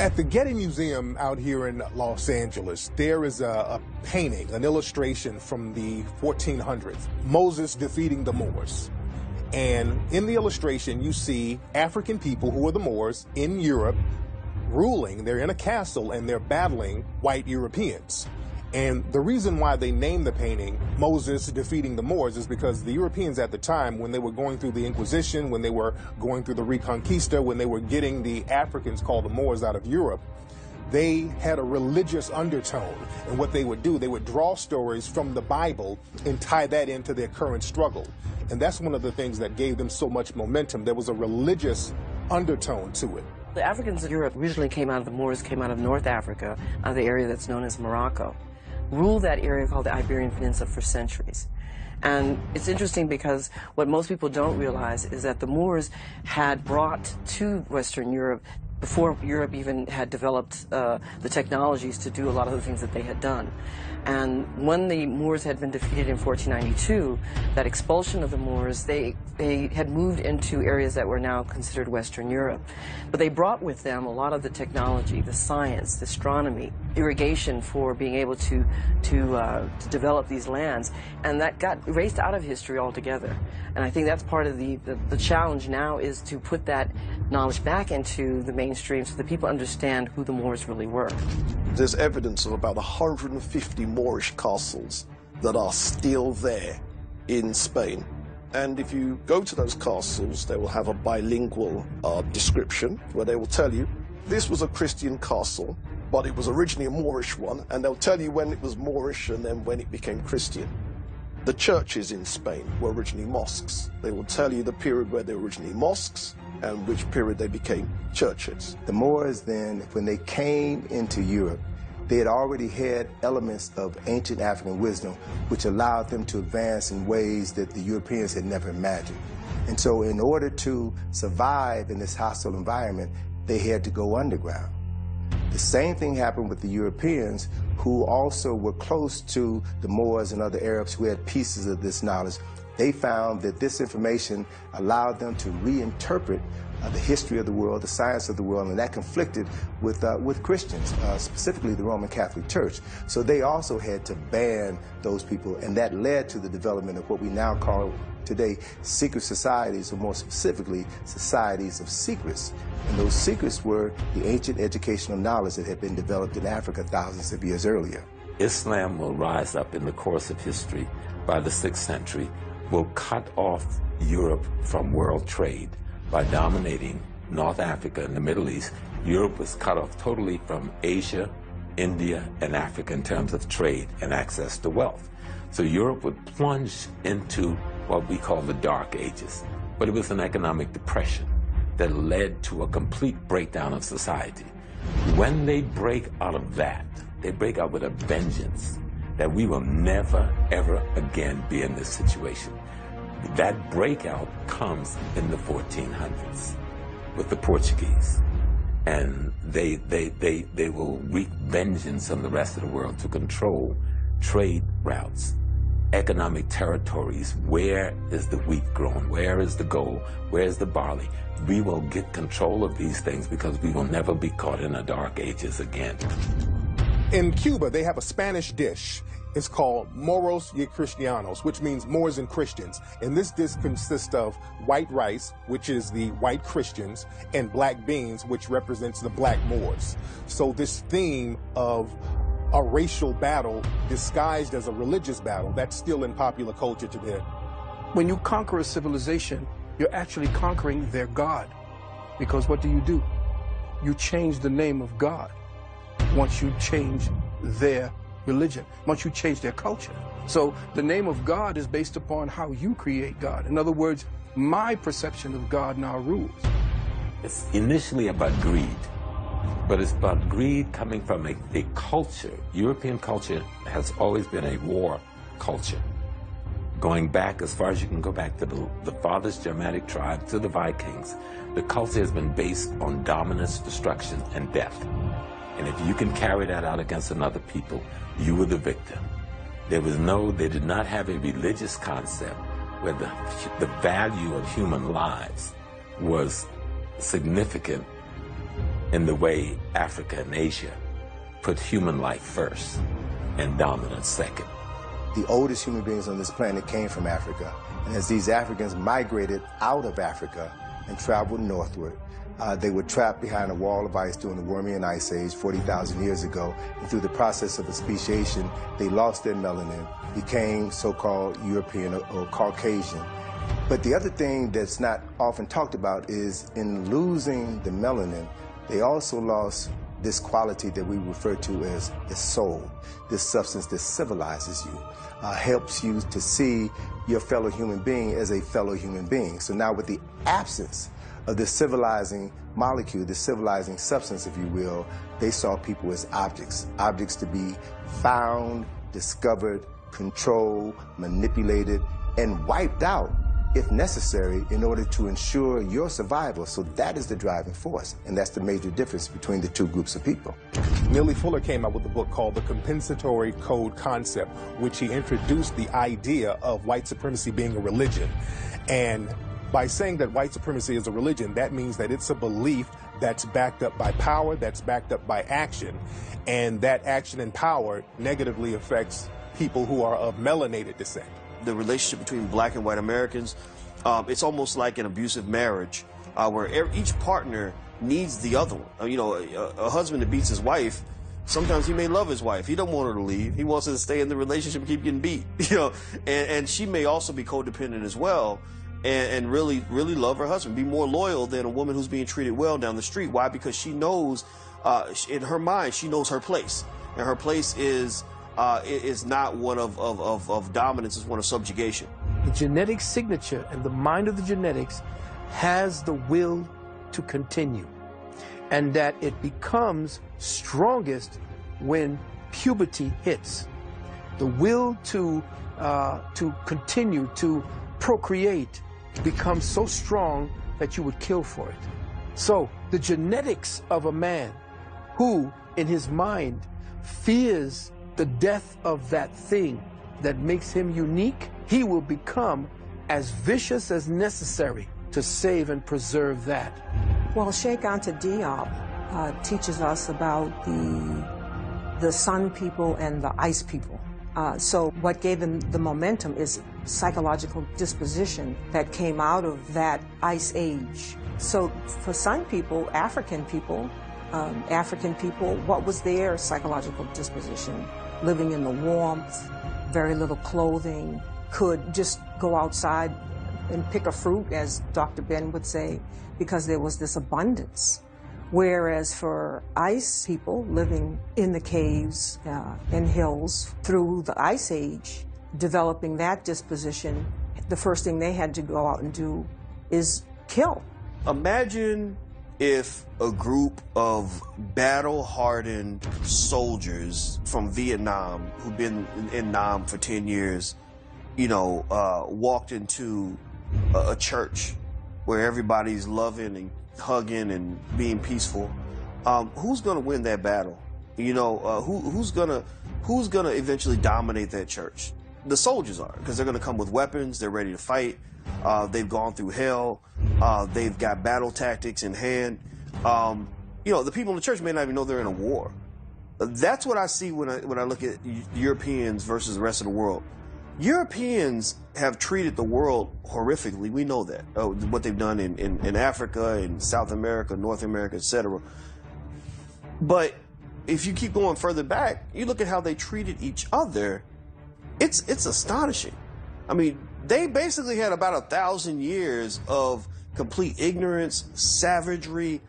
At the Getty Museum out here in Los Angeles, there is a painting, an illustration from the 1400s, Moses defeating the Moors. And in the illustration, you see African people who are the Moors in Europe ruling. They're in a castle and they're battling white Europeans. And the reason why they named the painting Moses defeating the Moors is because the Europeans at the time, when they were going through the Inquisition, when they were going through the Reconquista, when they were getting the Africans called the Moors out of Europe, they had a religious undertone. And what they would do, they would draw stories from the Bible and tie that into their current struggle. And that's one of the things that gave them so much momentum. There was a religious undertone to it. The Africans in Europe originally came out of the Moors, came out of North Africa, out of the area that's known as Morocco. Ruled that area called the Iberian Peninsula for centuries. And it's interesting because what most people don't realize is that the Moors had brought to Western Europe, before Europe even had developed the technologies to do a lot of the things that they had done. And when the Moors had been defeated in 1492, that expulsion of the Moors, they had moved into areas that were now considered Western Europe. But they brought with them a lot of the technology, the science, the astronomy, irrigation for being able to develop these lands. And that got erased out of history altogether. And I think that's part of the challenge now, is to put that knowledge back into the mainstream so that people understand who the Moors really were. There's evidence of about 150 Moorish castles that are still there in Spain. And if you go to those castles, they will have a bilingual description where they will tell you this was a Christian castle, but it was originally a Moorish one, and they'll tell you when it was Moorish and then when it became Christian. The churches in Spain were originally mosques. They will tell you the period where they were originally mosques and which period they became churches. The Moors then, when they came into Europe, they had already had elements of ancient African wisdom which allowed them to advance in ways that the Europeans had never imagined. And so in order to survive in this hostile environment, they had to go underground. The same thing happened with the Europeans, who also were close to the Moors and other Arabs who had pieces of this knowledge. They found that this information allowed them to reinterpret the history of the world, the science of the world, and that conflicted with Christians, specifically the Roman Catholic Church. So they also had to ban those people, and that led to the development of what we now call today secret societies, or more specifically, societies of secrets. And those secrets were the ancient educational knowledge that had been developed in Africa thousands of years earlier. Islam will rise up in the course of history. By the 6th century, will cut off Europe from world trade by dominating North Africa and the Middle East. Europe was cut off totally from Asia, India, and Africa in terms of trade and access to wealth. So Europe would plunge into what we call the Dark Ages. But it was an economic depression that led to a complete breakdown of society. When they break out of that, they break out with a vengeance that we will never, ever again be in this situation. That breakout comes in the 1400s with the Portuguese. And they will wreak vengeance on the rest of the world to control trade routes, economic territories. Where is the wheat grown? Where is the gold? Where is the barley? We will get control of these things because we will never be caught in the Dark Ages again. In Cuba, they have a Spanish dish. It's called Moros y Cristianos, which means Moors and Christians. And this dish consists of white rice, which is the white Christians, and black beans, which represents the black Moors. So this theme of a racial battle disguised as a religious battle, that's still in popular culture today. When you conquer a civilization, you're actually conquering their God. Because what do? You change the name of God once you change their religion, once you change their culture. So the name of God is based upon how you create God. In other words, my perception of God now rules. It's initially about greed, but it's about greed coming from a culture. European culture has always been a war culture. Going back as far as you can go back to the farthest Germanic tribe, to the Vikings, the culture has been based on dominance, destruction, and death. And if you can carry that out against another people, you were the victim. They did not have a religious concept where the value of human lives was significant in the way Africa and Asia put human life first and dominance second. The oldest human beings on this planet came from Africa. And as these Africans migrated out of Africa and traveled northward, they were trapped behind a wall of ice during the Permian Ice Age 40,000 years ago. And through the process of speciation, they lost their melanin, became so-called European or Caucasian. But the other thing that's not often talked about is in losing the melanin, they also lost this quality that we refer to as soul, this substance that civilizes you, helps you to see your fellow human being as a fellow human being. So now with the absence of the civilizing molecule, the civilizing substance, if you will, they saw people as objects, objects to be found, discovered, controlled, manipulated, and wiped out if necessary, in order to ensure your survival. So that is the driving force, and that's the major difference between the two groups of people. Neely Fuller came out with a book called The Compensatory Code Concept, which he introduced the idea of white supremacy being a religion. And by saying that white supremacy is a religion, that means that it's a belief that's backed up by power, that's backed up by action, and that action and power negatively affects people who are of melanated descent. The relationship between black and white Americans, it's almost like an abusive marriage where each partner needs the other one. You know, a husband that beats his wife, sometimes he may love his wife. He don't want her to leave. He wants her to stay in the relationship and keep getting beat. You know, and she may also be codependent as well and really love her husband, be more loyal than a woman who's being treated well down the street. Why? Because she knows, in her mind, she knows her place. And her place is not one of dominance, it's one of subjugation. The genetic signature and the mind of the genetics has the will to continue, and that it becomes strongest when puberty hits. The will to continue to procreate becomes so strong that you would kill for it. So the genetics of a man who, in his mind, fears the death of that thing that makes him unique, he will become as vicious as necessary to save and preserve that. Well, Sheikh Anta Diop teaches us about the sun people and the ice people. So what gave them the momentum is psychological disposition that came out of that ice age. So for sun people, African people, what was their psychological disposition? Living in the warmth, very little clothing, could just go outside and pick a fruit, as Dr. Ben would say, because there was this abundance. Whereas for ice people living in the caves and hills through the ice age, developing that disposition, the first thing they had to go out and do is kill. Imagine if a group of battle-hardened soldiers from Vietnam who've been in Nam for 10 years, you know, walked into a church where everybody's loving and hugging and being peaceful. Who's going to win that battle? You know, who's gonna eventually dominate that church? The soldiers are, because they're going to come with weapons. They're ready to fight. They've gone through hell. They've got battle tactics in hand. You know, the people in the church may not even know they're in a war. That's what I see when I look at Europeans versus the rest of the world. Europeans have treated the world horrifically. We know that. What they've done in Africa, in South America, North America, etc. But if you keep going further back, you look at how they treated each other, it's astonishing. I mean, they basically had about 1,000 years of complete ignorance, savagery,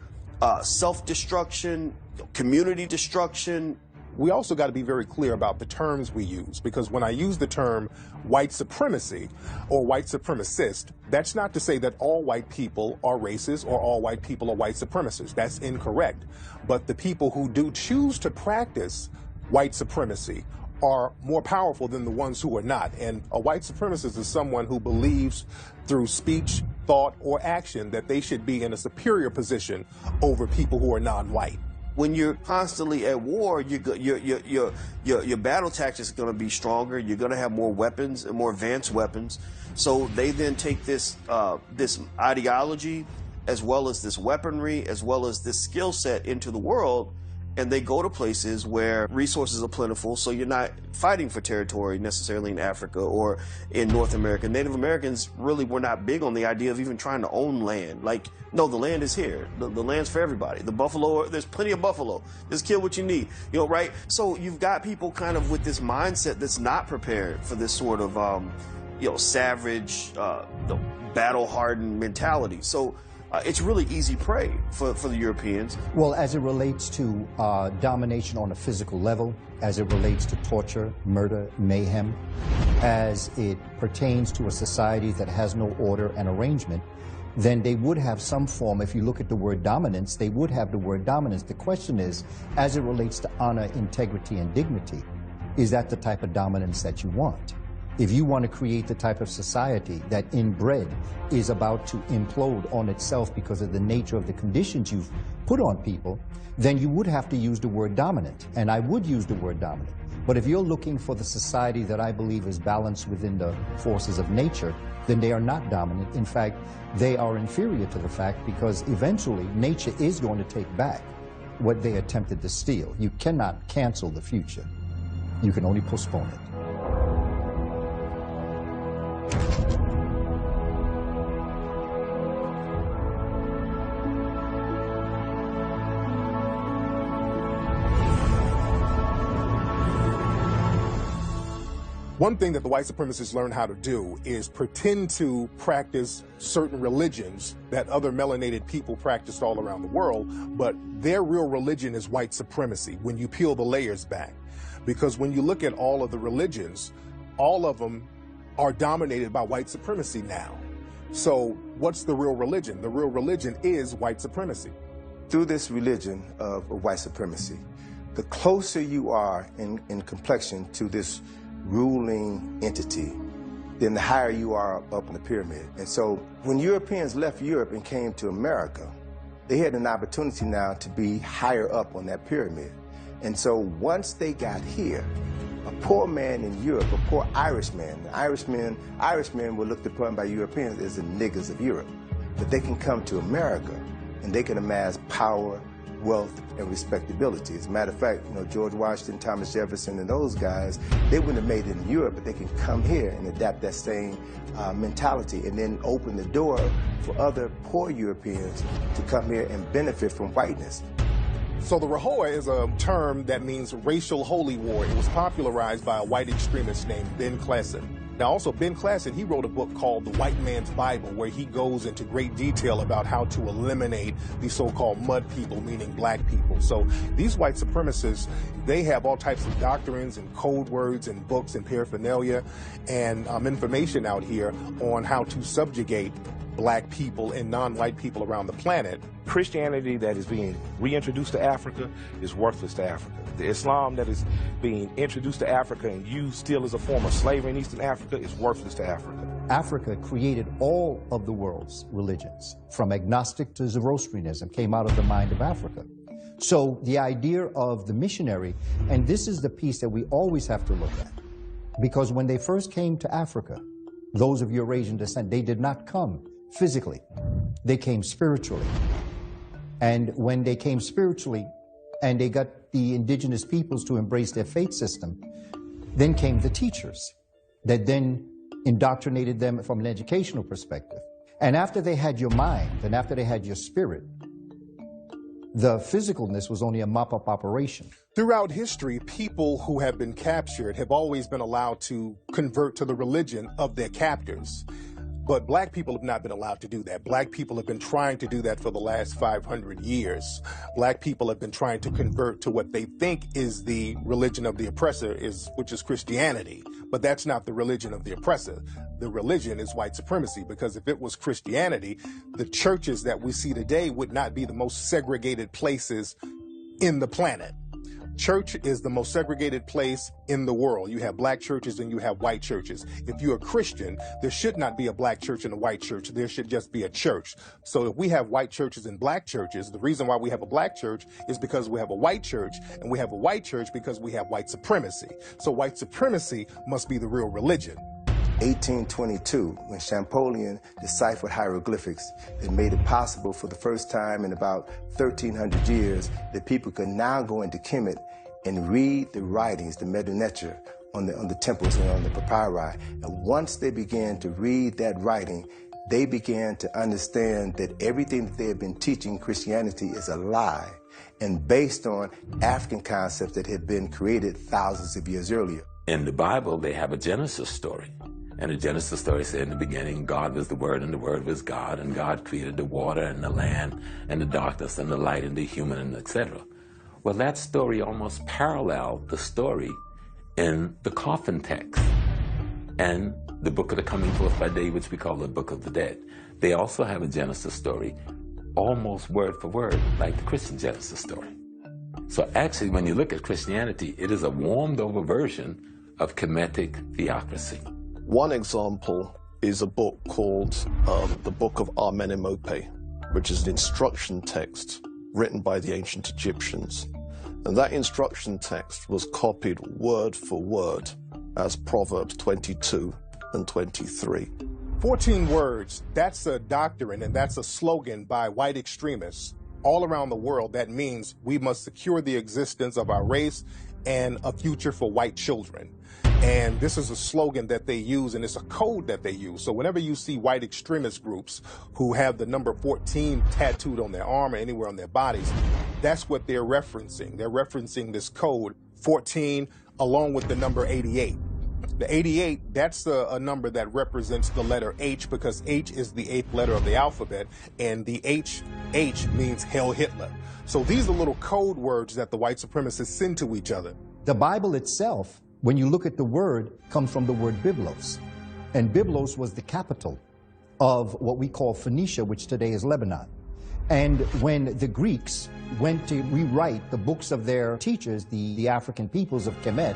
self-destruction, community destruction. We also got to be very clear about the terms we use, because when I use the term white supremacy or white supremacist, that's not to say that all white people are racist or all white people are white supremacists. That's incorrect. But the people who do choose to practice white supremacy are more powerful than the ones who are not. And a white supremacist is someone who believes through speech, thought, or action that they should be in a superior position over people who are non-white. When you're constantly at war, your battle tactics are going to be stronger. You're going to have more weapons and more advanced weapons. So they then take this this ideology as well as this weaponry, as well as this skill set into the world, and they go to places where resources are plentiful, so you're not fighting for territory necessarily in Africa or in North America. Native Americans really were not big on the idea of even trying to own land. Like, no, the land is here. The land's for everybody. The buffalo, there's plenty of buffalo. Just kill what you need, you know, right? So you've got people kind of with this mindset that's not prepared for this sort of, savage, battle-hardened mentality. So it's really easy prey for the Europeans. Well, as it relates to domination on a physical level, as it relates to torture, murder, mayhem, as it pertains to a society that has no order and arrangement, then they would have some form. If you look at the word dominance, they would have the word dominance. The question is, as it relates to honor, integrity, and dignity, is that the type of dominance that you want? If you want to create the type of society that inbred is about to implode on itself because of the nature of the conditions you've put on people, then you would have to use the word dominant, and I would use the word dominant. But if you're looking for the society that I believe is balanced within the forces of nature, then they are not dominant. In fact, they are inferior to the fact, because eventually nature is going to take back what they attempted to steal. You cannot cancel the future. You can only postpone it. One thing that the white supremacists learn how to do is pretend to practice certain religions that other melanated people practiced all around the world, but their real religion is white supremacy when you peel the layers back. Because when you look at all of the religions, all of them are dominated by white supremacy now. So what's the real religion? The real religion is white supremacy. Through this religion of white supremacy, the closer you are in complexion to this ruling entity, then the higher you are up in the pyramid. And so when Europeans left Europe and came to America, they had an opportunity now to be higher up on that pyramid. And so once they got here, a poor man in Europe, a poor Irishman, Irishmen were looked upon by Europeans as the niggers of Europe. But they can come to America and they can amass power, wealth, and respectability. As a matter of fact, George Washington, Thomas Jefferson, and those guys, they wouldn't have made it in Europe, but they can come here and adapt that same mentality and then open the door for other poor Europeans to come here and benefit from whiteness. So the Rahowa is a term that means racial holy war. It was popularized by a white extremist named Ben Klassen. Now also Ben Klassen, he wrote a book called The White Man's Bible, where he goes into great detail about how to eliminate the so-called mud people, meaning black people. So these white supremacists, they have all types of doctrines and code words and books and paraphernalia and information out here on how to subjugate black people and non-white people around the planet. Christianity that is being reintroduced to Africa is worthless to Africa. The Islam that is being introduced to Africa and used still as a form of slavery in Eastern Africa is worthless to Africa. Africa created all of the world's religions, from agnostic to Zoroastrianism, came out of the mind of Africa. So the idea of the missionary, and this is the piece that we always have to look at, because when they first came to Africa, those of Eurasian descent, they did not come physically, they came spiritually. And when they came spiritually and they got the indigenous peoples to embrace their faith system, then came the teachers that then indoctrinated them from an educational perspective. And after they had your mind and after they had your spirit, the physicalness was only a mop-up operation. Throughout history, people who have been captured have always been allowed to convert to the religion of their captors. But black people have not been allowed to do that. Black people have been trying to do that for the last 500 years. Black people have been trying to convert to what they think is the religion of the oppressor, which is Christianity. But that's not the religion of the oppressor. The religion is white supremacy, because if it was Christianity, the churches that we see today would not be the most segregated places in the planet. Church is the most segregated place in the world. You have black churches and you have white churches. If you're a Christian, there should not be a black church and a white church. There should just be a church. So if we have white churches and black churches, the reason why we have a black church is because we have a white church, and we have a white church because we have white supremacy. So white supremacy must be the real religion. 1822, when Champollion deciphered hieroglyphics, it made it possible for the first time in about 1,300 years that people could now go into Kemet and read the writings, the Medu-Neter, on the temples and on the papyri. And once they began to read that writing, they began to understand that everything that they had been teaching Christianity is a lie and based on African concepts that had been created thousands of years earlier. In the Bible, they have a Genesis story. And the Genesis story said in the beginning, God was the Word, and the Word was God, and God created the water and the land and the darkness and the light and the human, and etc. Well, that story almost paralleled the story in the coffin text and the Book of the Coming Forth by Day, which we call the Book of the Dead. They also have a Genesis story, almost word for word, like the Christian Genesis story. So actually, when you look at Christianity, it is a warmed-over version of Kemetic theocracy. One example is a book called the Book of Amenemope, which is an instruction text written by the ancient Egyptians. And that instruction text was copied word for word as Proverbs 22 and 23. 14 words, that's a doctrine and that's a slogan by white extremists all around the world. That means we must secure the existence of our race and a future for white children. And this is a slogan that they use, and it's a code that they use. So whenever you see white extremist groups who have the number 14 tattooed on their arm or anywhere on their bodies, that's what they're referencing. They're referencing this code 14 along with the number 88. The 88, that's a number that represents the letter H, because H is the 8th letter of the alphabet, and the H means Hail Hitler. So these are little code words that the white supremacists send to each other. The Bible itself, when you look at the word, comes from the word Byblos. And Byblos was the capital of what we call Phoenicia, which today is Lebanon. And when the Greeks went to rewrite the books of their teachers, the African peoples of Kemet,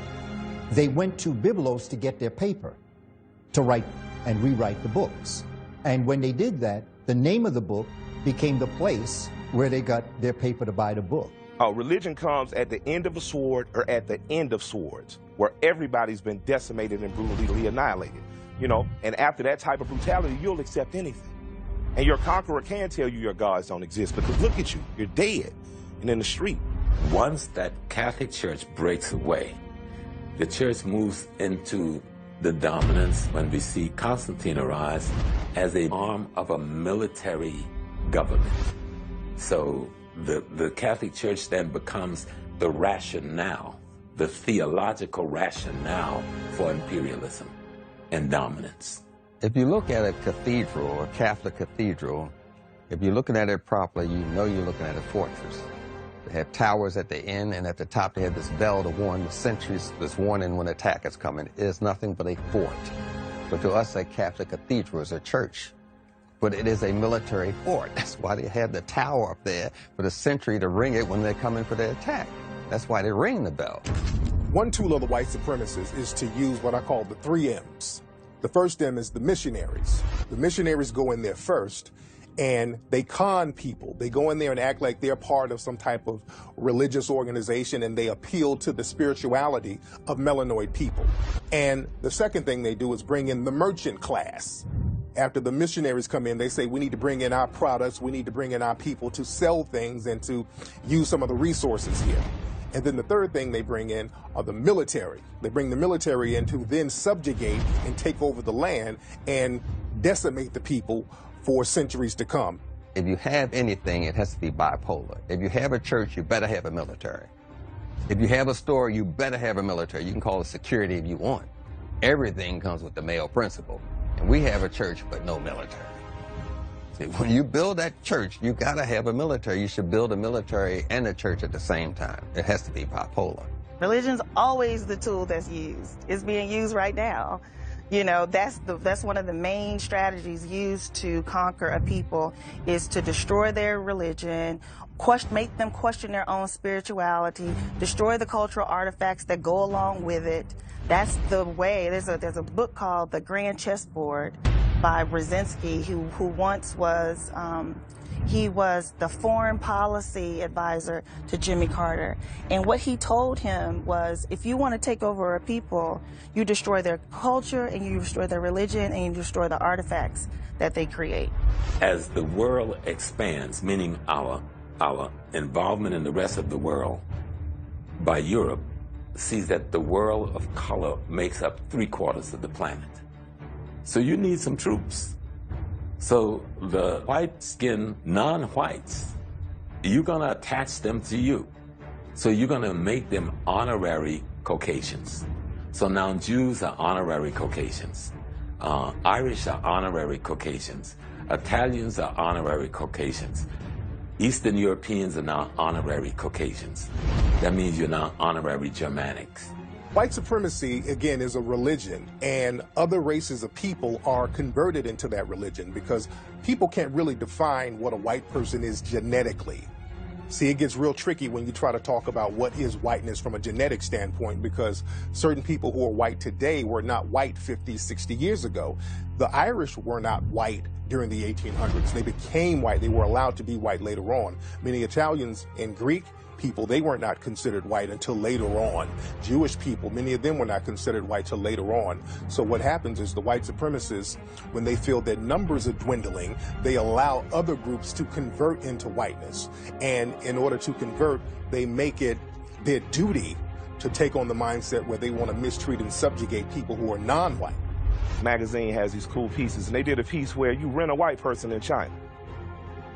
they went to Byblos to get their paper, to write and rewrite the books. And when they did that, the name of the book became the place where they got their paper to buy the book. Religion comes at the end of a sword or at the end of swords, where everybody's been decimated and brutally annihilated. You know, and after that type of brutality, you'll accept anything. And your conqueror can tell you your gods don't exist, because look at you, you're dead and in the street. Once that Catholic Church breaks away, the church moves into the dominance when we see Constantine arise as an arm of a military government. So the Catholic Church then becomes the rationale, the theological rationale for imperialism and dominance. If you look at a cathedral, a Catholic cathedral, if you're looking at it properly, you know you're looking at a fortress. They have towers at the end, and at the top they have this bell to warn the sentries, this warning when attack is coming. It is nothing but a fort. But to us, a Catholic cathedral is a church. But it is a military fort. That's why they have the tower up there for the sentry to ring it when they're coming for the attack. That's why they ring the bell. One tool of the white supremacists is to use what I call the 3 M's. The first M is the missionaries. The missionaries go in there first, and they con people. They go in there and act like they're part of some type of religious organization, and they appeal to the spirituality of melanoid people. And the second thing they do is bring in the merchant class. After the missionaries come in, they say, we need to bring in our products, we need to bring in our people to sell things and to use some of the resources here. And then the third thing they bring in are the military. They bring the military in to then subjugate and take over the land and decimate the people for centuries to come. If you have anything, it has to be bipolar. If you have a church, you better have a military. If you have a store, you better have a military. You can call it security if you want. Everything comes with the male principle. And we have a church, but no military. See, when you build that church, you gotta have a military. You should build a military and a church at the same time. It has to be bipolar. Religion's always the tool that's used. It's being used right now. You know, that's one of the main strategies used to conquer a people, is to destroy their religion, make them question their own spirituality, destroy the cultural artifacts that go along with it. That's the way. There's a book called The Grand Chessboard by Brzezinski, who once was, he was the foreign policy advisor to Jimmy Carter. And what he told him was, if you want to take over a people, you destroy their culture and you destroy their religion and you destroy the artifacts that they create. As the world expands, meaning our involvement in the rest of the world by Europe, sees that the world of color makes up 3/4 of the planet. So you need some troops. So the white-skinned non-whites, you're going to attach them to you. So you're going to make them honorary Caucasians. So now Jews are honorary Caucasians. Irish are honorary Caucasians. Italians are honorary Caucasians. Eastern Europeans are now honorary Caucasians. That means you're now honorary Germanics. White supremacy, again, is a religion, and other races of people are converted into that religion because people can't really define what a white person is genetically. See, it gets real tricky when you try to talk about what is whiteness from a genetic standpoint, because certain people who are white today were not white 50, 60 years ago. The Irish were not white during the 1800s. They became white. They were allowed to be white later on. Many Italians and Greek people, they were not considered white until later on. Jewish people, many of them were not considered white till later on. So what happens is the white supremacists, when they feel that numbers are dwindling, they allow other groups to convert into whiteness. And in order to convert, they make it their duty to take on the mindset where they want to mistreat and subjugate people who are non-white. Magazine has these cool pieces, and they did a piece where you rent a white person in China.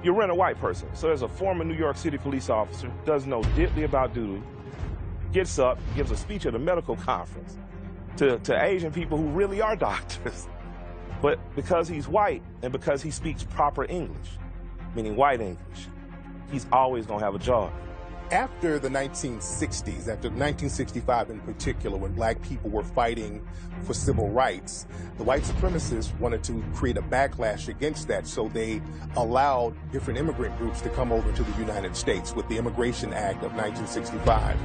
You rent a white person. So there's a former New York City police officer, doesn't know diddly about doodle, gets up, gives a speech at a medical conference to Asian people who really are doctors. But because he's white and because he speaks proper English, meaning white English, he's always gonna have a job. After the 1960s, after 1965 in particular, when black people were fighting for civil rights, the white supremacists wanted to create a backlash against that, so they allowed different immigrant groups to come over to the United States with the Immigration Act of 1965.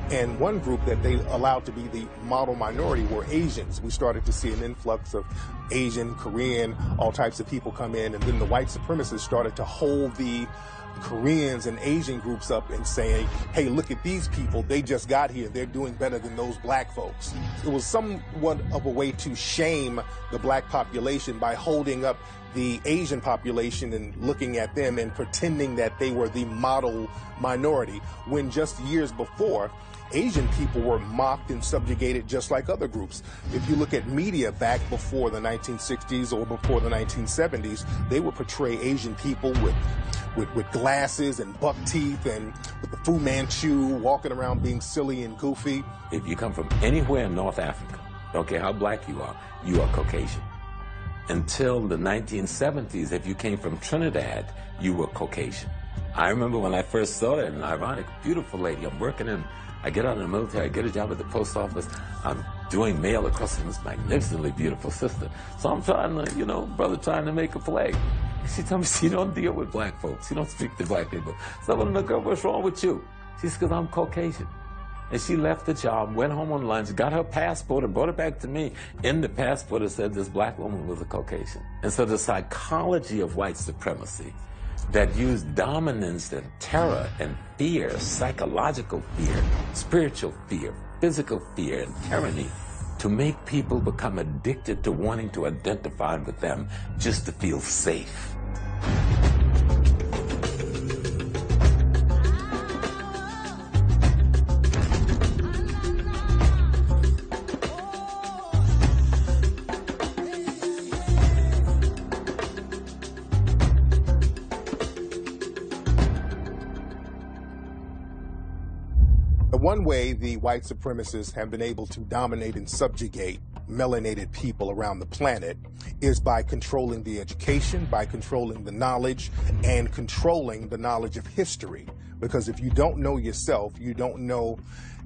And one group that they allowed to be the model minority were Asians. We started to see an influx of Asian, Korean, all types of people come in, and then the white supremacists started to hold the Koreans and Asian groups up and saying, hey, look at these people, they just got here, they're doing better than those black folks. It was somewhat of a way to shame the black population by holding up the Asian population and looking at them and pretending that they were the model minority, when just years before, Asian people were mocked and subjugated just like other groups. If you look at media back before the 1960s or before the 1970s, they would portray Asian people with glasses and buck teeth and with the Fu Manchu, walking around being silly and goofy. If you come from anywhere in North Africa, don't care how black you are Caucasian. Until the 1970s, if you came from Trinidad, you were Caucasian. I remember when I first saw that, an ironic, beautiful lady, I'm working in, I get out of the military, I get a job at the post office, I'm doing mail across from this magnificently beautiful sister. So I'm trying to, brother trying to make a play. She told me, she don't deal with black folks. She don't speak to black people. So I went, look, girl, what's wrong with you? She said, because I'm Caucasian. And she left the job, went home on lunch, got her passport and brought it back to me. In the passport, it said this black woman was a Caucasian. And so the psychology of white supremacy that used dominance and terror and fear, psychological fear, spiritual fear, physical fear, and tyranny to make people become addicted to wanting to identify with them just to feel safe. One way the white supremacists have been able to dominate and subjugate melanated people around the planet is by controlling the education, by controlling the knowledge, and controlling the knowledge of history. Because if you don't know yourself, you don't know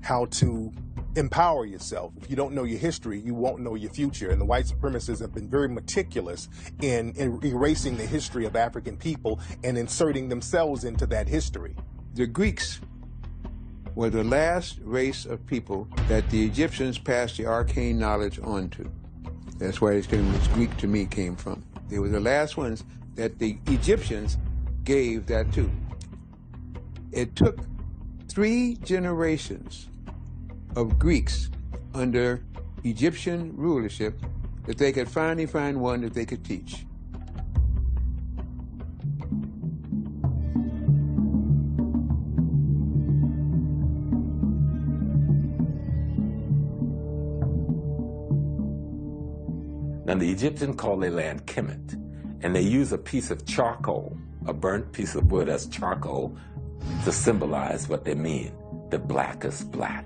how to empower yourself. If you don't know your history, you won't know your future. And the white supremacists have been very meticulous in erasing the history of African people and inserting themselves into that history. The Greeks were the last race of people that the Egyptians passed the arcane knowledge on to. That's where Greek to me came from. They were the last ones that the Egyptians gave that to. It took 3 generations of Greeks under Egyptian rulership that they could finally find one that they could teach. Now, the Egyptians call their land Kemet, and they use a piece of charcoal, a burnt piece of wood as charcoal, to symbolize what they mean, the blackest black.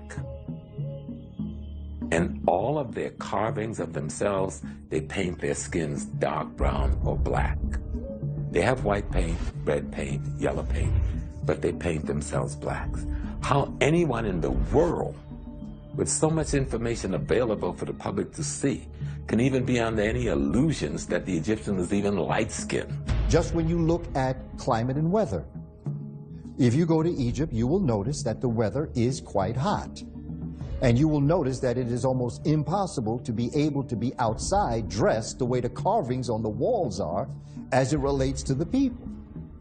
And all of their carvings of themselves, they paint their skins dark brown or black. They have white paint, red paint, yellow paint, but they paint themselves blacks. How anyone in the world, with so much information available for the public to see, can even be under any illusions that the Egyptian was even light-skinned? Just when you look at climate and weather, if you go to Egypt, you will notice that the weather is quite hot. And you will notice that it is almost impossible to be able to be outside dressed the way the carvings on the walls are as it relates to the people.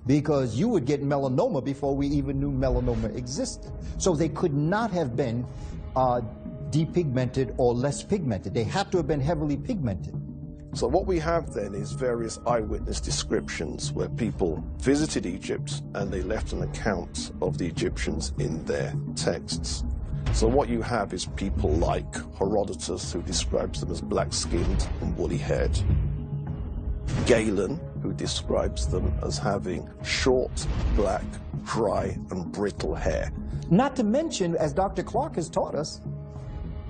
Because you would get melanoma before we even knew melanoma existed. So they could not have been depigmented or less pigmented. They have to have been heavily pigmented. So what we have then is various eyewitness descriptions where people visited Egypt and they left an account of the Egyptians in their texts. So what you have is people like Herodotus, who describes them as black-skinned and woolly-haired. Galen, who describes them as having short, black, dry, and brittle hair. Not to mention, as Dr. Clark has taught us,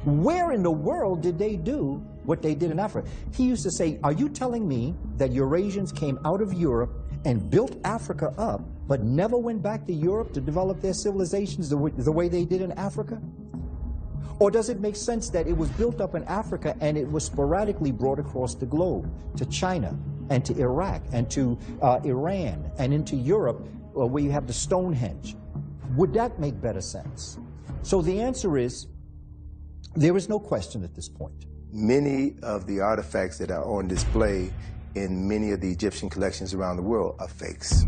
where in the world did they do what they did in Africa? He used to say, are you telling me that Eurasians came out of Europe and built Africa up, but never went back to Europe to develop their civilizations the way they did in Africa? Or does it make sense that it was built up in Africa and it was sporadically brought across the globe to China and to Iraq and to Iran and into Europe where you have the Stonehenge? Would that make better sense? So the answer is, there is no question at this point. Many of the artifacts that are on display in many of the Egyptian collections around the world are fakes.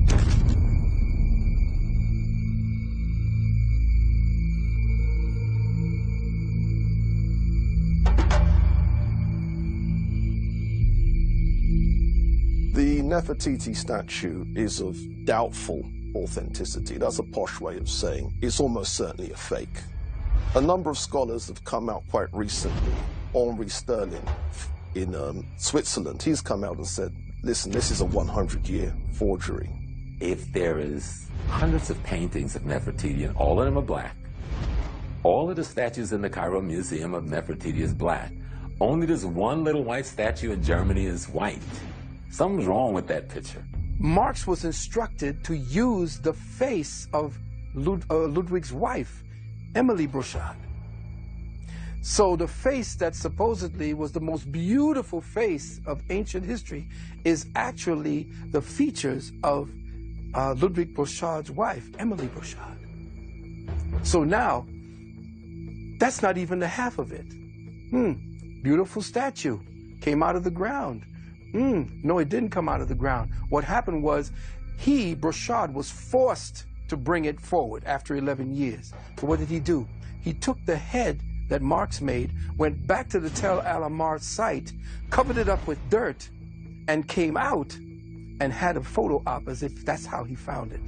The Nefertiti statue is of doubtful authenticity. That's a posh way of saying it's almost certainly a fake. A number of scholars have come out quite recently. Henri Sterling in Switzerland, he's come out and said, listen, this is a 100-year forgery. If there is hundreds of paintings of Nefertiti and all of them are black, all of the statues in the Cairo Museum of Nefertiti is black, only this one little white statue in Germany is white. Something's wrong with that picture. Marx was instructed to use the face of Ludwig's wife, Emily Brochard. So the face that supposedly was the most beautiful face of ancient history is actually the features of Ludwig Brochard's wife, Emily Brochard. So now, that's not even the half of it. Beautiful statue, came out of the ground. No, it didn't come out of the ground. What happened was, Brochard, was forced to bring it forward after 11 years. So what did he do? He took the head that Marx made, went back to the Tel Al-Amar site, covered it up with dirt, and came out and had a photo op as if that's how he found it.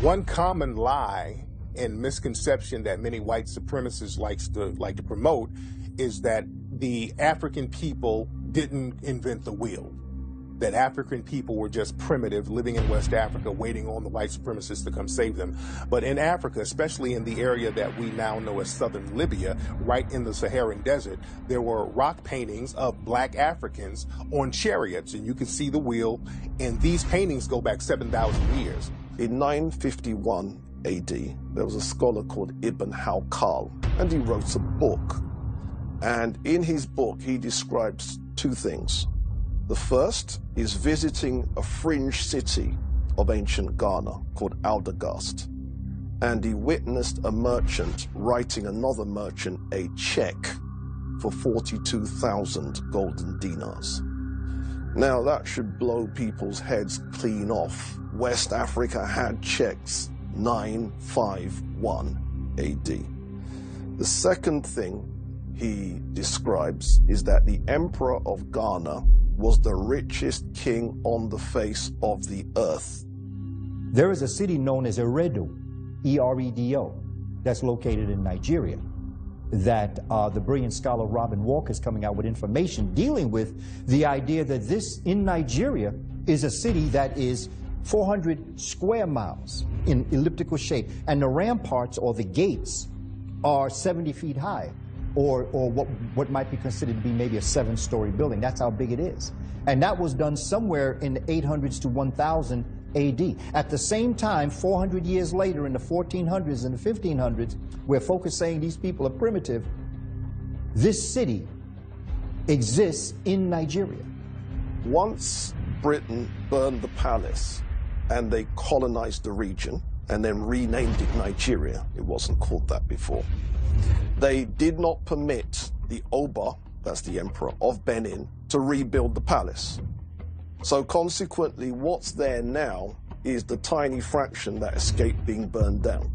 One common lie and misconception that many white supremacists like to promote is that the African people didn't invent the wheel. That African people were just primitive, living in West Africa, waiting on the white supremacists to come save them. But in Africa, especially in the area that we now know as southern Libya, right in the Saharan desert, there were rock paintings of black Africans on chariots, and you can see the wheel, and these paintings go back 7,000 years. In 951 AD, there was a scholar called Ibn Hawqal, and he wrote a book. And in his book, he describes two things. The first is visiting a fringe city of ancient Ghana called Aldegast. And he witnessed a merchant writing another merchant a check for 42,000 golden dinars. Now that should blow people's heads clean off. West Africa had checks 951 AD. The second thing he describes is that the Emperor of Ghana was the richest king on the face of the earth. There is a city known as Eredo, E-R-E-D-O, that's located in Nigeria, that the brilliant scholar Robin Walker is coming out with information dealing with the idea that this, in Nigeria, is a city that is 400 square miles in elliptical shape, and the ramparts or the gates are 70 feet high, or what might be considered to be maybe a 7-story building. That's how big it is. And that was done somewhere in the 800s to 1000 AD. At the same time, 400 years later, in the 1400s and the 1500s, where folk are saying these people are primitive, this city exists in Nigeria. Once Britain burned the palace and they colonized the region and then renamed it Nigeria, it wasn't called that before, they did not permit the Oba, that's the emperor of Benin, to rebuild the palace. So consequently, what's there now is the tiny fraction that escaped being burned down.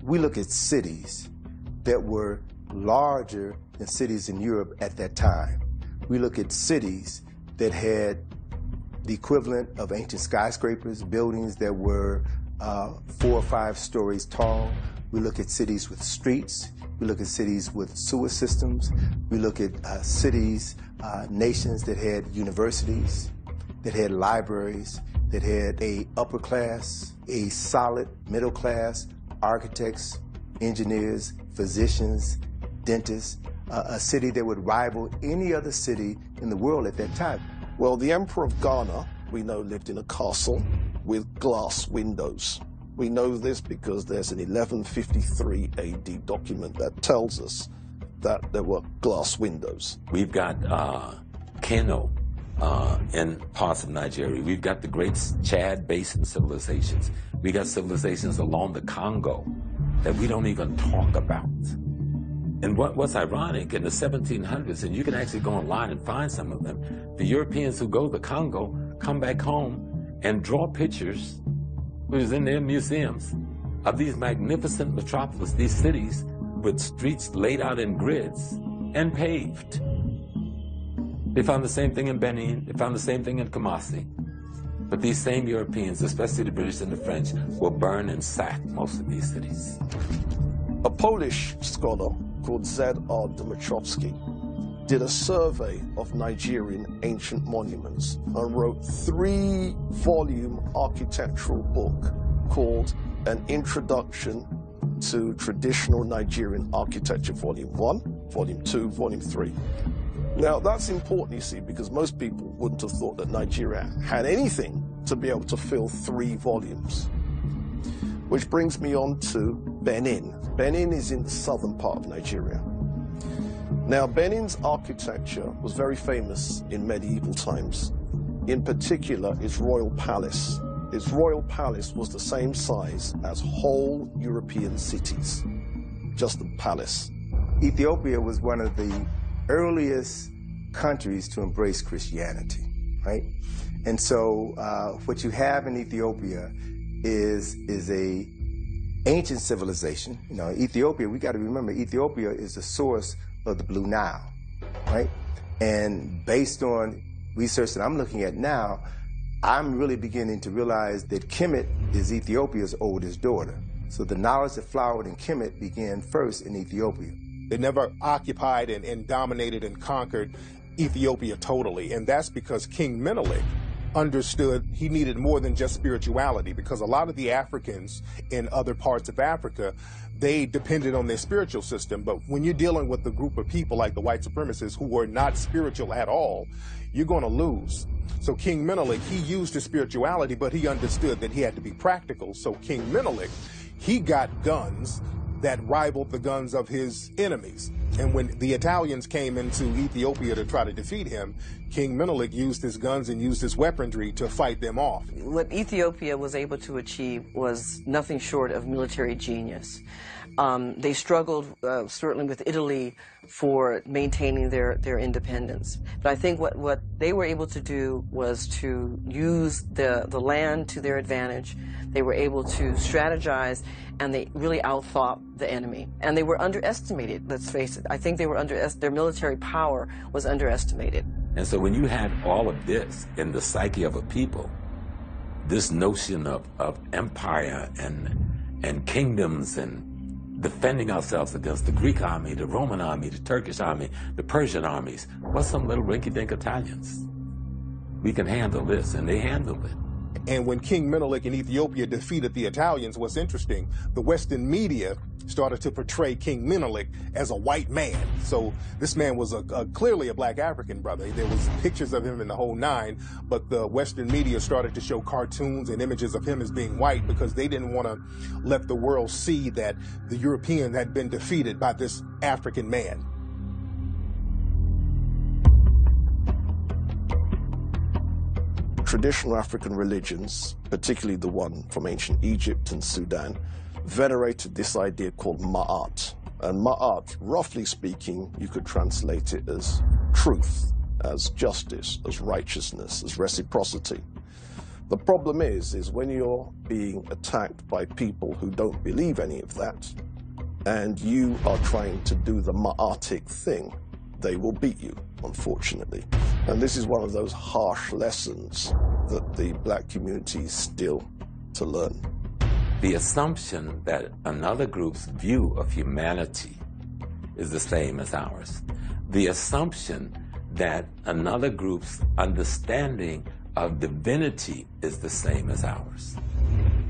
We look at cities that were larger than cities in Europe at that time. We look at cities that had the equivalent of ancient skyscrapers, buildings that were 4 or 5 stories tall. We look at cities with streets. We look at cities with sewer systems. We look at cities, nations that had universities, that had libraries, that had a upper class, a solid middle class, architects, engineers, physicians, dentists, a city that would rival any other city in the world at that time. Well, the Emperor of Ghana, we know, lived in a castle with glass windows. We know this because there's an 1153 AD document that tells us that there were glass windows. We've got Kano in parts of Nigeria. We've got the great Chad Basin civilizations. We got civilizations along the Congo that we don't even talk about. And what's ironic, in the 1700s, and you can actually go online and find some of them, the Europeans who go to the Congo come back home and draw pictures, which is in their museums, of these magnificent metropolises, these cities with streets laid out in grids and paved. They found the same thing in Benin, they found the same thing in Kumasi. But these same Europeans, especially the British and the French, will burn and sack most of these cities. A Polish scholar called Z.R. Dmytrowski did a survey of Nigerian ancient monuments and wrote a 3-volume architectural book called An Introduction to Traditional Nigerian Architecture, Volume 1, Volume 2, Volume 3. Now, that's important, you see, because most people wouldn't have thought that Nigeria had anything to be able to fill 3 volumes. Which brings me on to Benin. Benin is in the southern part of Nigeria. Now, Benin's architecture was very famous in medieval times. In particular, its royal palace. Its royal palace was the same size as whole European cities, just the palace. Ethiopia was one of the earliest countries to embrace Christianity, right? And so what you have in Ethiopia is a ancient civilization. You know, Ethiopia, we got to remember, Ethiopia is the source of the Blue Nile, right? And based on research that I'm looking at now, I'm really beginning to realize that Kemet is Ethiopia's oldest daughter. So the knowledge that flowered in Kemet began first in Ethiopia. They never occupied and dominated and conquered Ethiopia totally, and that's because King Menelik understood he needed more than just spirituality, because a lot of the Africans in other parts of Africa, they depended on their spiritual system. But when you're dealing with a group of people like the white supremacists who were not spiritual at all, you're going to lose. So King Menelik, he used his spirituality, but he understood that he had to be practical. So King Menelik, he got guns that rivaled the guns of his enemies. And when the Italians came into Ethiopia to try to defeat him, King Menelik used his guns and used his weaponry to fight them off. What Ethiopia was able to achieve was nothing short of military genius. They struggled certainly with Italy for maintaining their independence. But I think what they were able to do was to use the land to their advantage. They were able to strategize, and they really outthought the enemy. And they were underestimated, let's face it. I think they were their military power was underestimated. And so when you had all of this in the psyche of a people, this notion of empire and kingdoms and defending ourselves against the Greek army, the Roman army, the Turkish army, the Persian armies, what's some little rinky-dink Italians? We can handle this, and they handled it. And when King Menelik in Ethiopia defeated the Italians, what's interesting, the Western media started to portray King Menelik as a white man. So this man was clearly a black African brother. There was pictures of him in the whole nine, but the Western media started to show cartoons and images of him as being white because they didn't want to let the world see that the European had been defeated by this African man. Traditional African religions, particularly the one from ancient Egypt and Sudan, venerated this idea called Ma'at. And Ma'at, roughly speaking, you could translate it as truth, as justice, as righteousness, as reciprocity. The problem is when you're being attacked by people who don't believe any of that, and you are trying to do the Ma'atic thing, they will beat you, unfortunately. And this is one of those harsh lessons that the black community is still to learn. The assumption that another group's view of humanity is the same as ours. The assumption that another group's understanding of divinity is the same as ours.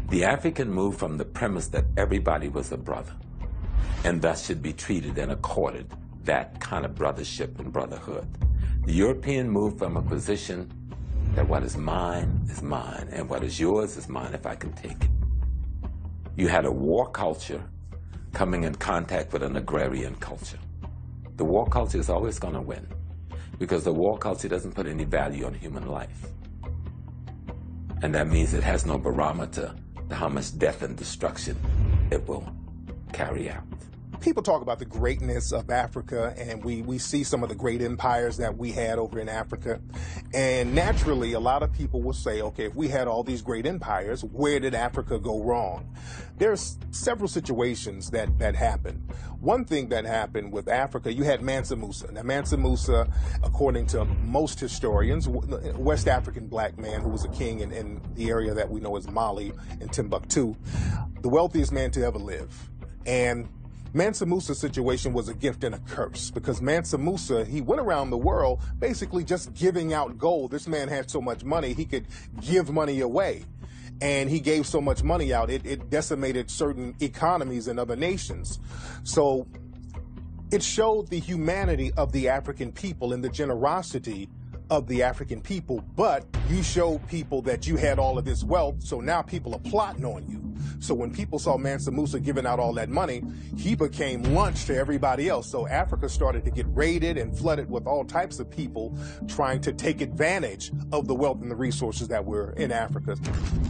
The African moved from the premise that everybody was a brother, and thus should be treated and accorded that kind of brothership and brotherhood. The European moved from a position that what is mine, and what is yours is mine if I can take it. You had a war culture coming in contact with an agrarian culture. The war culture is always going to win because the war culture doesn't put any value on human life. And that means it has no barometer to how much death and destruction it will carry out. People talk about the greatness of Africa, and we see some of the great empires that we had over in Africa. And naturally, a lot of people will say, okay, if we had all these great empires, where did Africa go wrong? There's several situations that happened. One thing that happened with Africa, you had Mansa Musa. Now, Mansa Musa, according to most historians, a West African black man who was a king in the area that we know as Mali and Timbuktu, the wealthiest man to ever live. And Mansa Musa's situation was a gift and a curse because Mansa Musa, he went around the world basically just giving out gold. This man had so much money, he could give money away. And he gave so much money out, it decimated certain economies in other nations. So it showed the humanity of the African people and the generosity of the African people, but you showed people that you had all of this wealth, so now people are plotting on you. So when people saw Mansa Musa giving out all that money, he became lunch to everybody else. So Africa started to get raided and flooded with all types of people trying to take advantage of the wealth and the resources that were in Africa.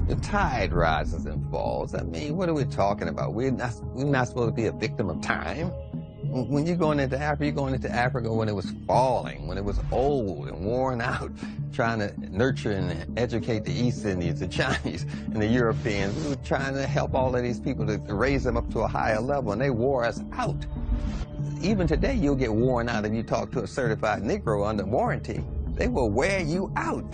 The tide rises and falls. I mean, what are we talking about? We're not supposed to be a victim of time. When you're going into Africa when it was falling, when it was old and worn out, trying to nurture and educate the East Indians, the Chinese, and the Europeans. We were trying to help all of these people to raise them up to a higher level, and they wore us out. Even today, you'll get worn out if you talk to a certified Negro under warranty. They will wear you out.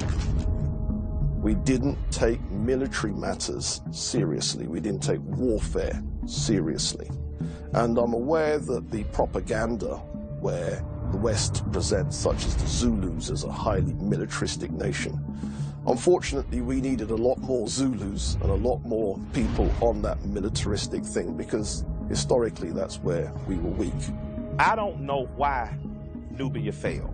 We didn't take military matters seriously. We didn't take warfare seriously. And I'm aware that the propaganda where the West presents such as the Zulus as a highly militaristic nation. Unfortunately, we needed a lot more Zulus and a lot more people on that militaristic thing because historically that's where we were weak. I don't know why Nubia fell,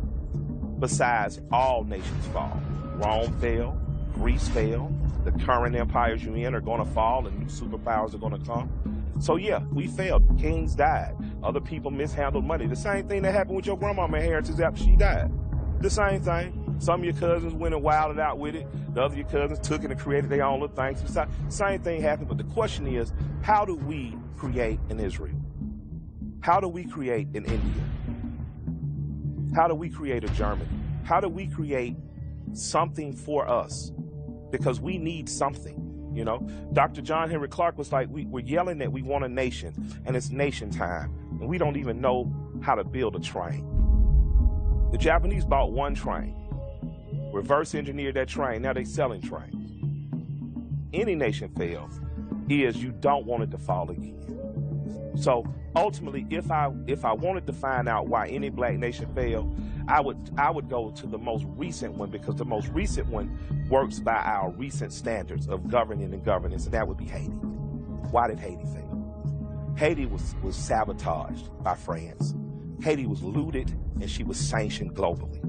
besides all nations fall. Rome fell, Greece fell, the current empires you're in are going to fall and new superpowers are going to come. So yeah, we failed. Kings died. Other people mishandled money. The same thing that happened with your grandmama inheritance after she died. The same thing. Some of your cousins went and wilded out with it. The other of your cousins took it and created their own little things. Same thing happened, but the question is, how do we create in Israel? How do we create in India? How do we create a Germany? How do we create something for us? Because we need something. You know, Dr. John Henry Clark was like, we're yelling that we want a nation, and it's nation time, and we don't even know how to build a train. The Japanese bought one train, reverse engineered that train, now they're selling trains. Any nation fails is you don't want it to fall again. So ultimately, if I wanted to find out why any black nation failed, I would go to the most recent one, because the most recent one works by our recent standards of governing and governance, and that would be Haiti. Why did Haiti fail? Haiti was sabotaged by France. Haiti was looted, and she was sanctioned globally.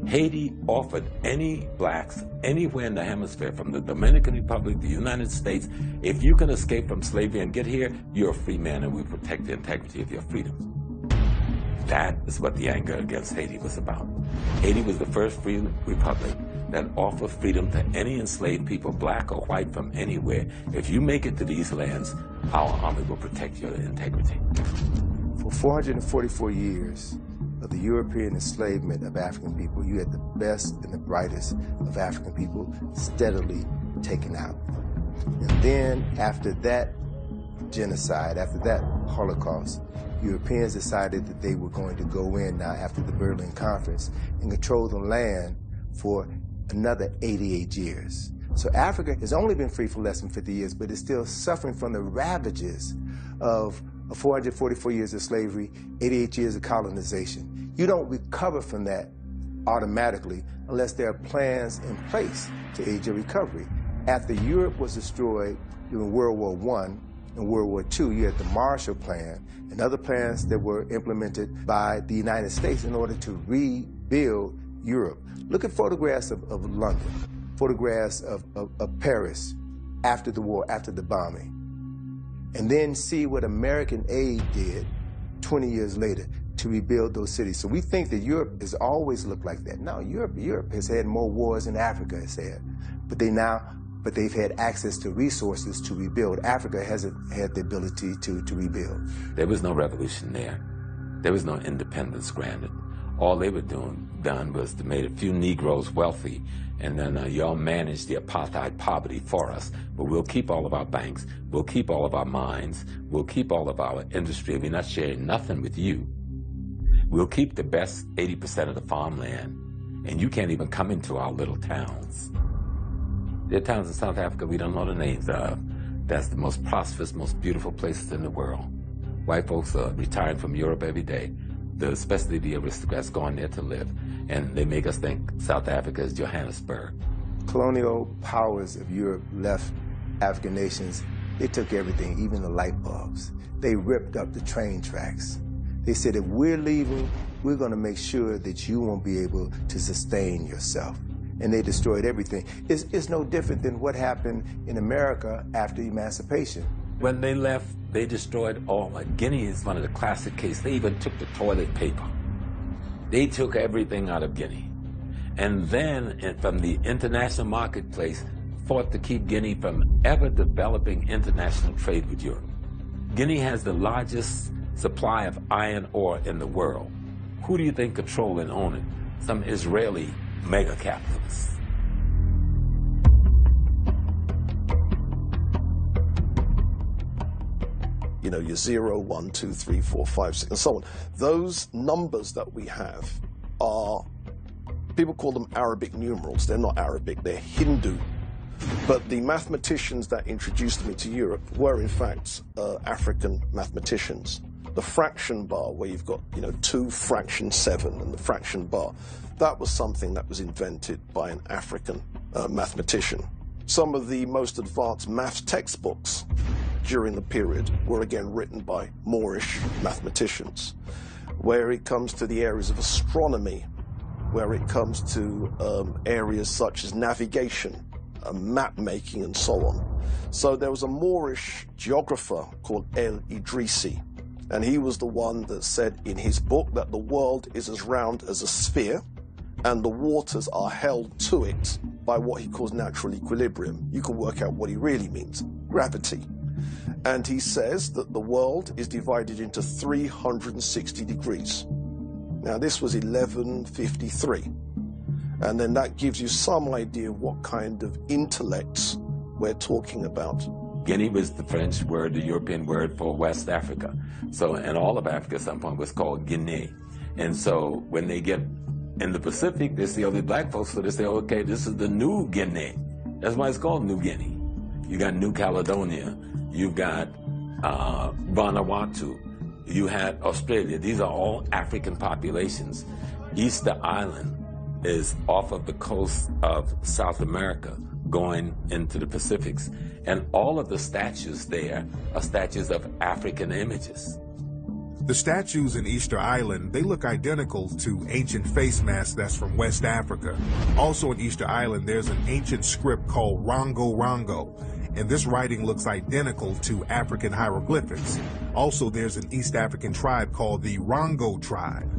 Haiti offered any blacks anywhere in the hemisphere, from the Dominican Republic, the United States, if you can escape from slavery and get here, you're a free man, and we protect the integrity of your freedoms. That is what the anger against Haiti was about. Haiti was the first free republic that offered freedom to any enslaved people, black or white, from anywhere. If you make it to these lands, our army will protect your integrity. For 444 years of the European enslavement of African people, you had the best and the brightest of African people steadily taken out. And then after that genocide, after that Holocaust, Europeans decided that they were going to go in now after the Berlin Conference and control the land for another 88 years. So Africa has only been free for less than 50 years, but is still suffering from the ravages of 444 years of slavery, 88 years of colonization. You don't recover from that automatically unless there are plans in place to aid your recovery. After Europe was destroyed during World War I and World War II, you had the Marshall Plan and other plans that were implemented by the United States in order to rebuild Europe. Look at photographs of London, photographs of Paris after the war, after the bombing, and then see what American aid did 20 years later to rebuild those cities. So we think that Europe has always looked like that. No, Europe has had more wars than Africa has had, but they've had access to resources to rebuild. Africa hasn't had the ability to rebuild. There was no revolution there. There was no independence granted. All they were done was to make a few Negroes wealthy, and then y'all managed the apartheid poverty for us. But we'll keep all of our banks, we'll keep all of our mines, we'll keep all of our industry. We're not sharing nothing with you. We'll keep the best 80% of the farmland, and you can't even come into our little towns. There are towns in South Africa we don't know the names of. That's the most prosperous, most beautiful places in the world. White folks are retiring from Europe every day, especially the aristocrats going there to live, and they make us think South Africa is Johannesburg. Colonial powers of Europe left African nations. They took everything, even the light bulbs. They ripped up the train tracks. They said, if we're leaving, we're going to make sure that you won't be able to sustain yourself. And they destroyed everything. It's no different than what happened in America after emancipation. When they left, they destroyed all. Guinea is one of the classic cases. They even took the toilet paper. They took everything out of Guinea. And then, from the international marketplace, fought to keep Guinea from ever developing international trade with Europe. Guinea has the largest supply of iron ore in the world. Who do you think control and own it? Some Israeli mega capitalists. You know, your 0, 1, 2, 3, 4, 5, 6, and so on. Those numbers that we have are, people call them Arabic numerals. They're not Arabic, they're Hindu. But the mathematicians that introduced me to Europe were, in fact, African mathematicians. The fraction bar, where you've got, 2 fraction 7 and the fraction bar, that was something that was invented by an African mathematician. Some of the most advanced maths textbooks during the period were again written by Moorish mathematicians. Where it comes to the areas of astronomy, where it comes to areas such as navigation, map making and so on. So there was a Moorish geographer called El-Idrisi, and he was the one that said in his book that the world is as round as a sphere and the waters are held to it by what he calls natural equilibrium. You can work out what he really means, gravity. And he says that the world is divided into 360 degrees. Now this was 1153. And then that gives you some idea of what kind of intellects we're talking about. Guinea was the French word, the European word for West Africa. So, and all of Africa at some point was called Guinea. And so when they get in the Pacific, they see all these black folks, so they say, okay, this is the New Guinea. That's why it's called New Guinea. You got New Caledonia, you got Vanuatu, you had Australia. These are all African populations. Easter Island is off of the coast of South America, going into the Pacifics. And all of the statues there are statues of African images. The statues in Easter Island, they look identical to ancient face masks that's from West Africa. Also in Easter Island, there's an ancient script called Rongo Rongo, and this writing looks identical to African hieroglyphics. Also, there's an East African tribe called the Rongo tribe.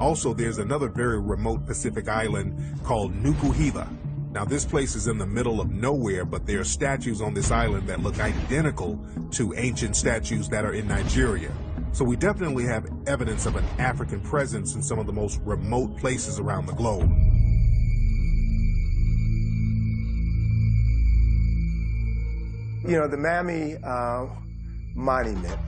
Also, there's another very remote Pacific island called Nukuhiva. Now, this place is in the middle of nowhere, but there are statues on this island that look identical to ancient statues that are in Nigeria. So we definitely have evidence of an African presence in some of the most remote places around the globe. You know, the Mammy Monument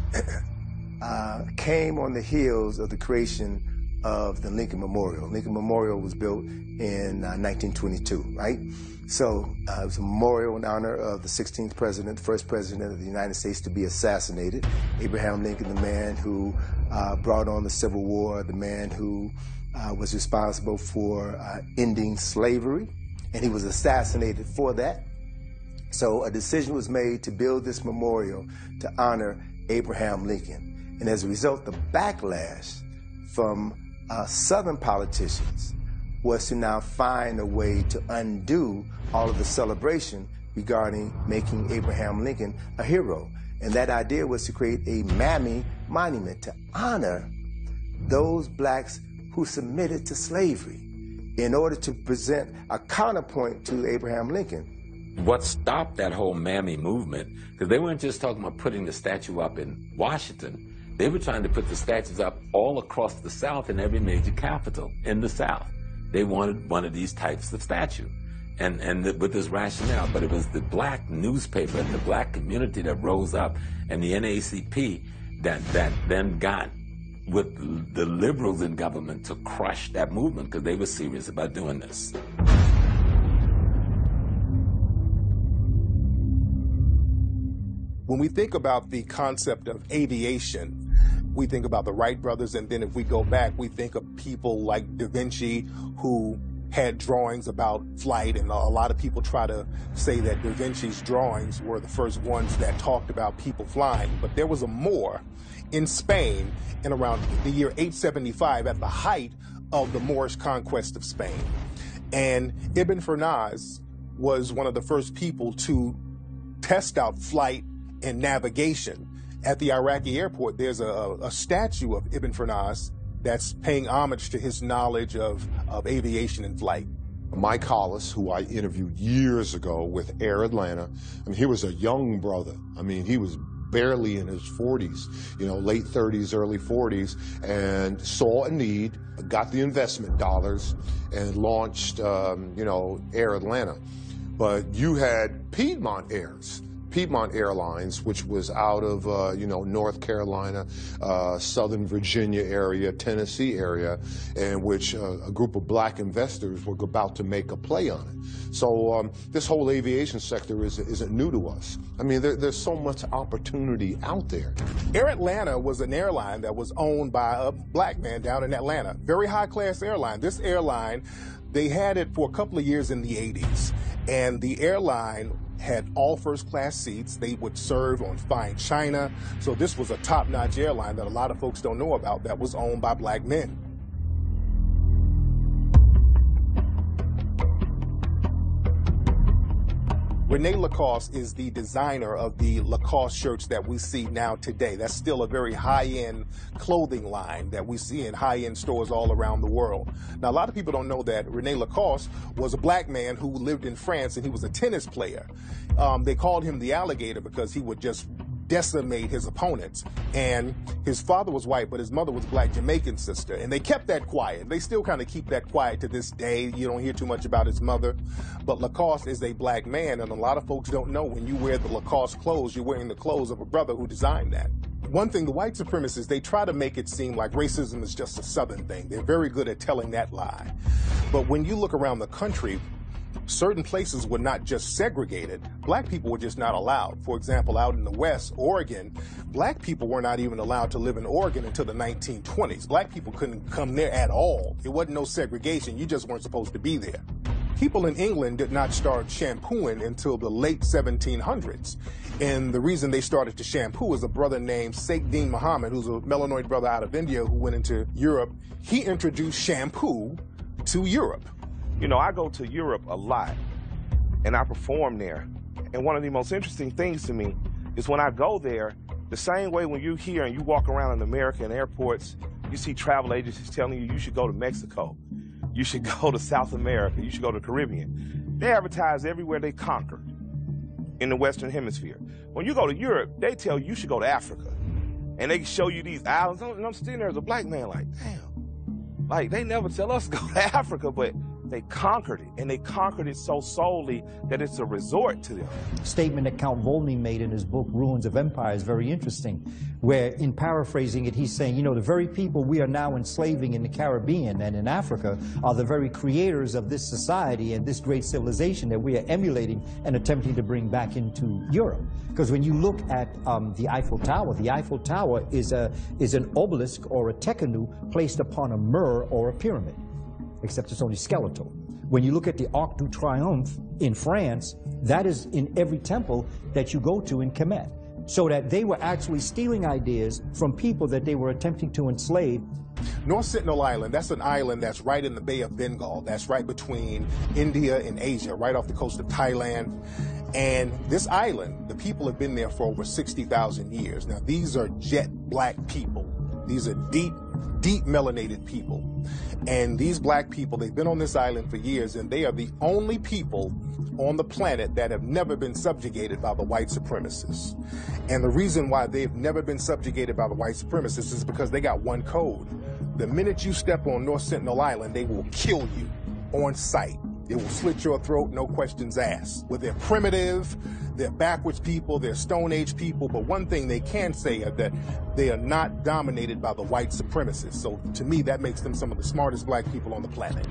came on the heels of the creation of the Lincoln Memorial. Lincoln Memorial was built in 1922, right? So it was a memorial in honor of the 16th president, the first president of the United States to be assassinated. Abraham Lincoln, the man who brought on the Civil War, the man who was responsible for ending slavery, and he was assassinated for that. So a decision was made to build this memorial to honor Abraham Lincoln. And as a result, the backlash from Southern politicians was to now find a way to undo all of the celebration regarding making Abraham Lincoln a hero. And that idea was to create a Mammy Monument to honor those blacks who submitted to slavery in order to present a counterpoint to Abraham Lincoln. What stopped that whole Mammy movement, because they weren't just talking about putting the statue up in Washington, they were trying to put the statues up all across the South in every major capital in the South. They wanted one of these types of statue, and with this rationale. But it was the black newspaper and the black community that rose up, and the NAACP that then got with the liberals in government to crush that movement, because they were serious about doing this. When we think about the concept of aviation, we think about the Wright brothers, and then if we go back, we think of people like Da Vinci who had drawings about flight, and a lot of people try to say that Da Vinci's drawings were the first ones that talked about people flying. But there was a Moor in Spain in around the year 875 at the height of the Moorish conquest of Spain. And Ibn Firnas was one of the first people to test out flight and navigation. At the Iraqi airport, there's a statue of Ibn Firnas that's paying homage to his knowledge of aviation and flight. Mike Hollis, who I interviewed years ago with Air Atlanta, I mean, he was a young brother. I mean, he was barely in his 40s, you know, late 30s, early 40s, and saw a need, got the investment dollars, and launched, you know, Air Atlanta. But you had Piedmont Airlines, which was out of, you know, North Carolina, Southern Virginia area, Tennessee area, in which a group of black investors were about to make a play on it. So this whole aviation sector isn't new to us. I mean, there's so much opportunity out there. Air Atlanta was an airline that was owned by a black man down in Atlanta. Very high-class airline. This airline, they had it for a couple of years in the 80s, and the airline had all first-class seats. They would serve on fine china. So this was a top-notch airline that a lot of folks don't know about that was owned by black men. Rene Lacoste is the designer of the Lacoste shirts that we see now today. That's still a very high-end clothing line that we see in high-end stores all around the world. Now, a lot of people don't know that Rene Lacoste was a black man who lived in France, and he was a tennis player. They called him the alligator because he would just decimate his opponents. And his father was white, but his mother was black Jamaican sister. And they kept that quiet. They still kind of keep that quiet to this day. You don't hear too much about his mother. But Lacoste is a black man, and a lot of folks don't know when you wear the Lacoste clothes, you're wearing the clothes of a brother who designed that. One thing, the white supremacists, they try to make it seem like racism is just a Southern thing. They're very good at telling that lie. But when you look around the country, certain places were not just segregated, black people were just not allowed. For example, out in the West, Oregon, black people were not even allowed to live in Oregon until the 1920s. Black people couldn't come there at all. There wasn't no segregation. You just weren't supposed to be there. People in England did not start shampooing until the late 1700s. And the reason they started to shampoo is a brother named Sheikh Deen Muhammad, who's a melanoid brother out of India who went into Europe. He introduced shampoo to Europe. You know, I go to Europe a lot, and I perform there. And one of the most interesting things to me is when I go there, the same way when you're here and you walk around in American airports, you see travel agencies telling you should go to Mexico, you should go to South America, you should go to the Caribbean. They advertise everywhere they conquer in the Western Hemisphere. When you go to Europe, they tell you should go to Africa. And they show you these islands, and I'm sitting there as a black man like, damn. Like, they never tell us to go to Africa, but they conquered it, and they conquered it so solely that it's a resort to them. Statement that Count Volney made in his book, Ruins of Empire, is very interesting, where, in paraphrasing it, he's saying, you know, the very people we are now enslaving in the Caribbean and in Africa are the very creators of this society and this great civilization that we are emulating and attempting to bring back into Europe. Because when you look at the Eiffel Tower is an obelisk or a tekenu placed upon a mur or a pyramid, except it's only skeletal. When you look at the Arc de Triomphe in France, that is in every temple that you go to in Kemet. So that they were actually stealing ideas from people that they were attempting to enslave. North Sentinel Island, that's an island that's right in the Bay of Bengal. That's right between India and Asia, right off the coast of Thailand. And this island, the people have been there for over 60,000 years. Now, these are jet black people. These are deep melanated people. And these black people, they've been on this island for years, and they are the only people on the planet that have never been subjugated by the white supremacists. And the reason why they've never been subjugated by the white supremacists is because they got one code. The minute you step on North Sentinel Island, they will kill you on sight. They will slit your throat, no questions asked. Well, they're primitive, they're backwards people, they're Stone Age people, but one thing they can say is that they are not dominated by the white supremacists. So to me, that makes them some of the smartest black people on the planet.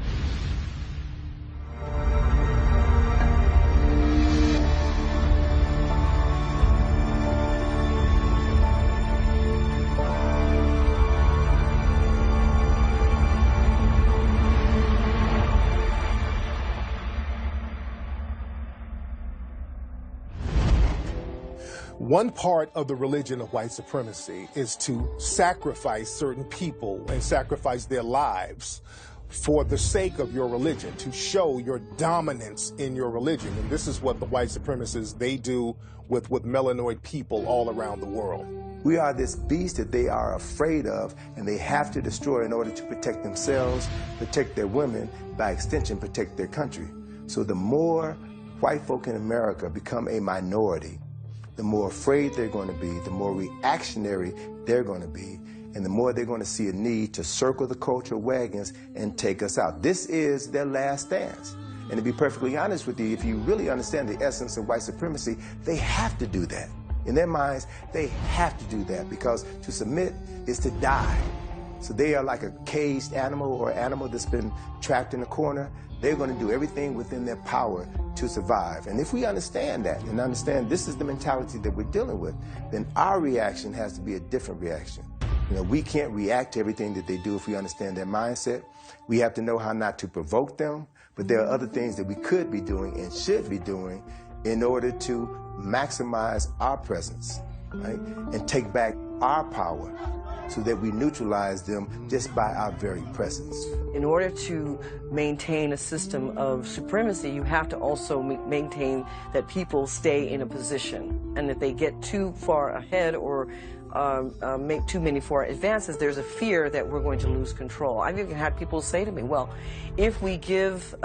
One part of the religion of white supremacy is to sacrifice certain people and sacrifice their lives for the sake of your religion, to show your dominance in your religion. And this is what the white supremacists, they do with melanoid people all around the world. We are this beast that they are afraid of, and they have to destroy in order to protect themselves, protect their women, by extension, protect their country. So the more white folk in America become a minority, the more afraid they're going to be, the more reactionary they're going to be, and the more they're going to see a need to circle the cultural wagons and take us out. This is their last stance. And to be perfectly honest with you, if you really understand the essence of white supremacy, they have to do that. In their minds, they have to do that, because to submit is to die. So they are like a caged animal or an animal that's been trapped in a corner. They're going to do everything within their power to survive. And if we understand that and understand this is the mentality that we're dealing with, then our reaction has to be a different reaction. You know, we can't react to everything that they do if we understand their mindset. We have to know how not to provoke them, but there are other things that we could be doing and should be doing in order to maximize our presence, right? And take back our power so that we neutralize them just by our very presence. In order to maintain a system of supremacy, you have to also maintain that people stay in a position. And if they get too far ahead or make too many forward advances, there's a fear that we're going to lose control. I've even had people say to me, well, if we give,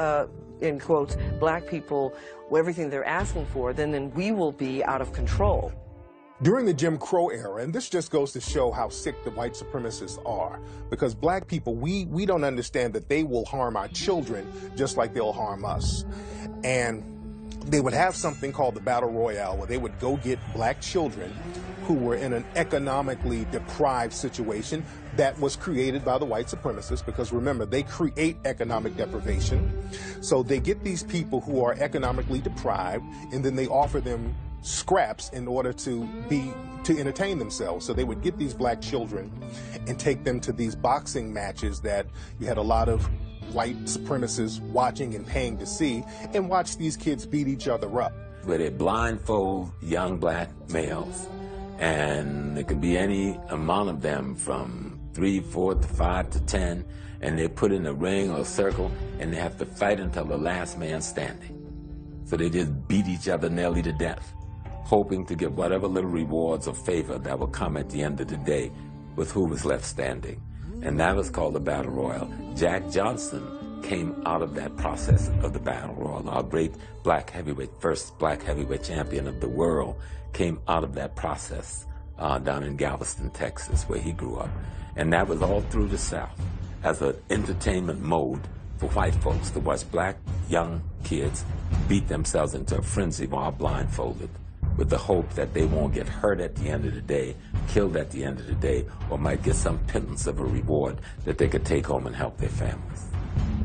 in quotes, black people everything they're asking for, then we will be out of control. During the Jim Crow era, and this just goes to show how sick the white supremacists are, because black people, we don't understand that they will harm our children just like they'll harm us. And they would have something called the Battle Royale, where they would go get black children who were in an economically deprived situation that was created by the white supremacists, because remember, they create economic deprivation. So they get these people who are economically deprived, and then they offer them scraps in order to entertain themselves. So they would get these black children and take them to these boxing matches that you had a lot of white supremacists watching and paying to see, and watch these kids beat each other up. Where they blindfold young black males, and it could be any amount of them from 3, 4 to 5 to 10, and they put in a ring or a circle, and they have to fight until the last man standing. So they just beat each other nearly to death, hoping to get whatever little rewards or favor that will come at the end of the day with who was left standing. And that was called the Battle Royal. Jack Johnson came out of that process of the Battle Royal. Our great black heavyweight, first black heavyweight champion of the world, came out of that process down in Galveston, Texas, where he grew up. And that was all through the South as an entertainment mode for white folks to watch black young kids beat themselves into a frenzy while blindfolded, with the hope that they won't get hurt at the end of the day, killed at the end of the day, or might get some pittance of a reward that they could take home and help their families.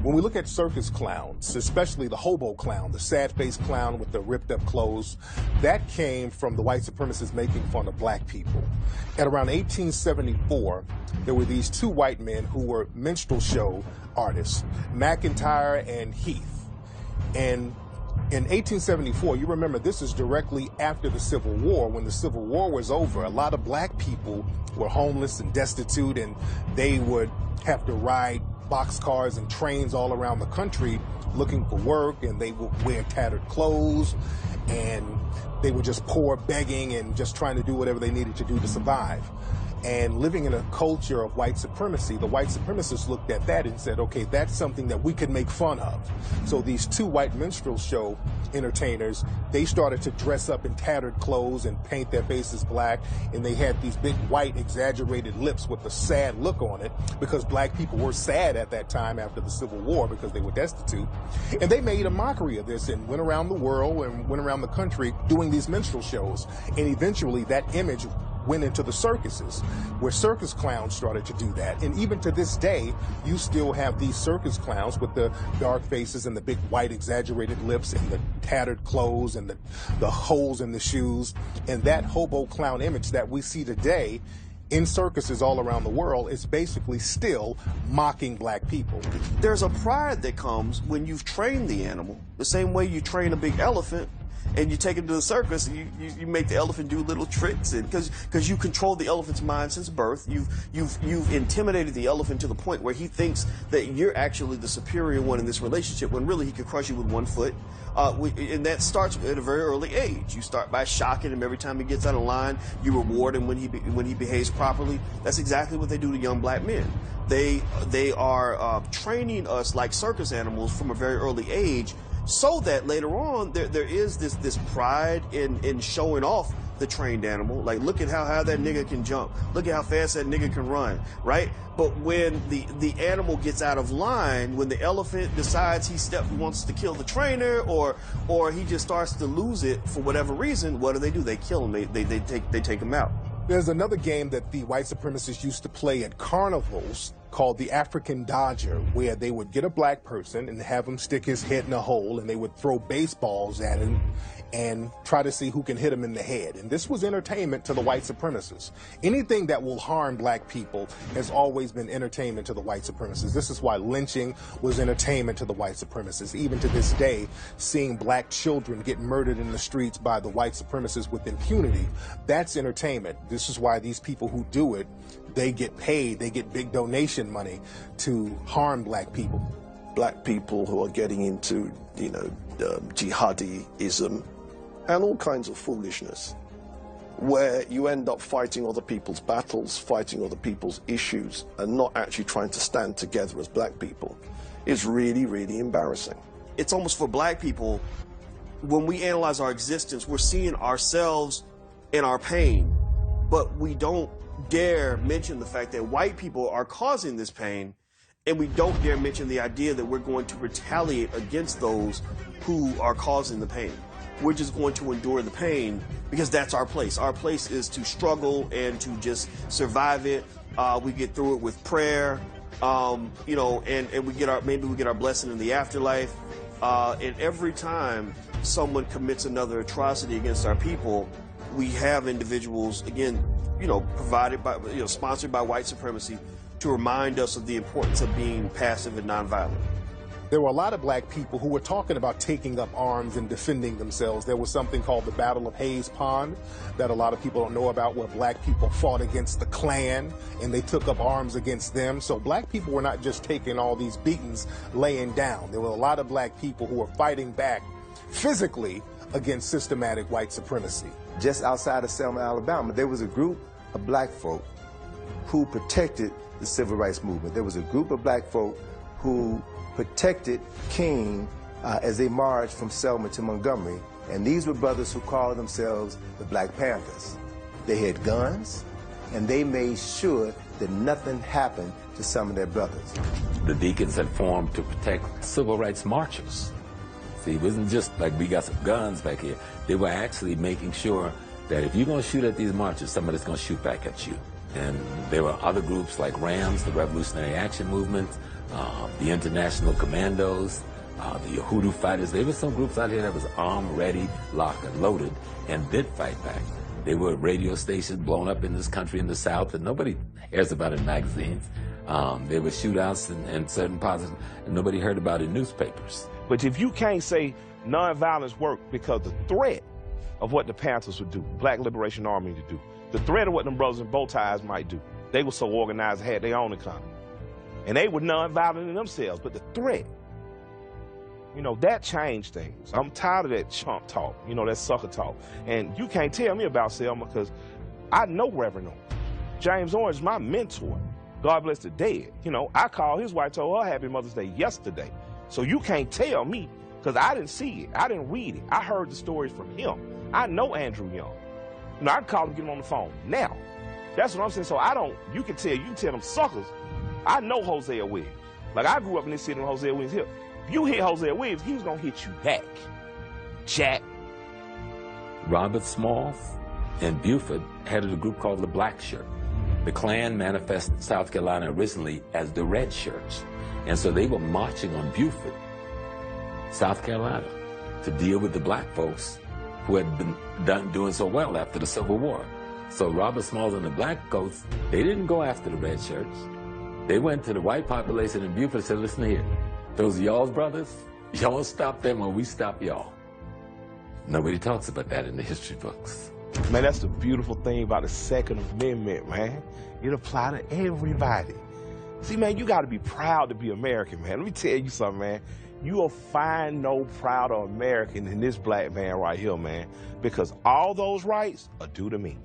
When we look at circus clowns, especially the hobo clown, the sad-faced clown with the ripped-up clothes, that came from the white supremacists making fun of black people. At around 1874, there were these two white men who were minstrel show artists, McIntyre and Heath. And in 1874, you remember this is directly after the Civil War. When the Civil War was over, a lot of black people were homeless and destitute, and they would have to ride boxcars and trains all around the country looking for work, and they would wear tattered clothes, and they were just poor, begging, and just trying to do whatever they needed to do to survive. And living in a culture of white supremacy, the white supremacists looked at that and said, okay, that's something that we could make fun of. So these two white minstrel show entertainers, they started to dress up in tattered clothes and paint their faces black, and they had these big white exaggerated lips with a sad look on it, because black people were sad at that time after the Civil War because they were destitute. And they made a mockery of this and went around the world and went around the country doing these minstrel shows. And eventually that image went into the circuses, where circus clowns started to do that. And even to this day, you still have these circus clowns with the dark faces and the big white exaggerated lips and the tattered clothes and the holes in the shoes. And that hobo clown image that we see today in circuses all around the world is basically still mocking black people. There's a pride that comes when you've trained the animal, the same way you train a big elephant and you take him to the circus, and you make the elephant do little tricks, and because you control the elephant's mind since birth, you've intimidated the elephant to the point where he thinks that you're actually the superior one in this relationship, when really he could crush you with one foot. And that starts at a very early age. You start by shocking him every time he gets out of line. You reward him when he behaves properly. That's exactly what they do to young black men. They are training us like circus animals from a very early age, so that later on there is this pride in showing off the trained animal. Like, look at how high that nigga can jump. Look at how fast that nigga can run, right? But when the animal gets out of line, when the elephant decides he wants to kill the trainer, or he just starts to lose it for whatever reason, what do? They kill him. They take him out. There's another game that the white supremacists used to play at carnivals called the African Dodger, where they would get a black person and have him stick his head in a hole, and they would throw baseballs at him, and try to see who can hit them in the head. And this was entertainment to the white supremacists. Anything that will harm black people has always been entertainment to the white supremacists. This is why lynching was entertainment to the white supremacists. Even to this day, seeing black children get murdered in the streets by the white supremacists with impunity, that's entertainment. This is why these people who do it, they get paid, they get big donation money to harm black people. Black people who are getting into, jihadism and all kinds of foolishness, where you end up fighting other people's battles, fighting other people's issues, and not actually trying to stand together as black people, is really, really embarrassing. It's almost for black people, when we analyze our existence, we're seeing ourselves in our pain, but we don't dare mention the fact that white people are causing this pain, and we don't dare mention the idea that we're going to retaliate against those who are causing the pain. We're just going to endure the pain because that's our place. Our place is to struggle and to just survive it. We get through it with prayer, and we get our blessing in the afterlife. And every time someone commits another atrocity against our people, we have individuals, again, sponsored by white supremacy, to remind us of the importance of being passive and nonviolent. There were a lot of black people who were talking about taking up arms and defending themselves. There was something called the Battle of Hayes Pond that a lot of people don't know about, where black people fought against the Klan and they took up arms against them. So black people were not just taking all these beatings laying down. There were a lot of black people who were fighting back physically against systematic white supremacy. Just outside of Selma, Alabama, there was a group of black folk who protected the civil rights movement. There was a group of black folk who protected King as they marched from Selma to Montgomery, and these were brothers who called themselves the Black Panthers. They had guns, and they made sure that nothing happened to some of their brothers. The Deacons had formed to protect civil rights marchers. See, it wasn't just like we got some guns back here. They were actually making sure that if you're going to shoot at these marchers, somebody's going to shoot back at you. And there were other groups like RAMS, the Revolutionary Action Movement, the International Commandos, the Yahudu Fighters. There were some groups out here that was armed, ready, locked, and loaded, and did fight back. There were radio stations blown up in this country in the South that nobody hears about in magazines. There were shootouts in certain parts, and nobody heard about in newspapers. But if you can't say nonviolence worked because the threat of what the Panthers would do, Black Liberation Army to do, the threat of what them brothers in bow ties might do, they were so organized, had their own economy. And they were nonviolent in themselves, but the threat, that changed things. I'm tired of that chump talk, that sucker talk. And you can't tell me about Selma because I know Reverend Orange. James Orange is my mentor. God bless the dead. I called his wife, told her Happy Mother's Day yesterday. So you can't tell me because I didn't see it. I didn't read it. I heard the stories from him. I know Andrew Young. I can call him, get him on the phone now. That's what I'm saying. So you can tell them suckers. I know Hosea Williams. Like, I grew up in this city when Hosea Williams hit. If you hit Hosea Williams, he was going to hit you back. Jack. Robert Smalls and Buford headed a group called the Black Shirt. The Klan manifested South Carolina originally as the Red Shirts. And so they were marching on Buford, South Carolina, to deal with the black folks who had been doing so well after the Civil War. So Robert Smalls and the black coats, they didn't go after the Red Shirts. They went to the white population in Buford and said, listen here, those y'all's brothers, y'all stop them or we stop y'all. Nobody talks about that in the history books. Man, that's the beautiful thing about the Second Amendment, man. It applies to everybody. See, man, you got to be proud to be American, man. Let me tell you something, man. You will find no prouder American than this black man right here, man, because all those rights are due to me.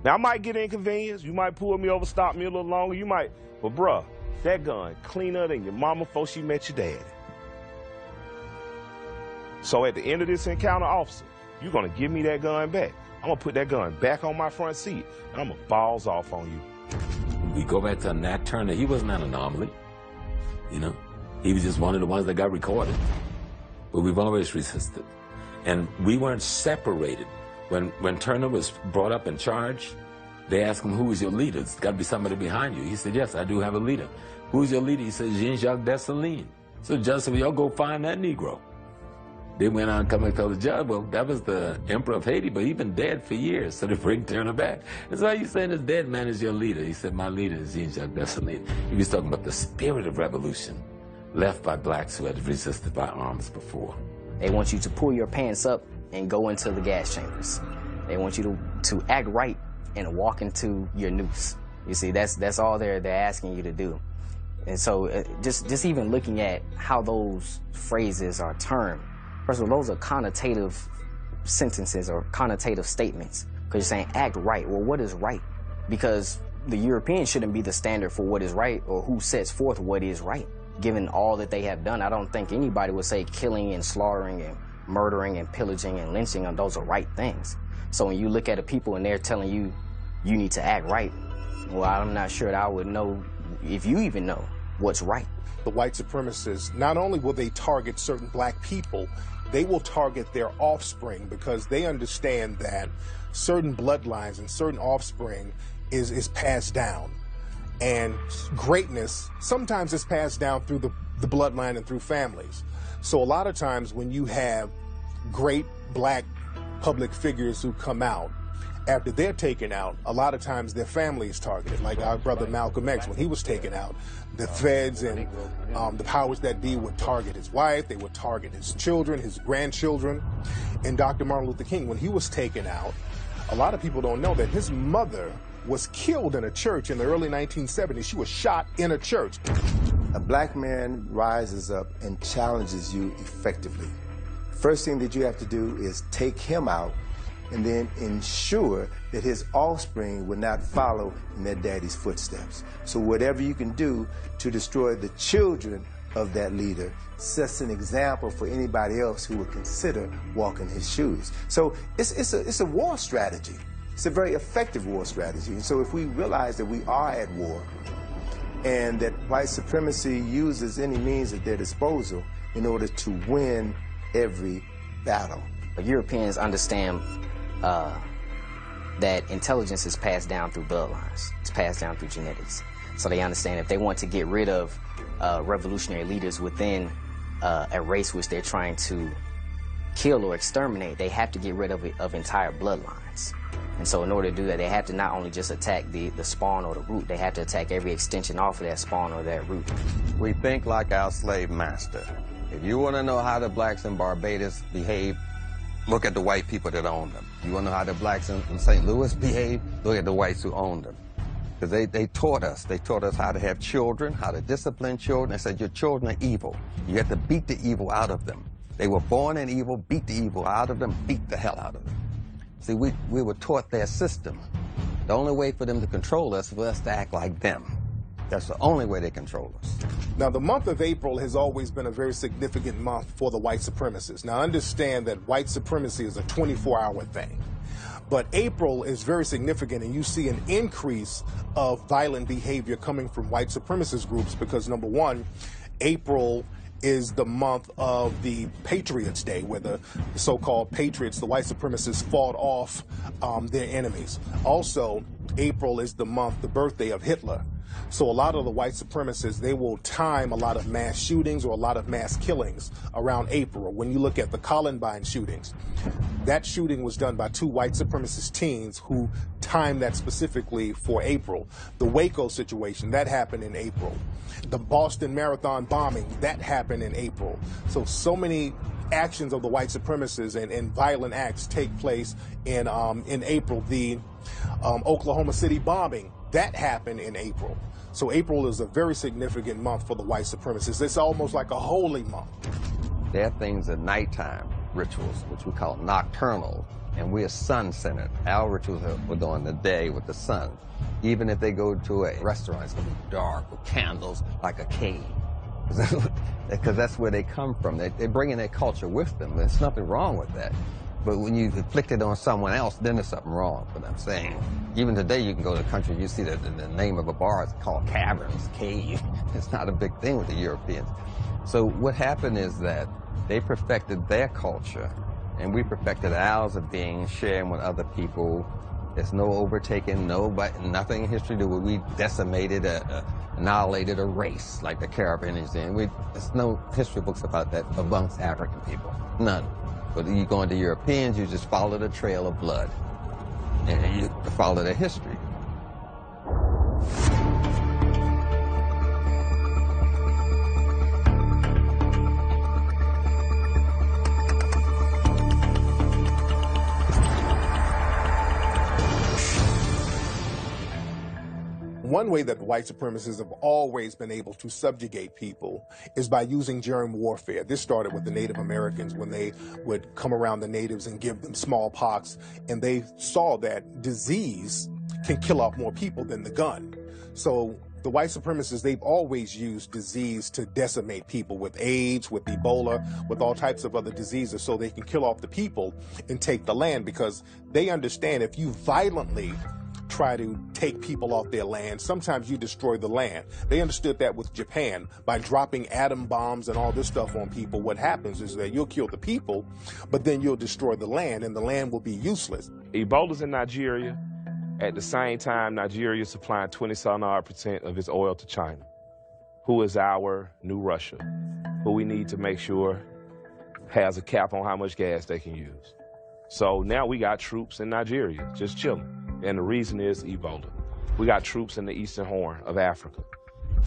Now, I might get inconvenienced. You might pull me over, stop me a little longer. You might, but bruh, that gun cleaner than your mama before she met your daddy. So at the end of this encounter, officer, you're going to give me that gun back. I'm going to put that gun back on my front seat, and I'm going to balls off on you. We go back to Nat Turner. He wasn't an anomaly, He was just one of the ones that got recorded. But we've always resisted. And we weren't separated. When Turner was brought up in charge, they asked him, who is your leader? It's got to be somebody behind you. He said, yes, I do have a leader. Who's your leader? He said, Jean-Jacques Dessalines. So Joseph, y'all go find that Negro. They went on coming and told the judge, well, that was the emperor of Haiti, but he's been dead for years, so they bring Turner back. And so how you saying this dead man is your leader? He said, my leader is Jean-Jacques Dessalines. He was talking about the spirit of revolution left by blacks who had resisted by arms before. They want you to pull your pants up and go into the gas chambers. They want you to act right and walk into your noose. You see, that's all they're asking you to do. And so just even looking at how those phrases are termed, first of all, those are connotative sentences or connotative statements, because you're saying act right. Well, what is right? Because the Europeans shouldn't be the standard for what is right or who sets forth what is right. Given all that they have done, I don't think anybody would say killing and slaughtering and murdering and pillaging and lynching, and those are right things. So when you look at a people and they're telling you, you need to act right, well, I'm not sure that I would know if you even know what's right. The white supremacists, not only will they target certain black people, they will target their offspring, because they understand that certain bloodlines and certain offspring is passed down. And greatness sometimes is passed down through the bloodline and through families. So a lot of times when you have great black public figures who come out, after they're taken out, a lot of times their family is targeted. Like our brother Malcolm X, when he was taken out, the feds and the powers that be would target his wife, they would target his children, his grandchildren. And Dr. Martin Luther King, when he was taken out, a lot of people don't know that his mother was killed in a church in the early 1970s. She was shot in a church. A black man rises up and challenges you effectively. First thing that you have to do is take him out and then ensure that his offspring will not follow in their daddy's footsteps. So whatever you can do to destroy the children of that leader sets an example for anybody else who would consider walking his shoes. So it's a war strategy. It's a very effective war strategy. And so if we realize that we are at war and that white supremacy uses any means at their disposal in order to win every battle. Europeans understand that intelligence is passed down through bloodlines. It's passed down through genetics. So they understand if they want to get rid of revolutionary leaders within a race which they're trying to kill or exterminate, they have to get rid of entire bloodlines. And so in order to do that, they have to not only just attack the spawn or the root, they have to attack every extension off of that spawn or that root. We think like our slave master. If you want to know how the blacks in Barbados behave, look at the white people that own them. You want to know how the blacks in St. Louis behave, look at the whites who own them. Because they taught us. They taught us how to have children, how to discipline children. They said, your children are evil. You have to beat the evil out of them. They were born in evil, beat the evil out of them, beat the hell out of them. See, we were taught their system. The only way for them to control us was to act like them. That's the only way they control us. Now, the month of April has always been a very significant month for the white supremacists. Now, understand that white supremacy is a 24-hour thing. But April is very significant, and you see an increase of violent behavior coming from white supremacist groups because, number one, April is the month of the Patriots' Day, where the so-called patriots, the white supremacists, fought off their enemies. Also, April is the month, the birthday of Hitler. So a lot of the white supremacists, they will time a lot of mass shootings or a lot of mass killings around April. When you look at the Columbine shootings, that shooting was done by 2 white supremacist teens who timed that specifically for April. The Waco situation, that happened in April. The Boston Marathon bombing, that happened in April. So many actions of the white supremacists and violent acts take place in April. The Oklahoma City bombing, that happened in April. So April is a very significant month for the white supremacists. It's almost like a holy month. There are things at nighttime rituals, which we call nocturnal, and we're sun-centered. Our rituals are during the day with the sun. Even if they go to a restaurant, it's going to be dark with candles like a cave. Because that's where they come from. They're bringing their culture with them. There's nothing wrong with that. But when you inflict it on someone else, then there's something wrong. But I'm saying, even today you can go to the country, you see that the name of a bar is called Caverns, Cave. It's not a big thing with the Europeans. So what happened is that they perfected their culture, and we perfected ours of being sharing with other people There's no overtaking, nothing in history that we decimated, annihilated a race like the Caribbeans did. There's no history books about that amongst African people. None. But you go into Europeans, you just follow the trail of blood. And you follow the history. One way that white supremacists have always been able to subjugate people is by using germ warfare. This started with the Native Americans when they would come around the natives and give them smallpox, and they saw that disease can kill off more people than the gun. So the white supremacists, they've always used disease to decimate people, with AIDS, with Ebola, with all types of other diseases, so they can kill off the people and take the land, because they understand if you violently try to take people off their land, sometimes you destroy the land. They understood that with Japan. By dropping atom bombs and all this stuff on people, what happens is that you'll kill the people, but then you'll destroy the land, and the land will be useless. Ebola's in Nigeria. At the same time, Nigeria is supplying 20% of its oil to China, who is our new Russia, who we need to make sure has a cap on how much gas they can use. So now we got troops in Nigeria just chilling. And the reason is Ebola. We got troops in the Eastern Horn of Africa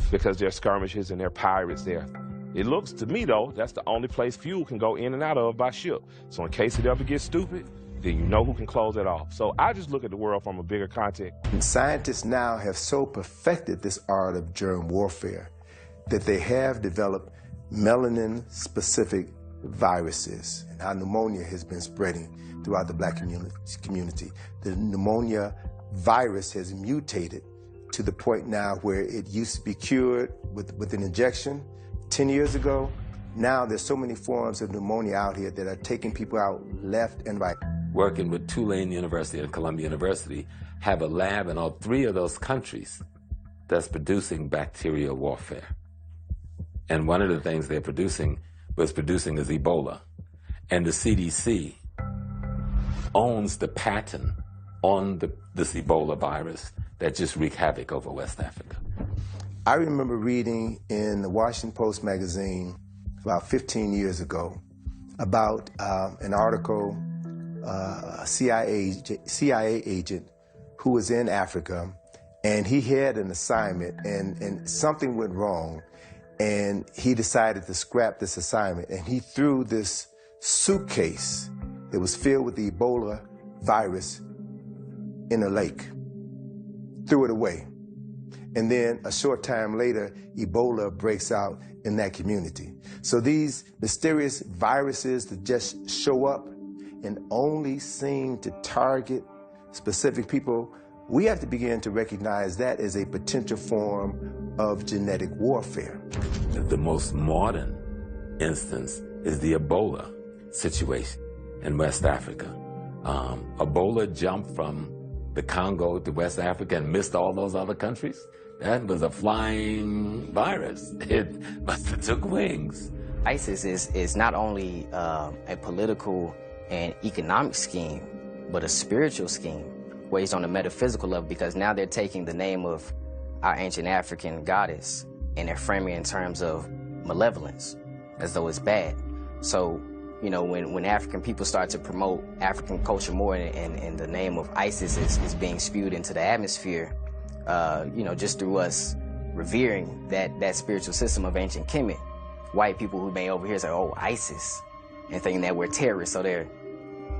because there's skirmishes and there are pirates there. It looks to me, though, that's the only place fuel can go in and out of by ship. So in case it ever gets stupid, then you know who can close it off. So I just look at the world from a bigger context. And scientists now have so perfected this art of germ warfare that they have developed melanin-specific viruses. And how pneumonia has been spreading throughout the black community. The pneumonia virus has mutated to the point now where it used to be cured with an injection 10 years ago. Now there's so many forms of pneumonia out here that are taking people out left and right. Working with Tulane University and Columbia University, have a lab in all three of those countries that's producing bacterial warfare. And one of the things they're producing is Ebola. And the CDC owns the patent on this Ebola virus that just wreaked havoc over West Africa. I remember reading in the Washington Post magazine about 15 years ago about an article, a CIA agent who was in Africa, and he had an assignment, and something went wrong, and he decided to scrap this assignment, and he threw this suitcase that was filled with the Ebola virus in a lake, threw it away. And then a short time later, Ebola breaks out in that community. So these mysterious viruses that just show up and only seem to target specific people, we have to begin to recognize that as a potential form of genetic warfare. The most modern instance is the Ebola situation in West Africa. Ebola jumped from the Congo to West Africa and missed all those other countries. That was a flying virus. It must have took wings. ISIS is not only a political and economic scheme, but a spiritual scheme based on a metaphysical level, because now they're taking the name of our ancient African goddess and they're framing it in terms of malevolence, as though it's bad. So, you know, when African people start to promote African culture more and the name of ISIS is being spewed into the atmosphere, you know, just through us revering that spiritual system of ancient Kemet, white people who may over here say, oh, ISIS, and thinking that we're terrorists, so they're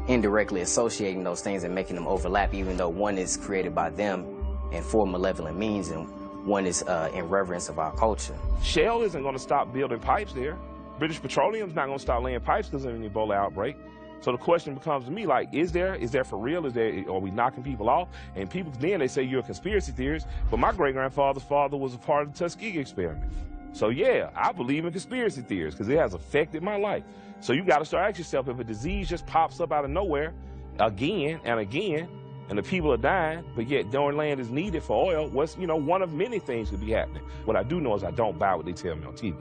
indirectly associating those things and making them overlap, even though one is created by them and for malevolent means, and one is in reverence of our culture. Shell isn't going to stop building pipes there. British Petroleum's not going to stop laying pipes because of an Ebola outbreak. So the question becomes to me, like, is there for real? Are we knocking people off? And people, then they say you're a conspiracy theorist, but my great-grandfather's father was a part of the Tuskegee experiment. So yeah, I believe in conspiracy theories because it has affected my life. So you got to start asking yourself, if a disease just pops up out of nowhere again and again, and the people are dying, but yet their land is needed for oil, what's, you know, one of many things could be happening. What I do know is I don't buy what they tell me on TV.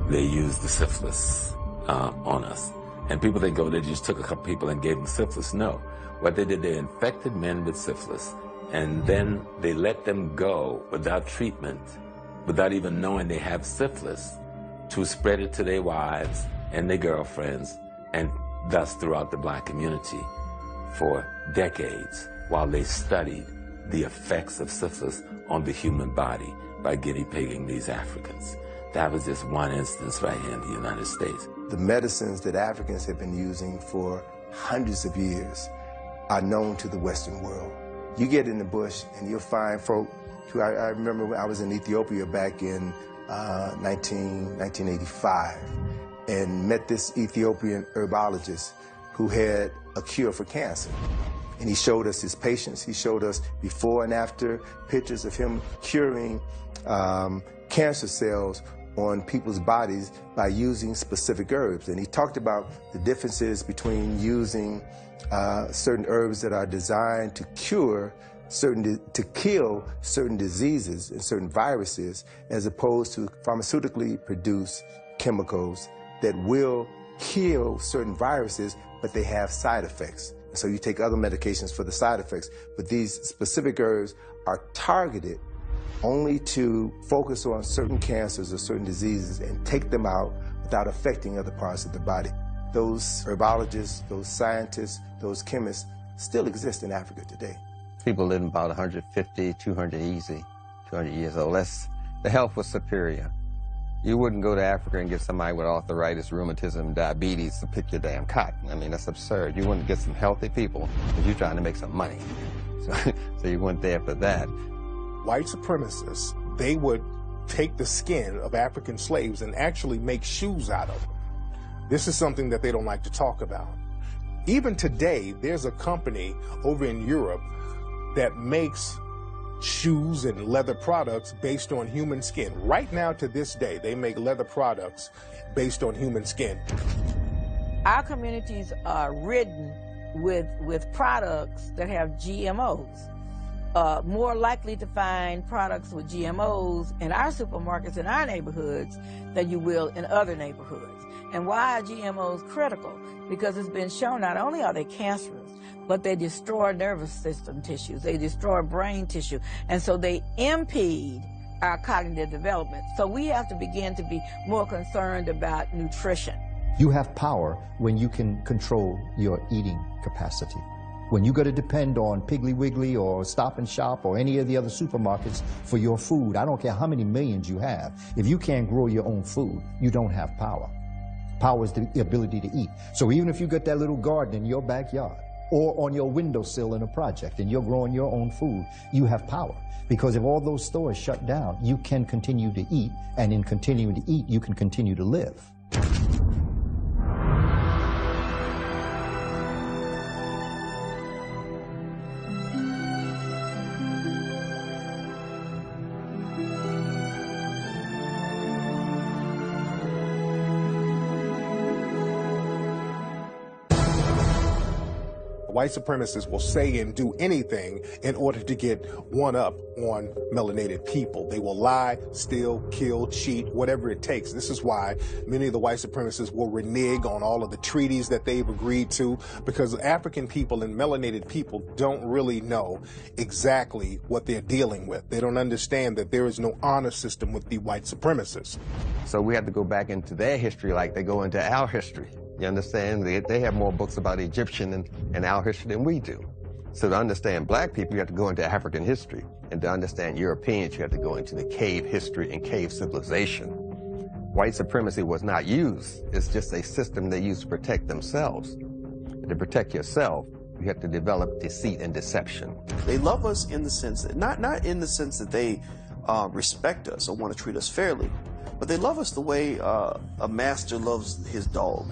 They used the syphilis on us. And people think, oh, they just took a couple people and gave them syphilis. No. What they did, they infected men with syphilis, and then they let them go without treatment, without even knowing they have syphilis, to spread it to their wives and their girlfriends, and thus throughout the black community for decades, while they studied the effects of syphilis on the human body by guinea pigging these Africans. That was just one instance right here in the United States. The medicines that Africans have been using for hundreds of years are known to the Western world. You get in the bush and you'll find folk who, I remember when I was in Ethiopia back in 1985 and met this Ethiopian herbologist who had a cure for cancer. And he showed us his patients. He showed us before and after pictures of him curing cancer cells on people's bodies by using specific herbs. And he talked about the differences between using certain herbs that are designed to kill certain diseases and certain viruses, as opposed to pharmaceutically produced chemicals that will kill certain viruses, but they have side effects. So you take other medications for the side effects, but these specific herbs are targeted only to focus on certain cancers or certain diseases and take them out without affecting other parts of the body. Those herbologists, those scientists, those chemists still exist in Africa today. People living about 150, 200 easy, 200 years old. The health was superior. You wouldn't go to Africa and get somebody with arthritis, rheumatism, diabetes to pick your damn cotton. I mean, that's absurd. You wouldn't get some healthy people because you're trying to make some money. So you went there for that. White supremacists, they would take the skin of African slaves and actually make shoes out of them. This is something that they don't like to talk about. Even today, there's a company over in Europe that makes shoes and leather products based on human skin. Right now, to this day, they make leather products based on human skin. Our communities are ridden with products that have GMOs. More likely to find products with GMOs in our supermarkets in our neighborhoods than you will in other neighborhoods. And why are GMOs critical? Because it's been shown not only are they cancerous, but they destroy nervous system tissues, they destroy brain tissue, and so they impede our cognitive development. So we have to begin to be more concerned about nutrition. You have power when you can control your eating capacity. When you got to depend on Piggly Wiggly or Stop and Shop or any of the other supermarkets for your food, I don't care how many millions you have, if you can't grow your own food, you don't have power. Power is the ability to eat. So even if you got that little garden in your backyard or on your windowsill in a project and you're growing your own food, you have power. Because if all those stores shut down, you can continue to eat, and in continuing to eat, you can continue to live. White supremacists will say and do anything in order to get one up on melanated people. They will lie, steal, kill, cheat, whatever it takes. This is why many of the white supremacists will renege on all of the treaties that they've agreed to, because African people and melanated people don't really know exactly what they're dealing with. They don't understand that there is no honor system with the white supremacists. So we have to go back into their history like they go into our history. You understand? They have more books about Egyptian and our history than we do. So to understand black people, you have to go into African history. And to understand Europeans, you have to go into the cave history and cave civilization. White supremacy was not used. It's just a system they used to protect themselves. And to protect yourself, you have to develop deceit and deception. They love us in the sense that, not in the sense that they respect us or want to treat us fairly, but they love us the way a master loves his dog.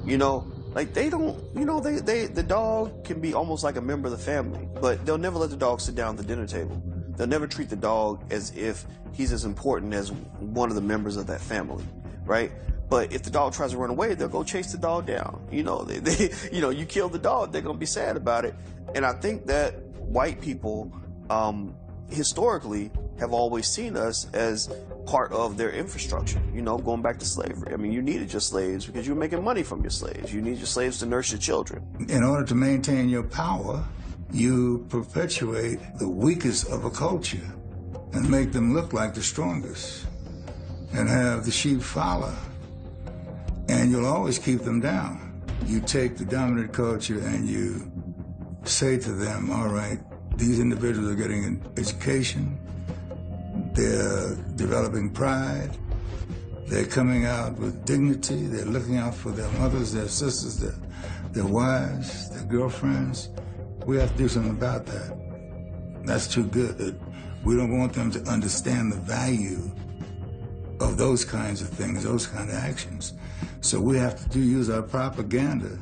You know, like they don't, you know, the dog can be almost like a member of the family, but they'll never let the dog sit down at the dinner table. They'll never treat the dog as if he's as important as one of the members of that family, right? But if the dog tries to run away, they'll go chase the dog down. You know, you know, you kill the dog, they're gonna be sad about it. And I think that white people historically have always seen us as part of their infrastructure, you know, going back to slavery. I mean, you needed your slaves because you were making money from your slaves. You need your slaves to nurse your children. In order to maintain your power, you perpetuate the weakest of a culture and make them look like the strongest and have the sheep follow. And you'll always keep them down. You take the dominant culture and you say to them, all right, these individuals are getting an education, they're developing pride, they're coming out with dignity, they're looking out for their mothers, their sisters, their wives, their girlfriends. We have to do something about that. That's too good. We don't want them to understand the value of those kinds of things, those kind of actions. So we have to use our propaganda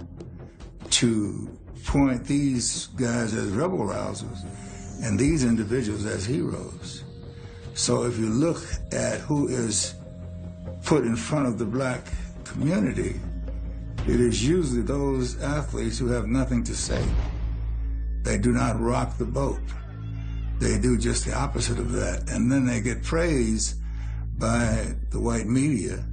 to point these guys as rebel rousers and these individuals as heroes. So if you look at who is put in front of the black community, it is usually those athletes who have nothing to say. They do not rock the boat. They do just the opposite of that. And then they get praised by the white media.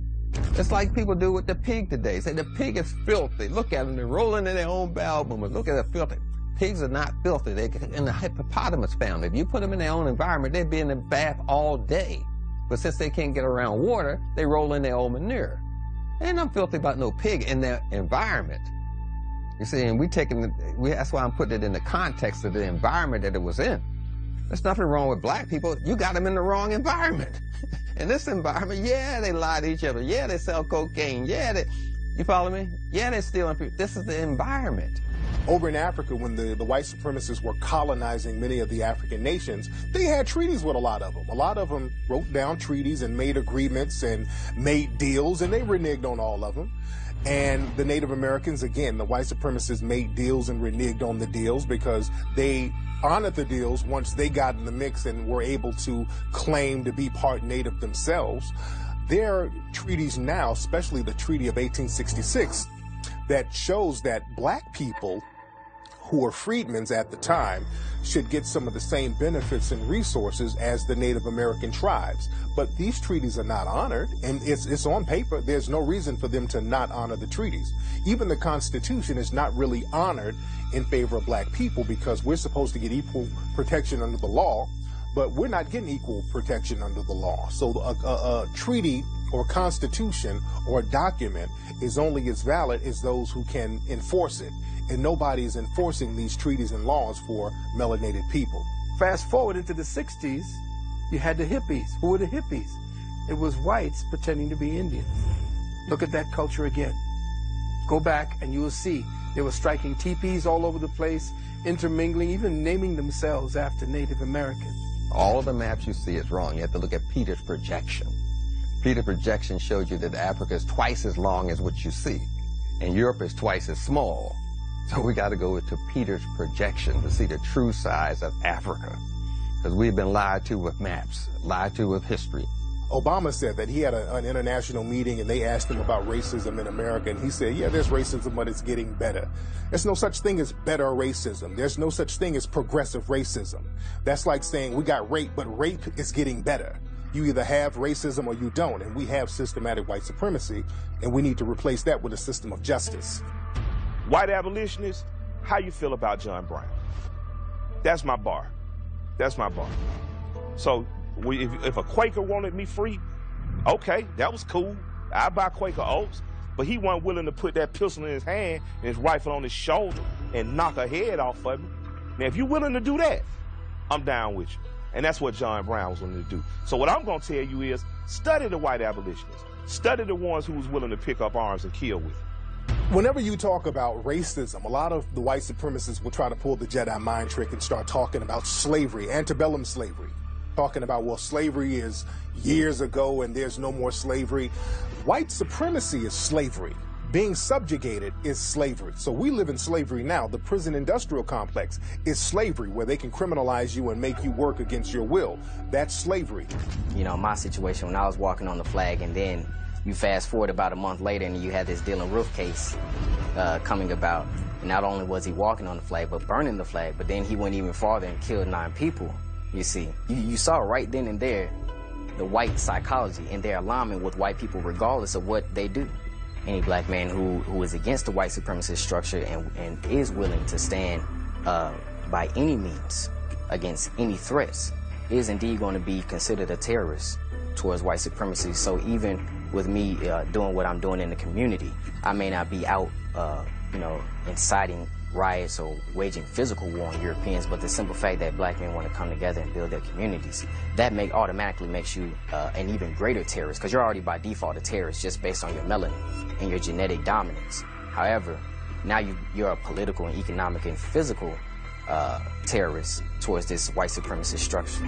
It's like people do with the pig today. Say the pig is filthy. Look at them, they're rolling in their own bowel movements. Look at the filthy. Pigs are not filthy. They're in the hippopotamus family. If you put them in their own environment, they'd be in the bath all day. But since they can't get around water, they roll in their own manure. Ain't nothing filthy about no pig in their environment. You see, and that's why I'm putting it in the context of the environment that it was in. There's nothing wrong with black people. You got them in the wrong environment. In this environment, yeah, they lie to each other. Yeah, they sell cocaine. Yeah, you follow me? Yeah, they're stealing people. This is the environment. Over in Africa, when the white supremacists were colonizing many of the African nations, they had treaties with a lot of them. A lot of them wrote down treaties and made agreements and made deals, and they reneged on all of them. And the Native Americans, again, the white supremacists made deals and reneged on the deals because they honored the deals once they got in the mix and were able to claim to be part Native themselves. There are treaties now, especially the Treaty of 1866, that shows that black people who were freedmen at the time should get some of the same benefits and resources as the Native American tribes. But these treaties are not honored, and it's on paper. There's no reason for them to not honor the treaties. Even the Constitution is not really honored in favor of black people because we're supposed to get equal protection under the law, but we're not getting equal protection under the law. So a treaty or constitution or a document is only as valid as those who can enforce it. And nobody is enforcing these treaties and laws for melanated people. Fast forward into the 60s, you had the hippies. Who were the hippies? It was whites pretending to be Indians. Look at that culture again. Go back and you will see they were striking teepees all over the place, intermingling, even naming themselves after Native Americans. All of the maps you see is wrong. You have to look at Peter's projection. Peter's projection showed you that Africa is twice as long as what you see, and Europe is twice as small. So we got to go to Peter's projection to see the true size of Africa, because we've been lied to with maps, lied to with history. Obama said that he had an international meeting and they asked him about racism in America, and he said, yeah, there's racism, but it's getting better. There's no such thing as better racism. There's no such thing as progressive racism. That's like saying we got rape, but rape is getting better. You either have racism or you don't, and we have systematic white supremacy, and we need to replace that with a system of justice. White abolitionists, how you feel about John Brown? That's my bar. That's my bar. So if a Quaker wanted me free, okay, that was cool. I'd buy Quaker oats, but he wasn't willing to put that pistol in his hand and his rifle on his shoulder and knock her head off of me. Now, if you're willing to do that, I'm down with you. And that's what John Brown was willing to do. So what I'm going to tell you is study the white abolitionists. Study the ones who was willing to pick up arms and kill with it. Whenever you talk about racism, a lot of the white supremacists will try to pull the Jedi mind trick and start talking about slavery, antebellum slavery, talking about, well, slavery is years ago and there's no more slavery. White supremacy is slavery. Being subjugated is slavery. So we live in slavery now. The prison industrial complex is slavery, where they can criminalize you and make you work against your will. That's slavery. You know, my situation, when I was walking on the flag, and then you fast forward about a month later and you had this Dylan Roof case coming about. Not only was he walking on the flag, but burning the flag, but then he went even farther and killed 9 people. You see, you saw right then and there the white psychology and their alignment with white people regardless of what they do. Any black man who is against the white supremacist structure and is willing to stand by any means against any threats is indeed going to be considered a terrorist towards white supremacy. So even with me doing what I'm doing in the community, I may not be out, inciting riots or waging physical war on Europeans, but the simple fact that black men want to come together and build their communities, that automatically makes you an even greater terrorist, because you're already by default a terrorist just based on your melanin and your genetic dominance. However, now you're a political and economic and physical terrorist towards this white supremacist structure.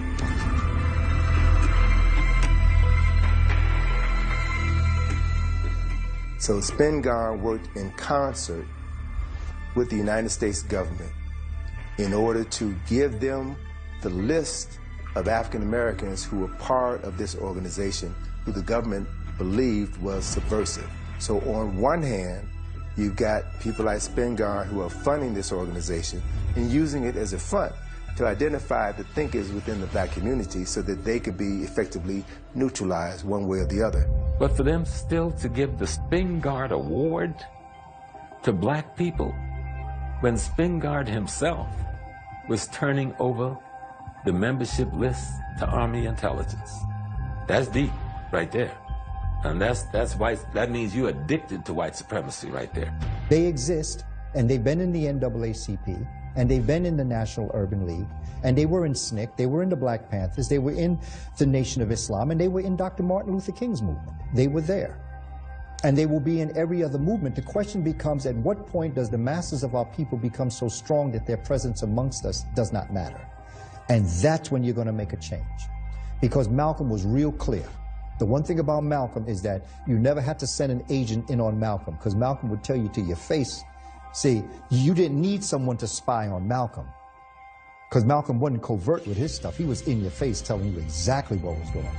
So Spingarn worked in concert with the United States government in order to give them the list of African Americans who were part of this organization who the government believed was subversive. So on one hand, you've got people like Spingarn who are funding this organization and using it as a front to identify the thinkers within the black community so that they could be effectively neutralized one way or the other. But for them still to give the Spingarn Award to black people when Spingarn himself was turning over the membership list to Army intelligence. That's deep right there. And that's white. That means you're addicted to white supremacy right there. They exist, and they've been in the NAACP, and they've been in the National Urban League, and they were in SNCC, they were in the Black Panthers, they were in the Nation of Islam, and they were in Dr. Martin Luther King's movement. They were there. And they will be in every other movement. The question becomes, at what point does the masses of our people become so strong that their presence amongst us does not matter? And that's when you're going to make a change. Because Malcolm was real clear. The one thing about Malcolm is that you never had to send an agent in on Malcolm, because Malcolm would tell you to your face. See, you didn't need someone to spy on Malcolm, because Malcolm wasn't covert with his stuff. He was in your face telling you exactly what was going on.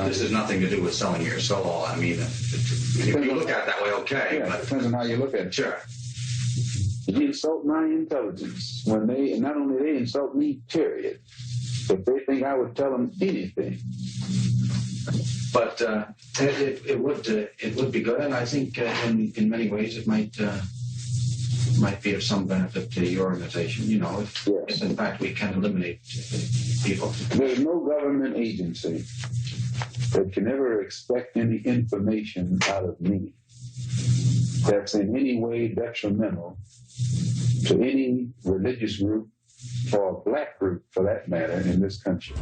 This has nothing to do with selling your soul. I mean, if you look at it that way, okay. Yeah, but depends on how you look at it. Sure. You insult my intelligence when they, not only they insult me, period, but they think I would tell them anything. But it would be good, and I think in many ways it might be of some benefit to your organization. You know, if in fact we can eliminate people. There's no government agency that can ever expect any information out of me that's in any way detrimental to any religious group or a black group, for that matter, in this country.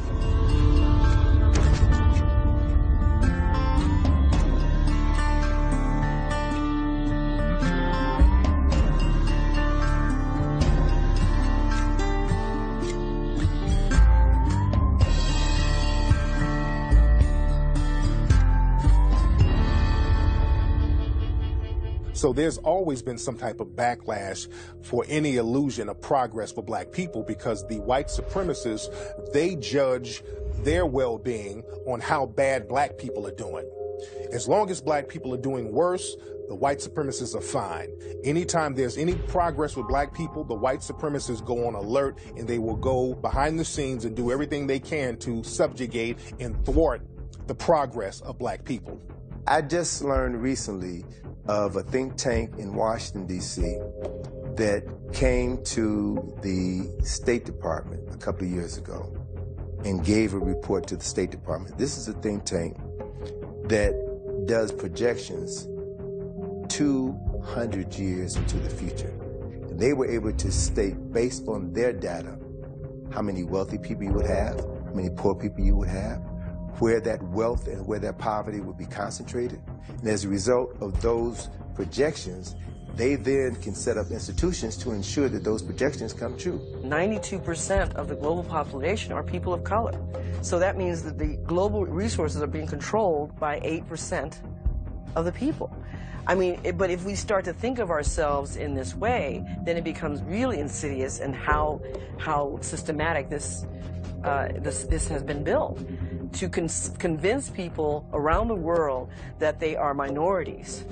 So there's always been some type of backlash for any illusion of progress for black people, because the white supremacists, they judge their well-being on how bad black people are doing. As long as black people are doing worse, the white supremacists are fine. Anytime there's any progress with black people, the white supremacists go on alert, and they will go behind the scenes and do everything they can to subjugate and thwart the progress of black people. I just learned recently of a think tank in Washington, D.C. that came to the State Department a couple of years ago and gave a report to the State Department. This is a think tank that does projections 200 years into the future. And they were able to state, based on their data, how many wealthy people you would have, how many poor people you would have, where that wealth and where that poverty would be concentrated. And as a result of those projections, they then can set up institutions to ensure that those projections come true. 92% of the global population are people of color. So that means that the global resources are being controlled by 8% of the people. I mean, but if we start to think of ourselves in this way, then it becomes really insidious in how systematic this has been built. to convince people around the world that they are minorities,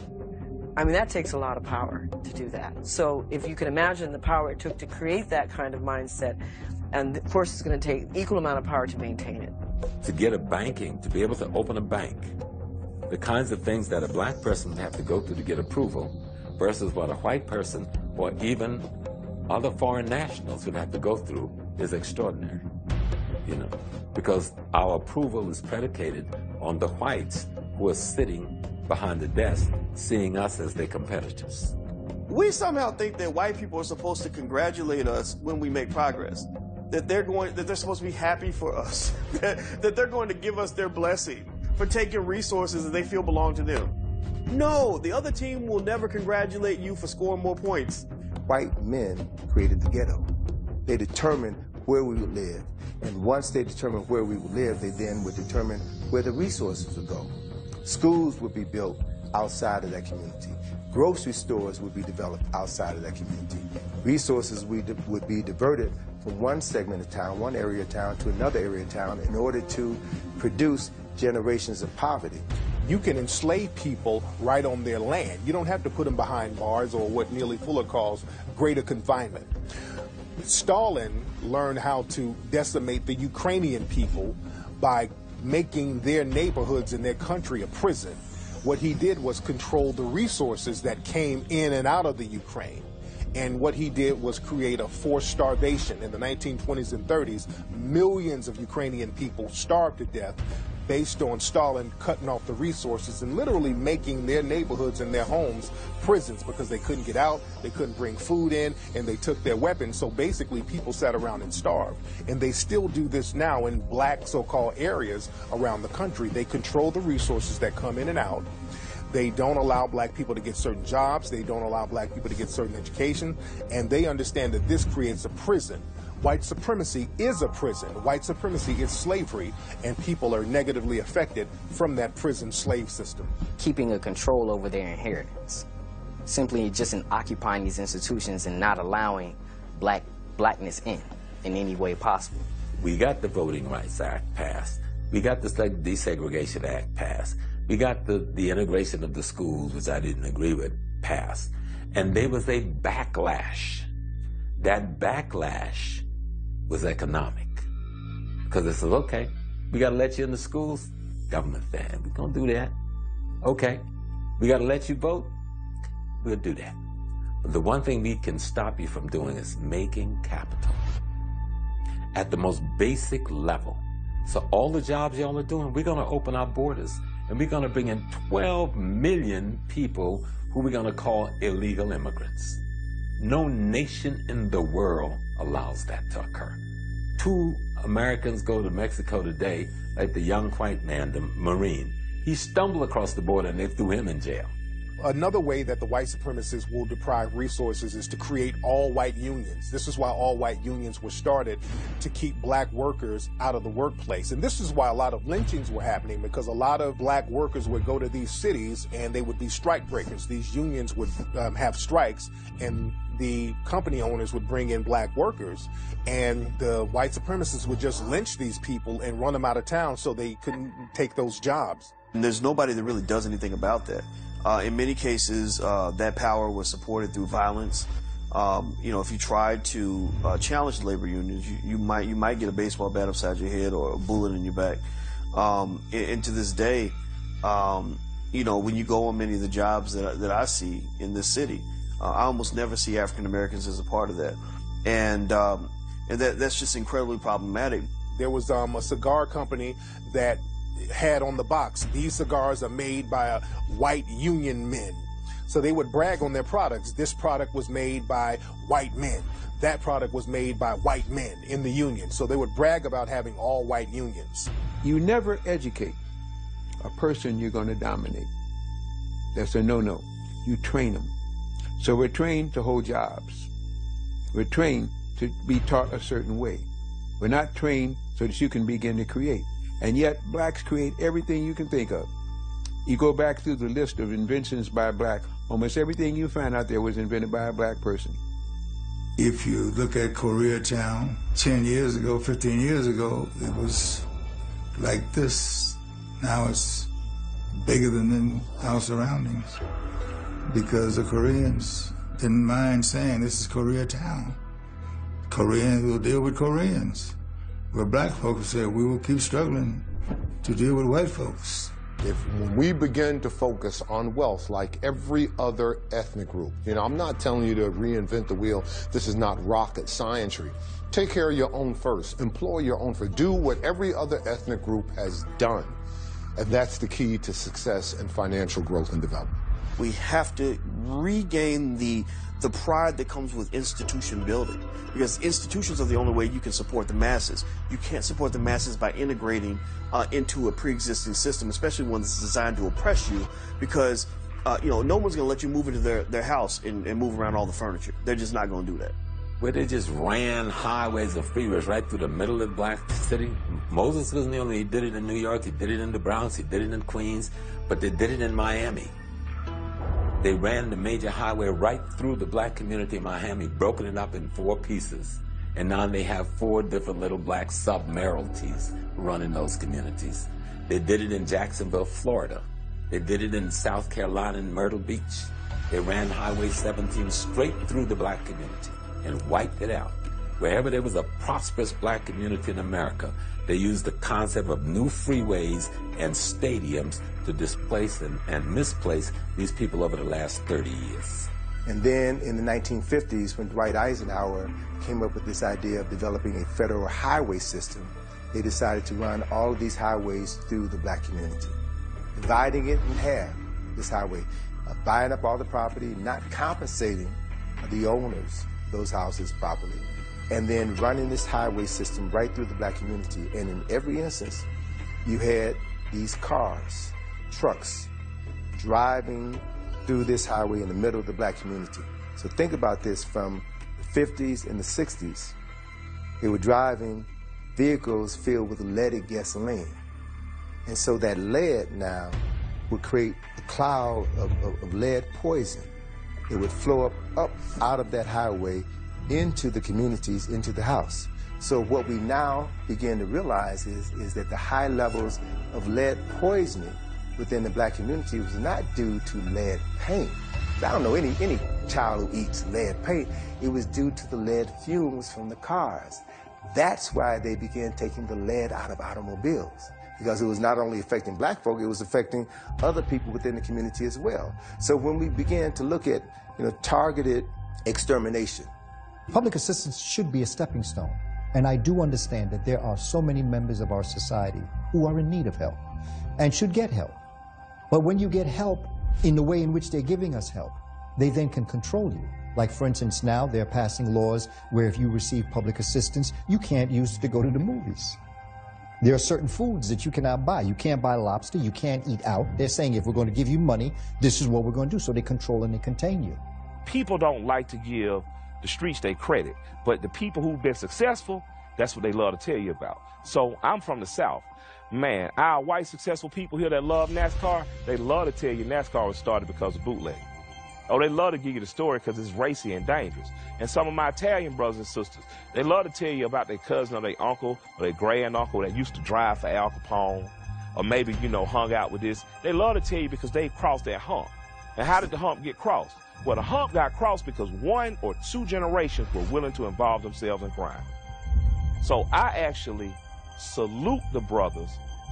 I mean, that takes a lot of power to do that. So if you can imagine the power it took to create that kind of mindset, and of course it's going to take equal amount of power to maintain it. To get a banking, to be able to open a bank, the kinds of things that a black person would have to go through to get approval versus what a white person or even other foreign nationals would have to go through is extraordinary, you know, because our approval is predicated on the whites who are sitting behind the desk seeing us as their competitors. We somehow think that white people are supposed to congratulate us when we make progress, that they're supposed to be happy for us, that they're going to give us their blessing for taking resources that they feel belong to them. No, the other team will never congratulate you for scoring more points. White men created the ghetto. They determined where we would live. And once they determined where we would live, they then would determine where the resources would go. Schools would be built outside of that community. Grocery stores would be developed outside of that community. Resources would be diverted from one segment of town, one area of town, to another area of town in order to produce generations of poverty. You can enslave people right on their land. You don't have to put them behind bars or what Neely Fuller calls greater confinement. Stalin learned how to decimate the Ukrainian people by making their neighborhoods and their country a prison. What he did was control the resources that came in and out of the Ukraine. And what he did was create a forced starvation. In the 1920s and 30s, millions of Ukrainian people starved to death based on Stalin cutting off the resources and literally making their neighborhoods and their homes prisons because they couldn't get out, they couldn't bring food in, and they took their weapons. So basically people sat around and starved. And they still do this now in black so-called areas around the country. They control the resources that come in and out. They don't allow black people to get certain jobs. They don't allow black people to get certain education. And they understand that this creates a prison. White supremacy is a prison. White supremacy is slavery, and people are negatively affected from that prison slave system. Keeping a control over their inheritance. Simply just in occupying these institutions and not allowing blackness in any way possible. We got the Voting Rights Act passed. We got the Desegregation Act passed. We got the integration of the schools, which I didn't agree with, passed. And there was a backlash. That backlash was economic. Because it says, okay, we got to let you in the schools. Government fan, we're going to do that. Okay, we got to let you vote. We'll do that. But the one thing we can stop you from doing is making capital at the most basic level. So all the jobs y'all are doing, we're going to open our borders. And we're going to bring in 12 million people who we're going to call illegal immigrants. No nation in the world allows that to occur. 2 Americans go to Mexico today, like the young white man, the Marine. He stumbled across the border and they threw him in jail. Another way that the white supremacists will deprive resources is to create all-white unions. This is why all-white unions were started, to keep black workers out of the workplace. And this is why a lot of lynchings were happening, because a lot of black workers would go to these cities and they would be strike breakers. These unions would have strikes, and the company owners would bring in black workers, and the white supremacists would just lynch these people and run them out of town so they couldn't take those jobs. And there's nobody that really does anything about that. In many cases, that power was supported through violence. You know, if you tried to challenge the labor unions, you might get a baseball bat upside your head or a bullet in your back. And to this day, you know, when you go on many of the jobs that I see in this city, I almost never see African Americans as a part of that, and that's just incredibly problematic. There was a cigar company that had on the box, these cigars are made by white union men. So they would brag on their products. This product was made by white men. That product was made by white men in the union. So they would brag about having all white unions. You never educate a person you're going to dominate. That's a no-no. You train them. So we're trained to hold jobs. We're trained to be taught a certain way. We're not trained so that you can begin to create. And yet, blacks create everything you can think of. You go back through the list of inventions by a black, almost everything you find out there was invented by a black person. If you look at Koreatown, 10 years ago, 15 years ago, it was like this. Now it's bigger than our surroundings because the Koreans didn't mind saying this is Koreatown. Koreans will deal with Koreans. Where black folks said we will keep struggling to deal with white folks. When we begin to focus on wealth like every other ethnic group, I'm not telling you to reinvent the wheel. This is not rocket scientry. Take care of your own first. Employ your own first. Do what every other ethnic group has done. And that's the key to success and financial growth and development. We have to regain the pride that comes with institution building, because institutions are the only way you can support the masses. You can't support the masses by integrating into a pre-existing system, especially one that's designed to oppress you, because no one's going to let you move into their house and move around all the furniture. They're just not going to do that. Where they just ran highways and freeways right through the middle of the black city. Moses wasn't the only, he did it in New York, he did it in the Bronx, he did it in Queens, but they did it in Miami. They ran the major highway right through the black community in Miami, broken it up in 4 pieces. And now they have 4 different little black sub-mayoralties running those communities. They did it in Jacksonville, Florida. They did it in South Carolina in Myrtle Beach. They ran Highway 17 straight through the black community and wiped it out. Wherever there was a prosperous black community in America, they used the concept of new freeways and stadiums to displace and misplace these people over the last 30 years. And then in the 1950s, when Dwight Eisenhower came up with this idea of developing a federal highway system, they decided to run all of these highways through the black community, dividing it in half, this highway, buying up all the property, not compensating the owners of those houses properly, and then running this highway system right through the black community. And in every instance, you had these cars, trucks, driving through this highway in the middle of the black community. So think about this, from the 50s and the 60s, they were driving vehicles filled with leaded gasoline. And so that lead now would create a cloud of lead poison. It would flow up out of that highway into the communities, into the house. So what we now begin to realize is that the high levels of lead poisoning within the black community was not due to lead paint. I don't know any child who eats lead paint. It was due to the lead fumes from the cars. That's why they began taking the lead out of automobiles, because it was not only affecting black folk, it was affecting other people within the community as well. So when we began to look at targeted extermination, public assistance should be a stepping stone. And I do understand that there are so many members of our society who are in need of help and should get help. But when you get help in the way in which they're giving us help, they then can control you. Like, for instance, now they're passing laws where if you receive public assistance, you can't use it to go to the movies. There are certain foods that you cannot buy. You can't buy lobster. You can't eat out. They're saying if we're going to give you money, this is what we're going to do. So they control and they contain you. People don't like to give the streets their credit, but the people who've been successful, that's what they love to tell you about. So I'm from the South. Man, our white successful people here that love NASCAR, they love to tell you NASCAR was started because of bootlegging. Oh, they love to give you the story because it's racy and dangerous. And some of my Italian brothers and sisters, they love to tell you about their cousin or their uncle or their granduncle that used to drive for Al Capone, or maybe, hung out with this. They love to tell you because they crossed that hump. And how did the hump get crossed? Well, the hump got crossed because 1 or 2 generations were willing to involve themselves in crime. So I actually salute the brothers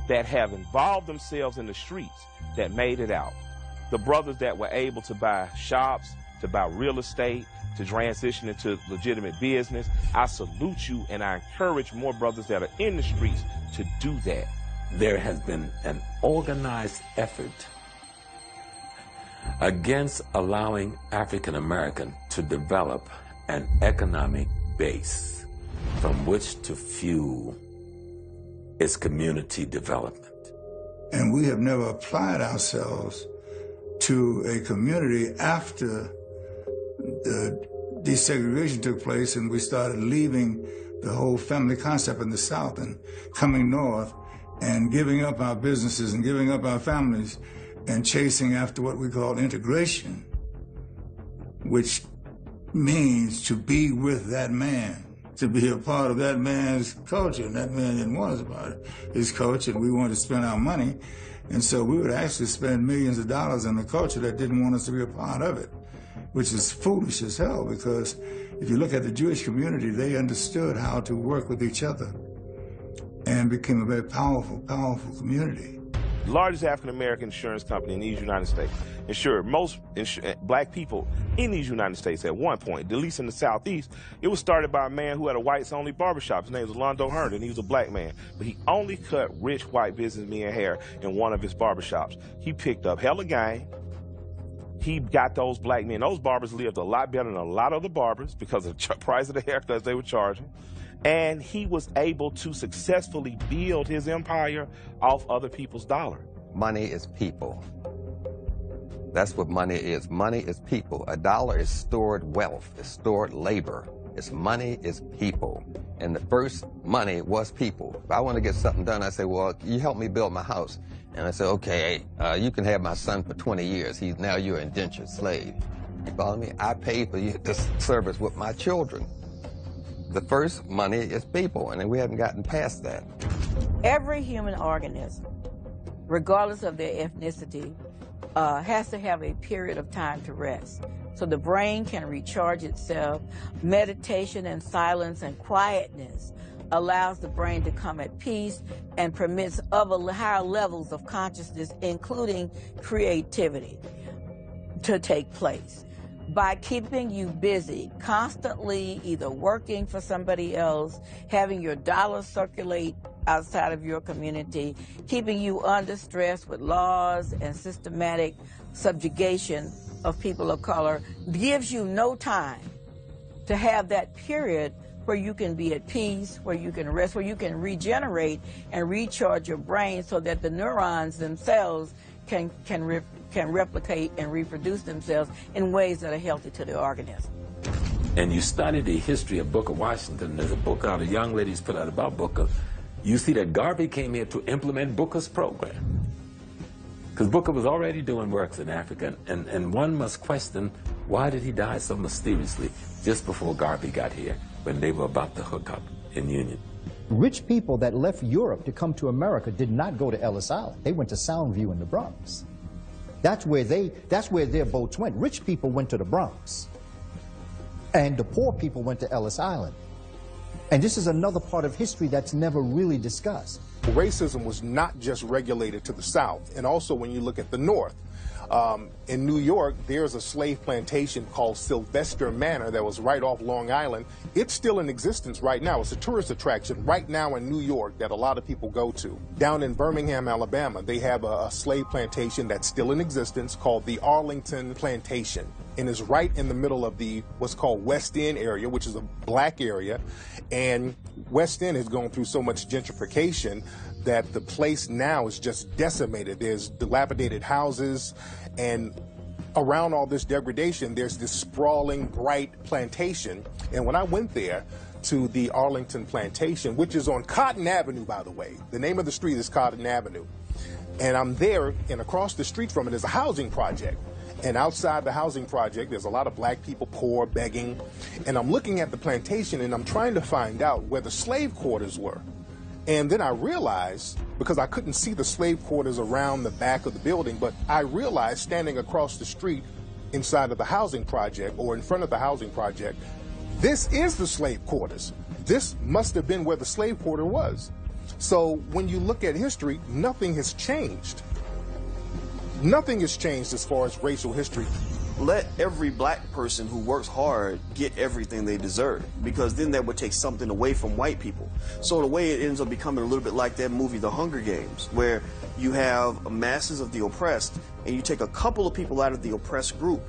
that have involved themselves in the streets that made it out. The brothers that were able to buy shops, to buy real estate, to transition into legitimate business. I salute you, and I encourage more brothers that are in the streets to do that. There has been an organized effort against allowing African American to develop an economic base from which to fuel its community development. And we have never applied ourselves to a community after the desegregation took place and we started leaving the whole family concept in the South and coming north and giving up our businesses and giving up our families and chasing after what we call integration, which means to be with that man, to be a part of that man's culture, and that man didn't want us about it, his culture, and we wanted to spend our money. And so we would actually spend millions of dollars on the culture that didn't want us to be a part of it, which is foolish as hell, because if you look at the Jewish community, they understood how to work with each other and became a very powerful, powerful community. The largest African-American insurance company in these United States insured most black people in these United States at one point, at least in the Southeast. It was started by a man who had a whites-only barbershop. His name was Londo Herndon. He was a black man, but he only cut rich white businessmen hair in one of his barbershops. He picked up hella game. He got those black men. Those barbers lived a lot better than a lot of the barbers because of the price of the haircuts they were charging. And he was able to successfully build his empire off other people's dollar. Money is people. That's what money is. Money is people. A dollar is stored wealth, it's stored labor. It's money is people. And the first money was people. If I want to get something done, I say, well, you help me build my house. And I say, okay, you can have my son for 20 years. Now you're an indentured slave. You follow me? I pay for you this service with my children. The first money is people, and we haven't gotten past that. Every human organism, regardless of their ethnicity, has to have a period of time to rest, so the brain can recharge itself. Meditation and silence and quietness allows the brain to come at peace and permits other higher levels of consciousness, including creativity, to take place. By keeping you busy, constantly either working for somebody else, having your dollars circulate outside of your community, keeping you under stress with laws and systematic subjugation of people of color, gives you no time to have that period where you can be at peace, where you can rest, where you can regenerate and recharge your brain so that the neurons themselves can replicate and reproduce themselves in ways that are healthy to the organism. And you study the history of Booker Washington. There's a book out, a young lady's put out about Booker. You see that Garvey came here to implement Booker's program. Because Booker was already doing works in Africa, and one must question, why did he die so mysteriously just before Garvey got here, when they were about to hook up in Union? Rich people that left Europe to come to America did not go to Ellis Island. They went to Soundview in the Bronx. That's where their boats went. Rich people went to the Bronx. And the poor people went to Ellis Island. And this is another part of history that's never really discussed. Racism was not just regulated to the South, and also when you look at the North. In New York, there's a slave plantation called Sylvester Manor that was right off Long Island. It's still in existence right now. It's a tourist attraction right now in New York that a lot of people go to. Down in Birmingham, Alabama, they have a slave plantation that's still in existence called the Arlington Plantation, and is right in the middle of the what's called West End area, which is a black area. And West End has gone through so much gentrification that the place now is just decimated. There's dilapidated houses, and around all this degradation, there's this sprawling, bright plantation. And when I went there to the Arlington Plantation, which is on Cotton Avenue, by the way, the name of the street is Cotton Avenue, and I'm there, and across the street from it is a housing project. And outside the housing project, there's a lot of black people, poor, begging. And I'm looking at the plantation, and I'm trying to find out where the slave quarters were. And then I realized, because I couldn't see the slave quarters around the back of the building, but I realized standing across the street inside of the housing project, or in front of the housing project, this is the slave quarters. This must have been where the slave quarter was. So when you look at history, nothing has changed. Nothing has changed as far as racial history. Let every black person who works hard get everything they deserve, because then that would take something away from white people. So the way it ends up becoming a little bit like that movie, The Hunger Games, where you have masses of the oppressed and you take a couple of people out of the oppressed group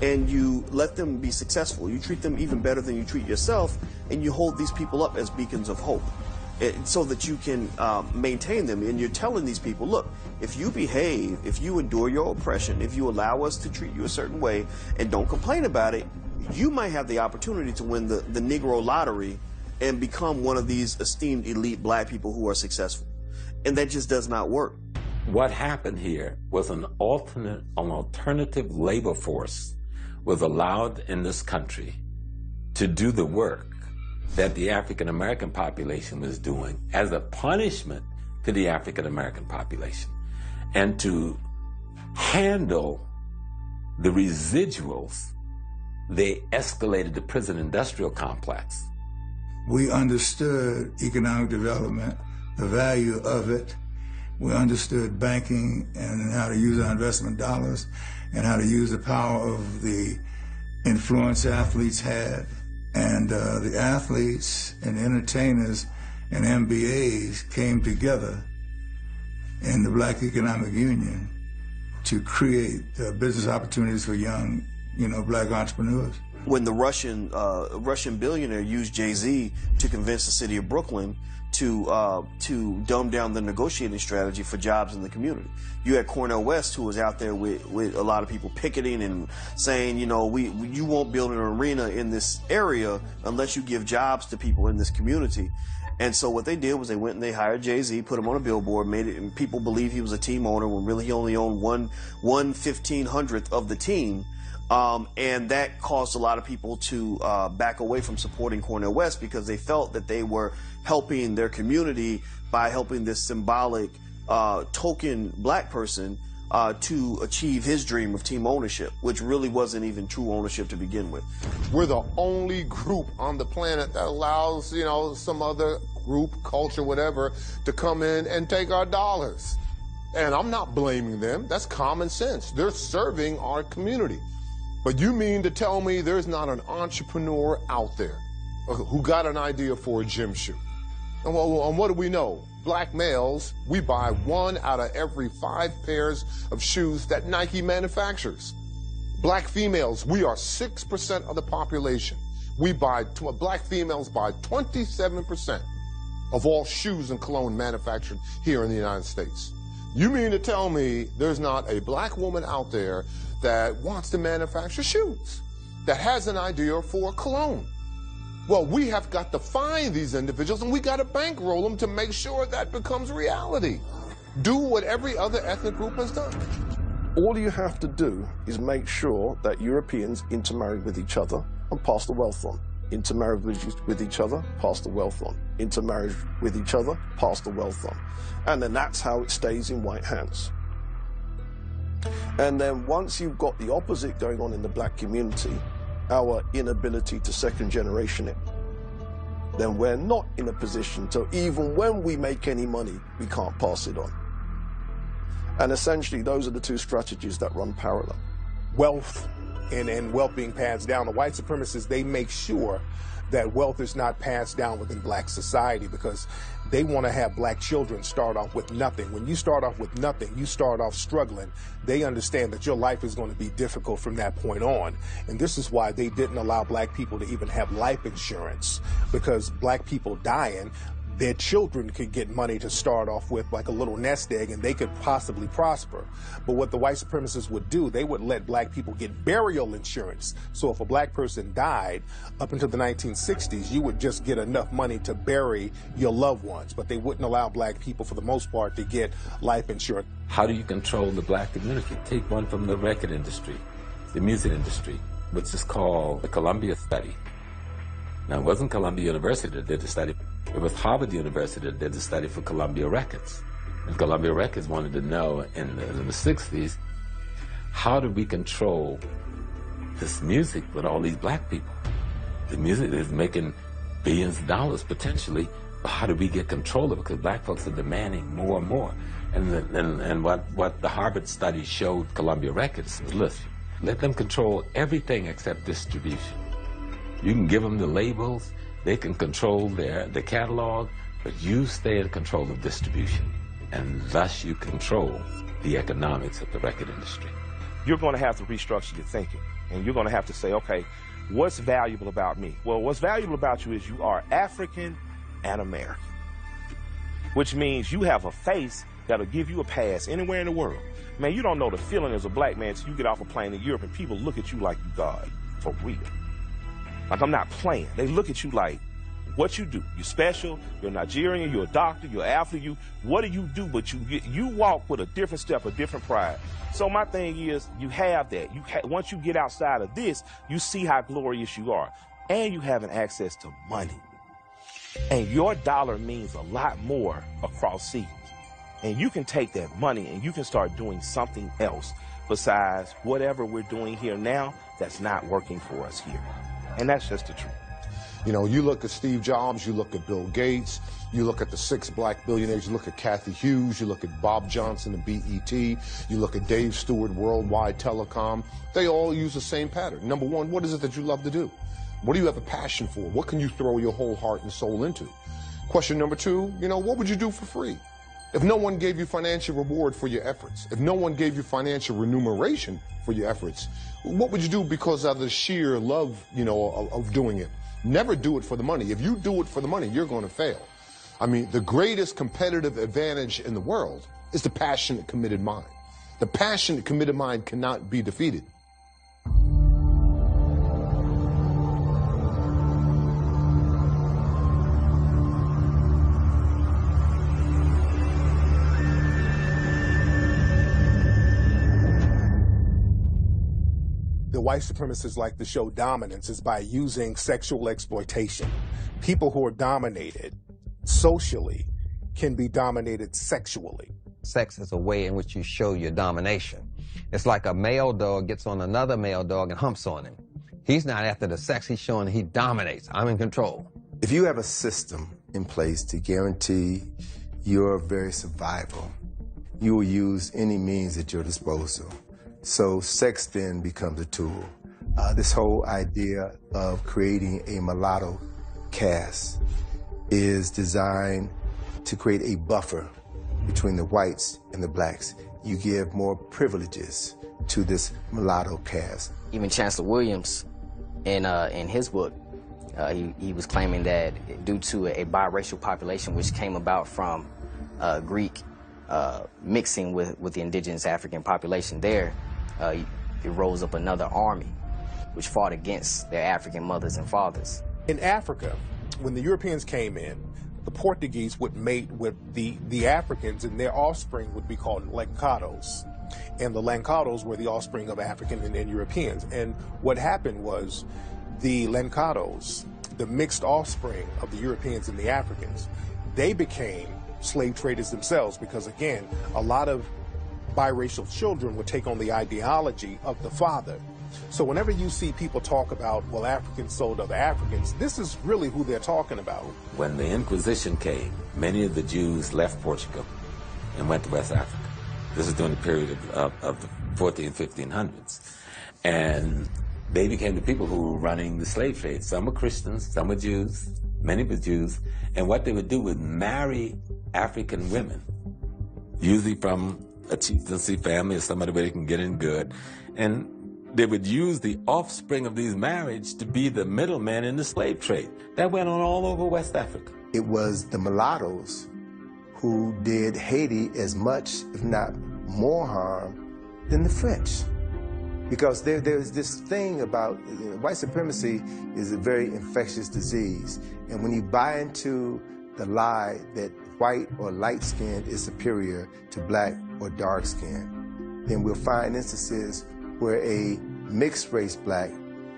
and you let them be successful. You treat them even better than you treat yourself, and you hold these people up as beacons of hope, so that you can maintain them. And you're telling these people, look, if you behave, if you endure your oppression, if you allow us to treat you a certain way and don't complain about it, you might have the opportunity to win the Negro lottery and become one of these esteemed elite black people who are successful. And that just does not work. What happened here was an alternative labor force was allowed in this country to do the work that the African American population was doing as a punishment to the African American population. And to handle the residuals, they escalated the prison industrial complex. We understood economic development, the value of it. We understood banking and how to use our investment dollars and how to use the power of the influence athletes had. And the athletes and entertainers and MBAs came together in the Black Economic Union to create business opportunities for young, Black entrepreneurs. When the Russian billionaire used Jay-Z to convince the city of Brooklyn to dumb down the negotiating strategy for jobs in the community. You had Cornel West, who was out there with a lot of people picketing and saying, you won't build an arena in this area unless you give jobs to people in this community. And so what they did was they went and they hired Jay-Z, put him on a billboard, made it, and people believed he was a team owner when really he only owned one 1/1500th of the team. And that caused a lot of people to back away from supporting Cornel West because they felt that they were helping their community by helping this symbolic token Black person to achieve his dream of team ownership, which really wasn't even true ownership to begin with. We're the only group on the planet that allows, some other group, culture, whatever, to come in and take our dollars. And I'm not blaming them. That's common sense. They're serving our community. But you mean to tell me there's not an entrepreneur out there who got an idea for a gym shoe? And what do we know? Black males, we buy 1 out of every 5 pairs of shoes that Nike manufactures. Black females, we are 6% of the population. Black females buy 27% of all shoes and cologne manufactured here in the United States. You mean to tell me there's not a Black woman out there that wants to manufacture shoes, that has an idea for cologne? Well, we have got to find these individuals and we got to bankroll them to make sure that becomes reality. Do what every other ethnic group has done. All you have to do is make sure that Europeans intermarry with each other and pass the wealth on. Intermarry with each other, pass the wealth on. Intermarry with each other, pass the wealth on. And then that's how it stays in white hands. And then once you've got the opposite going on in the Black community, our inability to second generation it, then we're not in a position to, even when we make any money, we can't pass it on. And essentially, those are the two strategies that run parallel. Wealth and wealth being passed down. The white supremacists, they make sure that wealth is not passed down within Black society because they want to have Black children start off with nothing. When you start off with nothing, you start off struggling. They understand that your life is going to be difficult from that point on. And this is why they didn't allow Black people to even have life insurance, because Black people dying, their children could get money to start off with, like a little nest egg, and they could possibly prosper. But what the white supremacists would do, they would let Black people get burial insurance. So if a Black person died up until the 1960s, you would just get enough money to bury your loved ones. But they wouldn't allow Black people, for the most part, to get life insurance. How do you control the Black community? Take one from the record industry, the music industry, which is called the Columbia Study. Now, it wasn't Columbia University that did the study. It was Harvard University that did the study for Columbia Records. And Columbia Records wanted to know in the 60s, how do we control this music with all these Black people? The music is making billions of dollars potentially, but how do we get control of it? Because Black folks are demanding more and more. And what the Harvard study showed Columbia Records was, listen, let them control everything except distribution. You can give them the labels, they can control the catalog, but you stay in control of distribution, and thus you control the economics of the record industry. You're going to have to restructure your thinking, and you're going to have to say, okay, what's valuable about me? Well, what's valuable about you is you are African and American, which means you have a face that'll give you a pass anywhere in the world. Man, you don't know the feeling as a Black man until you get off a plane in Europe and people look at you like you God, for real. Like, I'm not playing. They look at you like, what you do? You're special, you're Nigerian, you're a doctor, you're an athlete, what do you do? But you walk with a different step, a different pride. So my thing is, you have that. Once you get outside of this, you see how glorious you are. And you have an access to money. And your dollar means a lot more across seas. And you can take that money and you can start doing something else besides whatever we're doing here now that's not working for us here. And that's just the truth. You know, you look at Steve Jobs, you look at Bill Gates, you look at the 6 black billionaires, you look at Kathy Hughes, you look at Bob Johnson and BET, you look at Dave Stewart, Worldwide Telecom. They all use the same pattern. Number one, what is it that you love to do? What do you have a passion for? What can you throw your whole heart and soul into? Question number two, you know, what would you do for free? If no one gave you financial reward for your efforts, if no one gave you financial remuneration for your efforts, what would you do because of the sheer love, you know, of doing it? Never do it for the money. If you do it for the money, you're going to fail. I mean, the greatest competitive advantage in the world is the passionate, committed mind. The passionate, committed mind cannot be defeated. The white supremacists like to show dominance is by using sexual exploitation. People who are dominated socially can be dominated sexually. Sex is a way in which you show your domination. It's like a male dog gets on another male dog and humps on him. He's not after the sex, he's showing he dominates. I'm in control. If you have a system in place to guarantee your very survival, you will use any means at your disposal. So sex then becomes a tool. This whole idea of creating a mulatto caste is designed to create a buffer between the whites and the blacks. You give more privileges to this mulatto caste. Even Chancellor Williams, in his book, he was claiming that due to a biracial population which came about from Greek mixing with the indigenous African population there, it rose up another army which fought against their African mothers and fathers. In Africa, when the Europeans came in, the Portuguese would mate with the Africans, and their offspring would be called Lancados. And the Lancados were the offspring of African and Europeans. And what happened was the Lancados, the mixed offspring of the Europeans and the Africans, they became slave traders themselves because, again, a lot of biracial children would take on the ideology of the father. So whenever you see people talk about, well, Africans sold other Africans, this is really who they're talking about. When the Inquisition came, many of the Jews left Portugal and went to West Africa. This is during the period of the 1500s. And they became the people who were running the slave trade. Some were Christians, some were Jews, many were Jews. And what they would do was marry African women, usually from a chieftaincy family or somebody where they can get in good. And they would use the offspring of these marriages to be the middlemen in the slave trade. That went on all over West Africa. It was the mulattoes who did Haiti as much, if not more harm than the French. Because there's this thing about, you know, white supremacy is a very infectious disease. And when you buy into the lie that white or light skin is superior to black or dark skin, then we'll find instances where a mixed race black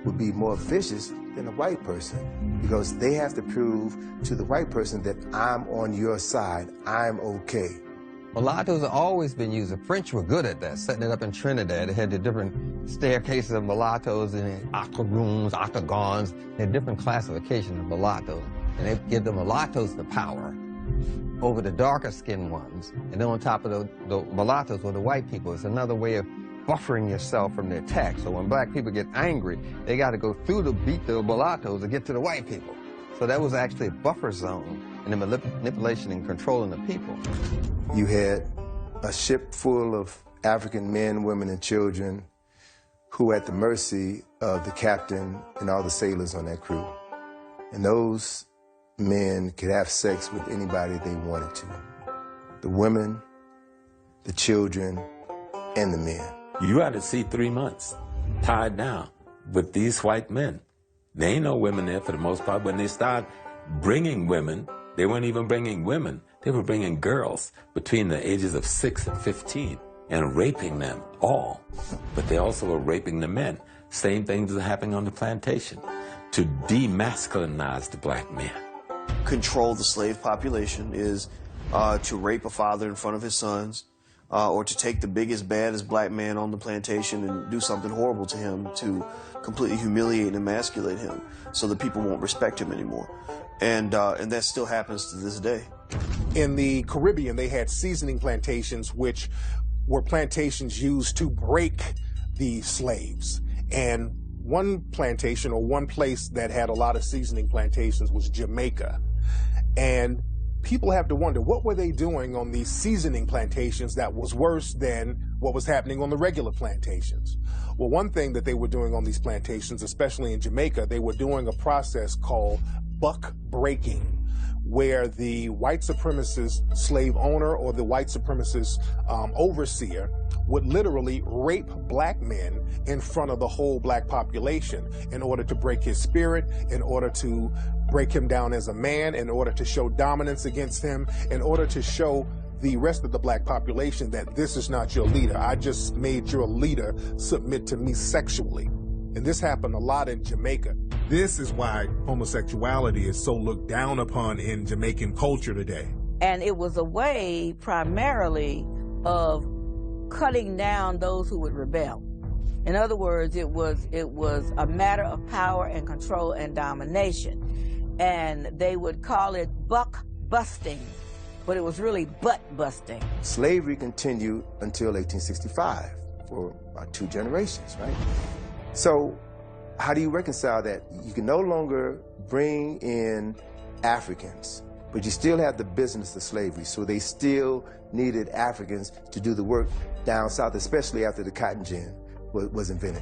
would be more vicious than a white person because they have to prove to the white person that I'm on your side, I'm okay. Mulattoes have always been used. The French were good at that, setting it up in Trinidad. They had the different staircases of mulattoes and octoroons, octagons. They had different classifications of mulattoes. And they give the mulattoes the power over the darker skinned ones. And then on top of the mulattoes were the white people. It's another way of buffering yourself from the attack. So when black people get angry, they got to go through to beat the mulattoes to get to the white people. So that was actually a buffer zone in the manipulation and controlling the people. You had a ship full of African men, women, and children who were at the mercy of the captain and all the sailors on that crew. And those men could have sex with anybody they wanted to. The women, the children, and the men. You had to see 3 months tied down with these white men. There ain't no women there for the most part. When they start bringing women, they weren't even bringing women. They were bringing girls between the ages of 6 and 15 and raping them all. But they also were raping the men. Same things are happening on the plantation to demasculinize the black man. control the slave population is to rape a father in front of his sons, or to take the biggest, baddest black man on the plantation and do something horrible to him to completely humiliate and emasculate him so that people won't respect him anymore. And that still happens to this day. In the Caribbean, they had seasoning plantations, which were plantations used to break the slaves. And one plantation, or one place that had a lot of seasoning plantations, was Jamaica. And people have to wonder, what were they doing on these seasoning plantations that was worse than what was happening on the regular plantations? Well, one thing that they were doing on these plantations, especially in Jamaica, they were doing a process called buck breaking, where the white supremacist slave owner or the white supremacist overseer would literally rape black men in front of the whole black population in order to break his spirit, in order to break him down as a man, in order to show dominance against him, in order to show the rest of the black population that this is not your leader. I just made your leader submit to me sexually. And this happened a lot in Jamaica. This is why homosexuality is so looked down upon in Jamaican culture today. And it was a way primarily of cutting down those who would rebel. In other words, it was a matter of power and control and domination. And they would call it buck busting, but it was really butt busting. Slavery continued until 1865 for about 2 generations, right? So how do you reconcile that? You can no longer bring in Africans, but you still have the business of slavery, so they still needed Africans to do the work down south, especially after the cotton gin was invented.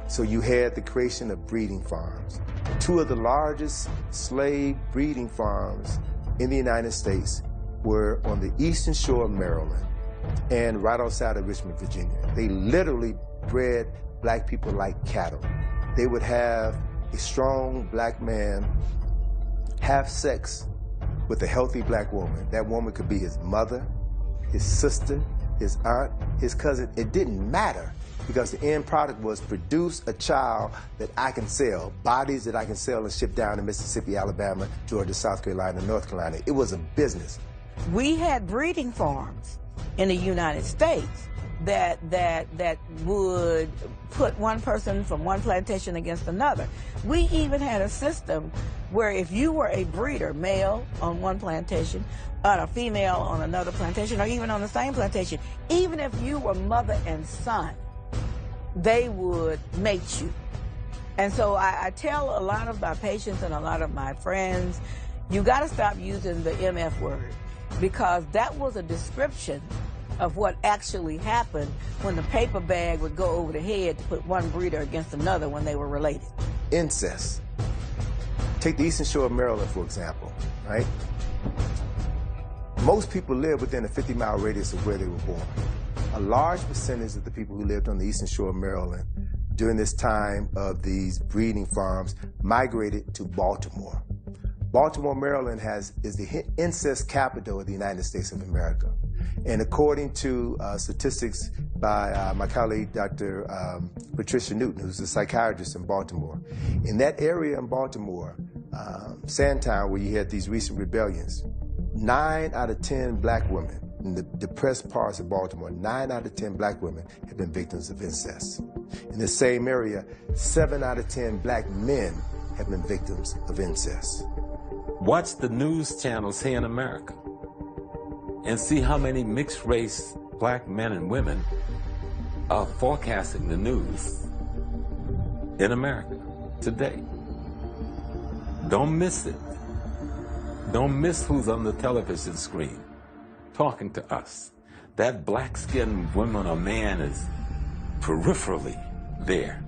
So you had the creation of breeding farms. 2 of the largest slave breeding farms in the United States were on the eastern shore of Maryland and right outside of Richmond, Virginia. They literally bred black people like cattle. They would have a strong black man have sex with a healthy black woman. That woman could be his mother, his sister, his aunt, his cousin. It didn't matter, because the end product was produce a child that I can sell, bodies that I can sell and ship down to Mississippi, Alabama, Georgia, South Carolina, North Carolina. It was a business. We had breeding farms in the United States that would put one person from one plantation against another. We even had a system where if you were a breeder, male on one plantation, and a female on another plantation, or even on the same plantation, even if you were mother and son, they would mate you. And so I tell a lot of my patients and a lot of my friends, you got to stop using the MF word, because that was a description of what actually happened when the paper bag would go over the head to put one breeder against another when they were related. Incest. Take the eastern shore of Maryland, for example, right? Most people live within a 50-mile radius of where they were born. A large percentage of the people who lived on the eastern shore of Maryland during this time of these breeding farms migrated to Baltimore. Baltimore, Maryland is the incest capital of the United States of America. And according to statistics by my colleague, Dr. Patricia Newton, who's a psychiatrist in Baltimore, in that area in Baltimore, Sandtown, where you had these recent rebellions, 9 out of 10 black women in the depressed parts of Baltimore, 9 out of 10 black women have been victims of incest. In the same area, 7 out of 10 black men have been victims of incest. Watch the news channels here in America and see how many mixed-race black men and women are forecasting the news in America today. Don't miss it. Don't miss who's on the television screen talking to us. That black-skinned woman or man is peripherally there.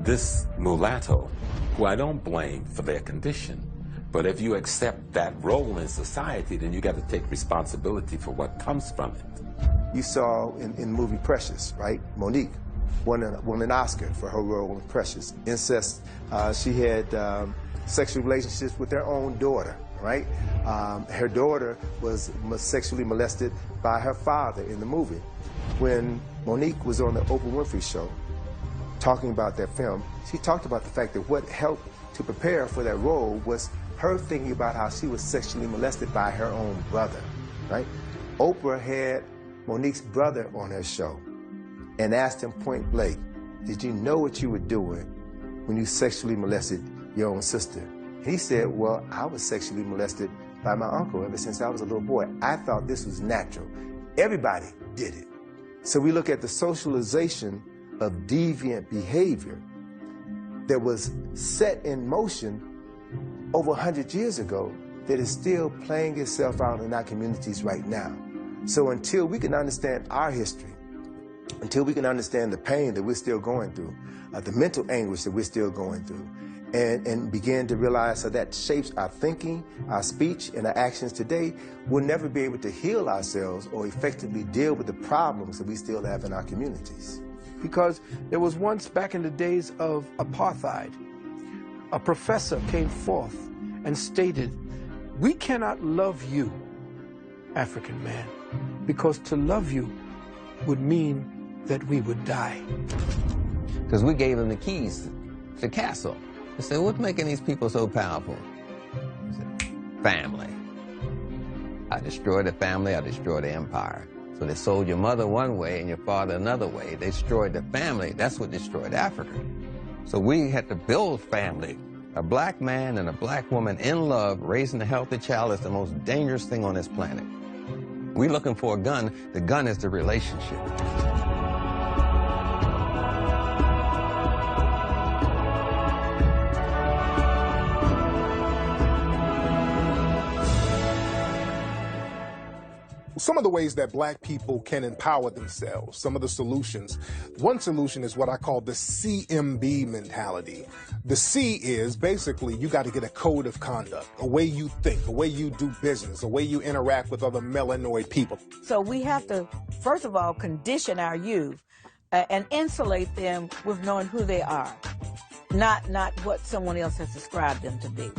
This mulatto, who I don't blame for their condition, but if you accept that role in society, then you got to take responsibility for what comes from it. You saw in the movie Precious, right? Monique won an Oscar for her role in Precious. Incest, she had sexual relationships with her own daughter, right? Her daughter was sexually molested by her father in the movie. When Monique was on the Oprah Winfrey Show talking about that film, she talked about the fact that what helped to prepare for that role was her thinking about how she was sexually molested by her own brother, right? Oprah had Monique's brother on her show and asked him point blank, did you know what you were doing when you sexually molested your own sister? And he said, well, I was sexually molested by my uncle ever since I was a little boy. I thought this was natural. Everybody did it. So we look at the socialization of deviant behavior that was set in motion over 100 years ago that is still playing itself out in our communities right now. So until we can understand our history, until we can understand the pain that we're still going through, the mental anguish that we're still going through, and begin to realize how that shapes our thinking, our speech, and our actions today, we'll never be able to heal ourselves or effectively deal with the problems that we still have in our communities. Because there was once, back in the days of apartheid, a professor came forth and stated, we cannot love you, African man, because to love you would mean that we would die. Because we gave them the keys to the castle. They said, what's making these people so powerful? He said, family. I destroyed the family, I destroyed the empire. So they sold your mother one way and your father another way. They destroyed the family. That's what destroyed Africa. So we had to build family. A black man and a black woman in love, raising a healthy child is the most dangerous thing on this planet. We're looking for a gun. The gun is the relationship. Some of the ways that black people can empower themselves, some of the solutions. One solution is what I call the CMB mentality. The C is basically you got to get a code of conduct, a way you think, a way you do business, a way you interact with other melanoid people. So we have to, first of all, condition our youth and insulate them with knowing who they are, not what someone else has described them to be.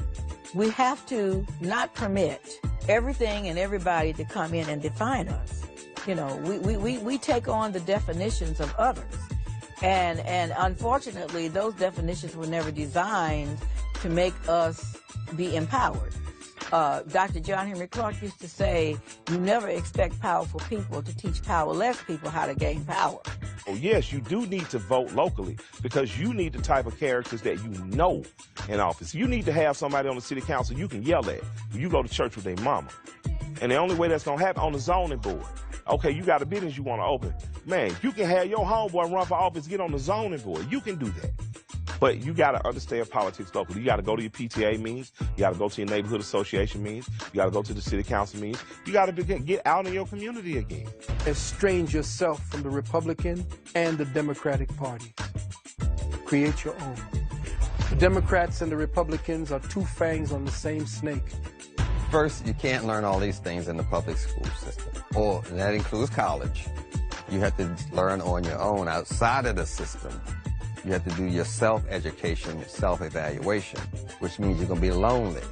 We have to not permit everything and everybody to come in and define us. You know, we take on the definitions of others. And unfortunately, those definitions were never designed to make us be empowered. Dr. John Henry Clark used to say, you never expect powerful people to teach powerless people how to gain power. Oh, yes, you do need to vote locally because you need the type of characters that you know in office. You need to have somebody on the city council you can yell at when you go to church with their mama. And the only way that's going to happen on the zoning board. Okay, you got a business you want to open. Man, you can have your homeboy run for office, get on the zoning board. You can do that. But you got to understand politics locally. You got to go to your PTA meetings. You got to go to your neighborhood association meetings. You got to go to the city council meetings. You got to get out in your community again. Estrange yourself from the Republican and the Democratic parties. Create your own. The Democrats and the Republicans are two fangs on the same snake. First, you can't learn all these things in the public school system, and that includes college. You have to learn on your own outside of the system. You have to do your self-education, your self-evaluation, which means you're going to be lonely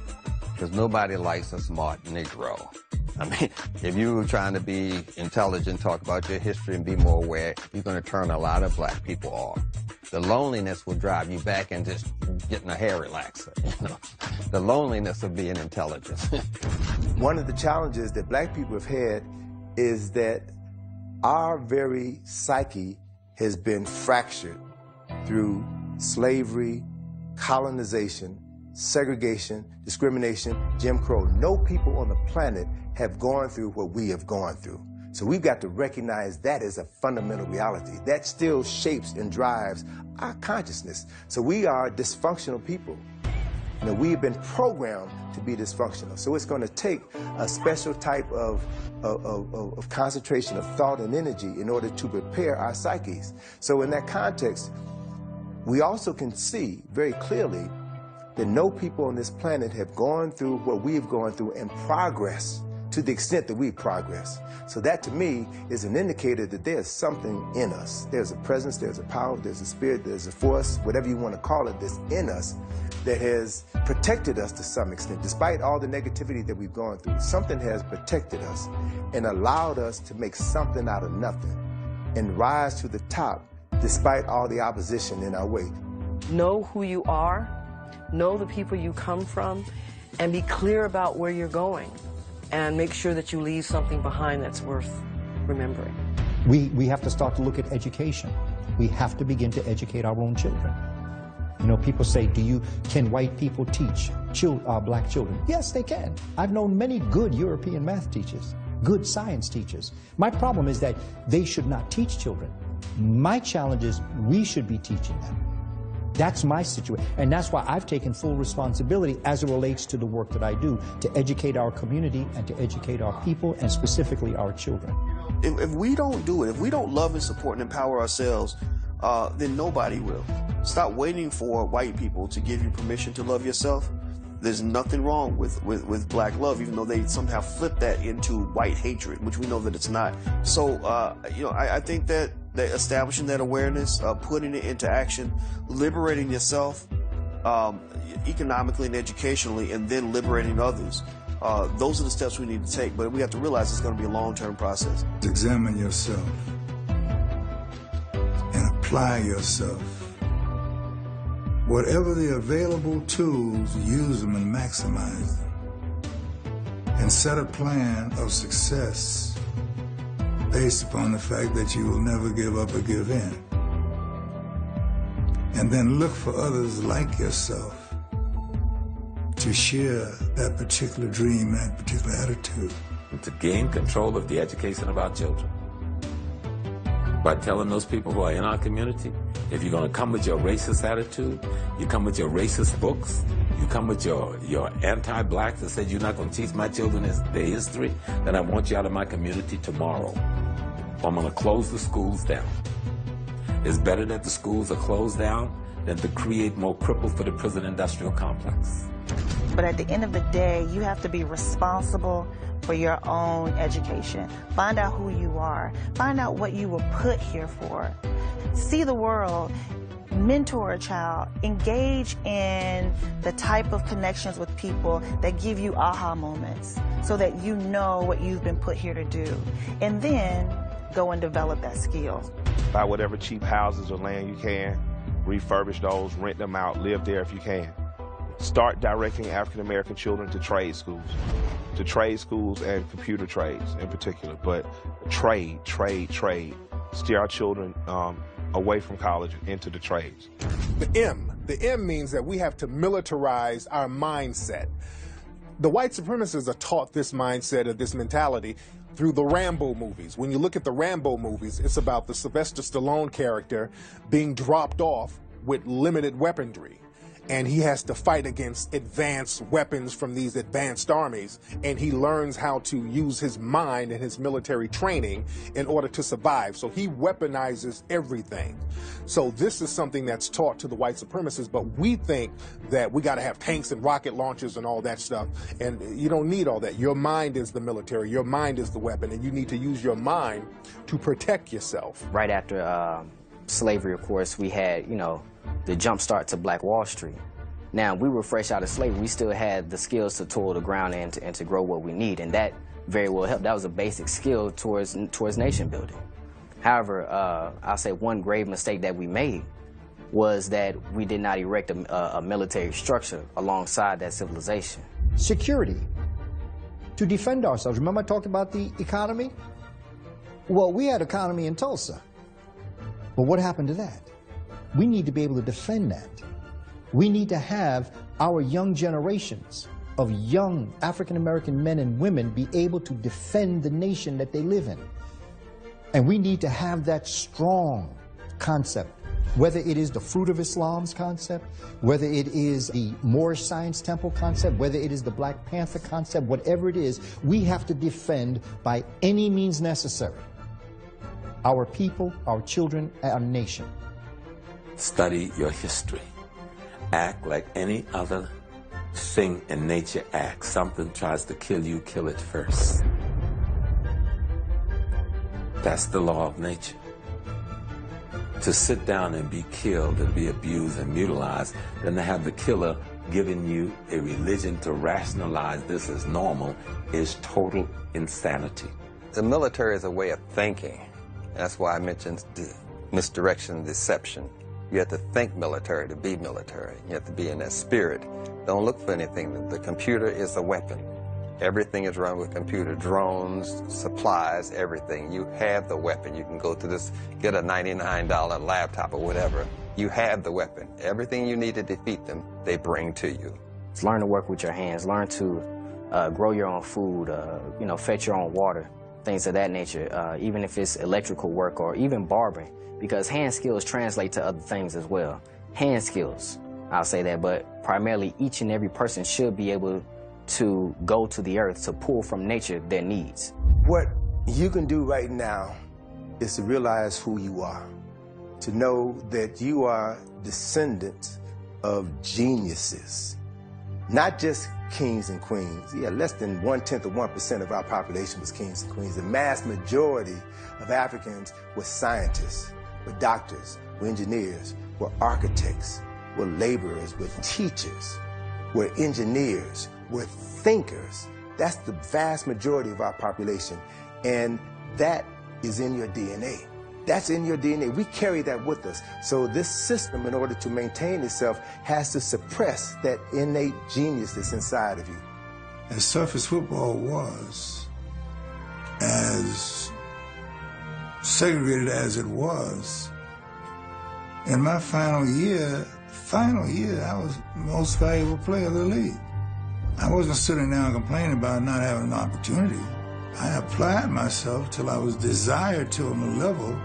because nobody likes a smart Negro. I mean, if you're trying to be intelligent, talk about your history and be more aware, you're going to turn a lot of black people off. The loneliness will drive you back into just getting a hair relaxer, you know? The loneliness of being intelligent. One of the challenges that black people have had is that our very psyche has been fractured through slavery, colonization, segregation, discrimination, Jim Crow. No people on the planet have gone through what we have gone through. So we've got to recognize that as a fundamental reality. That still shapes and drives our consciousness. So we are dysfunctional people. You know, we've been programmed to be dysfunctional. So it's going to take a special type of concentration of thought and energy in order to prepare our psyches. So in that context, we also can see very clearly that no people on this planet have gone through what we've gone through and progressed to the extent that we progress. So that to me is an indicator that there's something in us. There's a presence, there's a power, there's a spirit, there's a force, whatever you want to call it, that's in us that has protected us to some extent. Despite all the negativity that we've gone through, something has protected us and allowed us to make something out of nothing and rise to the top despite all the opposition in our way. Know who you are, know the people you come from, and be clear about where you're going, and make sure that you leave something behind that's worth remembering. We have to start to look at education. We have to begin to educate our own children. You know, people say, can white people teach black children? Yes, they can. I've known many good European math teachers, good science teachers. My problem is that they should not teach children. My challenge is we should be teaching them. That's my situation. And that's why I've taken full responsibility as it relates to the work that I do, to educate our community and to educate our people, and specifically our children. If we don't do it, if we don't love and support and empower ourselves, then nobody will. Stop waiting for white people to give you permission to love yourself. There's nothing wrong with black love, even though they somehow flip that into white hatred, which we know that it's not. So, you know, I think that establishing that awareness, putting it into action, liberating yourself economically and educationally, and then liberating others. Those are the steps we need to take, but we have to realize it's going to be a long-term process. Examine yourself and apply yourself. Whatever the available tools, use them and maximize them. And set a plan of success based upon the fact that you will never give up or give in. And then look for others like yourself to share that particular dream, that particular attitude. To gain control of the education of our children. By telling those people who are in our community, if you're going to come with your racist attitude, you come with your racist books, you come with your anti-black that said you're not going to teach my children their history, then I want you out of my community tomorrow. Or I'm going to close the schools down. It's better that the schools are closed down than to create more cripples for the prison industrial complex. But at the end of the day, you have to be responsible for your own education. Find out who you are. Find out what you were put here for. See the world. Mentor a child. Engage in the type of connections with people that give you aha moments so that you know what you've been put here to do. And then go and develop that skill. Buy whatever cheap houses or land you can. Refurbish those, rent them out, live there if you can. Start directing African-American children to trade schools and computer trades in particular. But trade. Steer our children away from college into the trades. The M means that we have to militarize our mindset. The white supremacists are taught this mindset or this mentality through the Rambo movies. When you look at the Rambo movies, it's about the Sylvester Stallone character being dropped off with limited weaponry. And he has to fight against advanced weapons from these advanced armies. And he learns how to use his mind and his military training in order to survive. So he weaponizes everything. So this is something that's taught to the white supremacists, but we think that we got to have tanks and rocket launchers and all that stuff. And you don't need all that. Your mind is the military. Your mind is the weapon. And you need to use your mind to protect yourself. Right after slavery, of course, we had, you know, the jump start to Black Wall Street. Now, we were fresh out of slavery. We still had the skills to toil the ground and to grow what we need, and that very well helped. That was a basic skill towards nation building. However, I'll say one grave mistake that we made was that we did not erect a military structure alongside that civilization. Security, to defend ourselves. Remember I talked about the economy? Well, we had economy in Tulsa, but what happened to that? We need to be able to defend that. We need to have our young generations of young African-American men and women be able to defend the nation that they live in. And we need to have that strong concept, whether it is the Fruit of Islam's concept, whether it is the Moorish Science Temple concept, whether it is the Black Panther concept, whatever it is, we have to defend by any means necessary our people, our children, our nation. Study your history. Act like any other thing in nature acts. Something tries to kill you, kill it first. That's the law of nature. To sit down and be killed and be abused and mutilized, than to have the killer giving you a religion to rationalize this as normal, is total insanity. The military is a way of thinking. That's why I mentioned misdirection and deception. You have to think military to be military. You have to be in that spirit. Don't look for anything. The computer is a weapon. Everything is run with computer, drones, supplies, everything. You have the weapon. You can go to this, get a $99 laptop or whatever. You have the weapon. Everything you need to defeat them, they bring to you. Learn to work with your hands. Learn to grow your own food, you know, fetch your own water, things of that nature, even if it's electrical work or even barbering, because hand skills translate to other things as well. Hand skills, I'll say that, but primarily each and every person should be able to go to the earth to pull from nature their needs. What you can do right now is to realize who you are, to know that you are descendants of geniuses, not just kings and queens. Yeah, less than 1/10 of 1% of our population was kings and queens. The mass majority of Africans were scientists, were doctors, were engineers, were architects, were laborers, were teachers, were engineers, were thinkers. That's the vast majority of our population. And that is in your DNA. That's in your DNA. We carry that with us. So this system, in order to maintain itself, has to suppress that innate genius that's inside of you. As surface football was, as segregated as it was, in my final year, I was the most valuable player of the league. I wasn't sitting down complaining about not having an opportunity. I applied myself till I was desired to on a level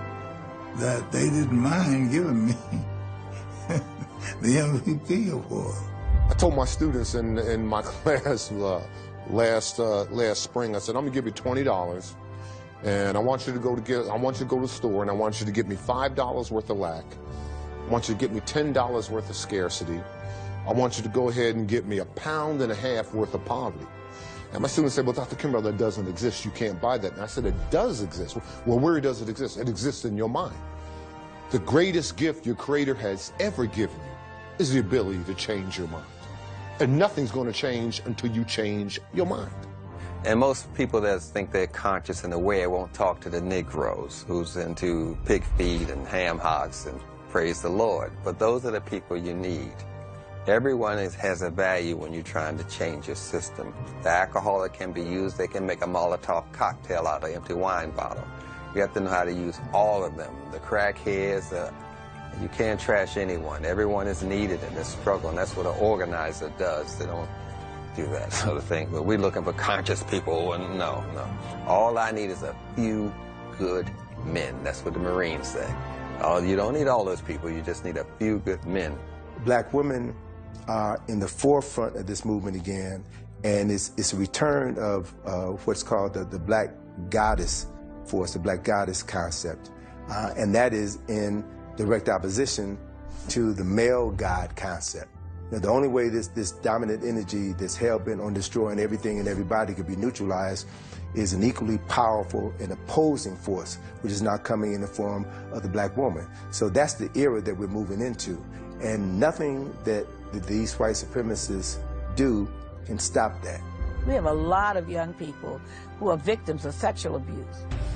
that they didn't mind giving me the MVP award. I told my students in my class last spring, I said, I'm gonna give you $20, and I want you to go to the store, and I want you to get me $5 worth of lack. I want you to get me $10 worth of scarcity. I want you to go ahead and get me £1.5 pounds worth of poverty. And my students say, well, Dr. Kimbrough, that doesn't exist. You can't buy that. And I said, it does exist. Well, where does it exist? It exists in your mind. The greatest gift your Creator has ever given you is the ability to change your mind. And nothing's going to change until you change your mind. And most people that think they're conscious and aware won't talk to the Negroes who's into pig feed and ham hocks and praise the Lord. But those are the people you need. Everyone has a value when you're trying to change your system. The alcoholic can be used. They can make a Molotov cocktail out of an empty wine bottle. You have to know how to use all of them. The crackheads, you can't trash anyone. Everyone is needed in this struggle, and that's what an organizer does. They don't do that sort of thing. But we're looking for conscious people, and no. All I need is a few good men. That's what the Marines say. You don't need all those people. You just need a few good men. Black women are in the forefront of this movement again, and it's a return of what's called the Black Goddess force, the Black Goddess concept, and that is in direct opposition to the male God concept. Now, the only way this dominant energy that's hell-bent on destroying everything and everybody could be neutralized is an equally powerful and opposing force, which is now coming in the form of the black woman. So that's the era that we're moving into, and nothing that these white supremacists do can stop that. We have a lot of young people who are victims of sexual abuse,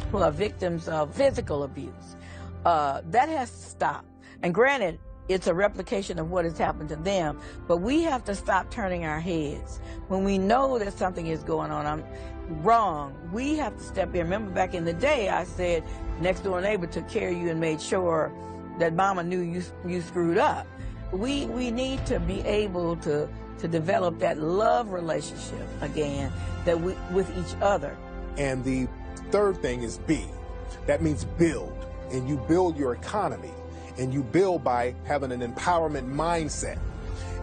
who are victims of physical abuse. That has to stop. And granted, it's a replication of what has happened to them, but we have to stop turning our heads. When we know that something is going on wrong, we have to step in. Remember back in the day, I said, next door neighbor took care of you and made sure that mama knew you screwed up. We need to be able to develop that love relationship again with each other. And the third thing is B. That means build. And you build your economy. And you build by having an empowerment mindset.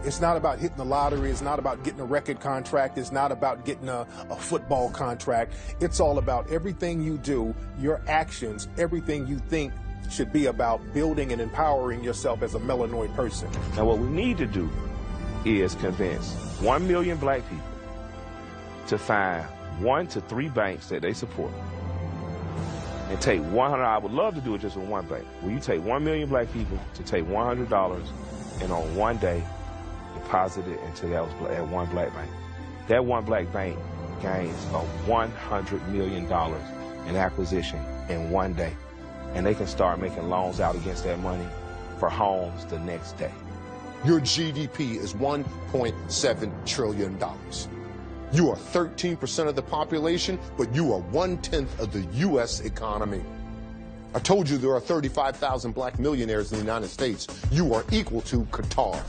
It's not about hitting the lottery. It's not about getting a record contract. It's not about getting a football contract. It's all about everything you do, your actions, everything you think should be about building and empowering yourself as a melanoid person. Now what we need to do is convince 1 million black people to find 1 to 3 banks that they support and take $100. I would love to do it just with one bank. Will you take 1 million black people to take $100 and on one day deposit it into that one black bank? That one black bank gains $100 million in acquisition in one day. And they can start making loans out against that money for homes the next day. Your GDP is $1.7 trillion. You are 13% of the population, but you are 1/10 of the U.S. economy. I told you there are 35,000 black millionaires in the United States. You are equal to Qatar.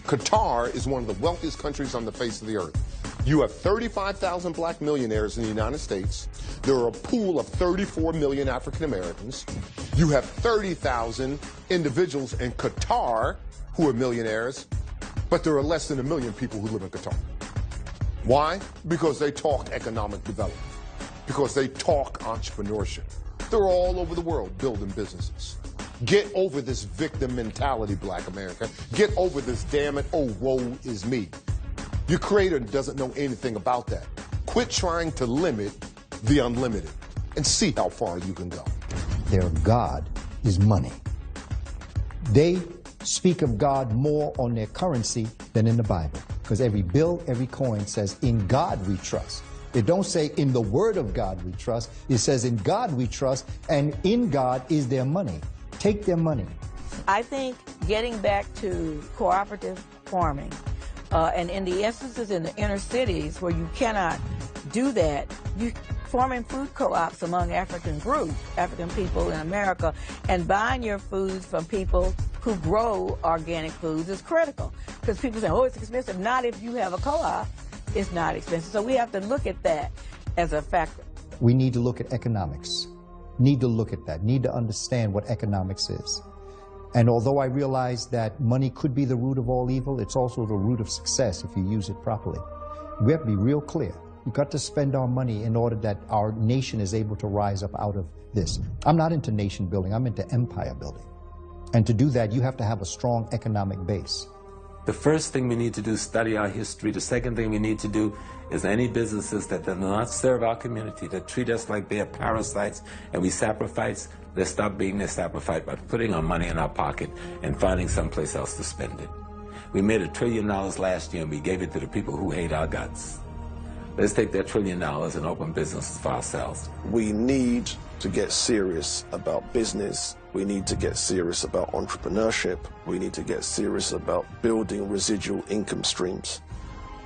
Qatar is one of the wealthiest countries on the face of the earth. You have 35,000 black millionaires in the United States. There are a pool of 34 million African Americans. You have 30,000 individuals in Qatar who are millionaires, but there are less than 1 million people who live in Qatar. Why? Because they talk economic development, because they talk entrepreneurship. They're all over the world building businesses. Get over this victim mentality, black America. Get over this damn it, oh, woe is me. Your creator doesn't know anything about that. Quit trying to limit the unlimited and see how far you can go. Their God is money. They speak of God more on their currency than in the Bible, because every bill, every coin says, in God we trust. It don't say in the word of God we trust. It says in God we trust, and in God is their money. Take their money. I think getting back to cooperative farming, and in the instances in the inner cities where you cannot do that, you forming food co-ops among African groups, African people in America, and buying your foods from people who grow organic foods is critical. Because people say, oh, it's expensive. Not if you have a co-op. It's not expensive. So we have to look at that as a factor. We need to look at economics. Need to look at that. Need to understand what economics is. And although I realize that money could be the root of all evil, it's also the root of success if you use it properly. We have to be real clear. We've got to spend our money in order that our nation is able to rise up out of this. I'm not into nation building. I'm into empire building. And to do that, you have to have a strong economic base. The first thing we need to do is study our history. The second thing we need to do is any businesses that do not serve our community, that treat us like they are parasites and we sacrifice, let's stop being their sacrifice by putting our money in our pocket and finding someplace else to spend it. We made $1 trillion last year and we gave it to the people who hate our guts. Let's take that $1 trillion and open businesses for ourselves. We need to get serious about business. We need to get serious about entrepreneurship. We need to get serious about building residual income streams.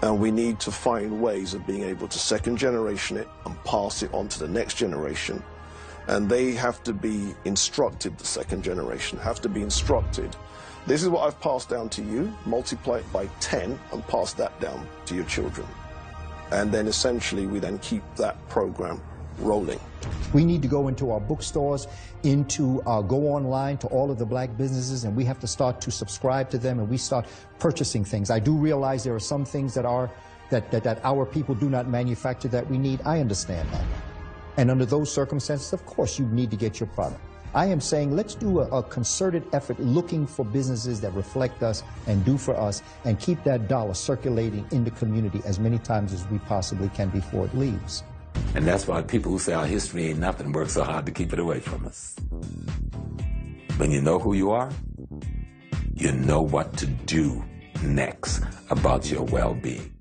And we need to find ways of being able to second generation it and pass it on to the next generation. And they have to be instructed, the second generation have to be instructed. This is what I've passed down to you, multiply it by 10 and pass that down to your children. And then essentially we then keep that program rolling. We need to go into our bookstores, go online to all of the black businesses, and we have to start to subscribe to them, and we start purchasing things. I do realize there are some things that our people do not manufacture that we need. I understand that. And under those circumstances, of course, you need to get your product. I am saying let's do a concerted effort looking for businesses that reflect us and do for us, and keep that dollar circulating in the community as many times as we possibly can before it leaves. And that's why people who say our history ain't nothing work so hard to keep it away from us. When you know who you are, you know what to do next about your well-being.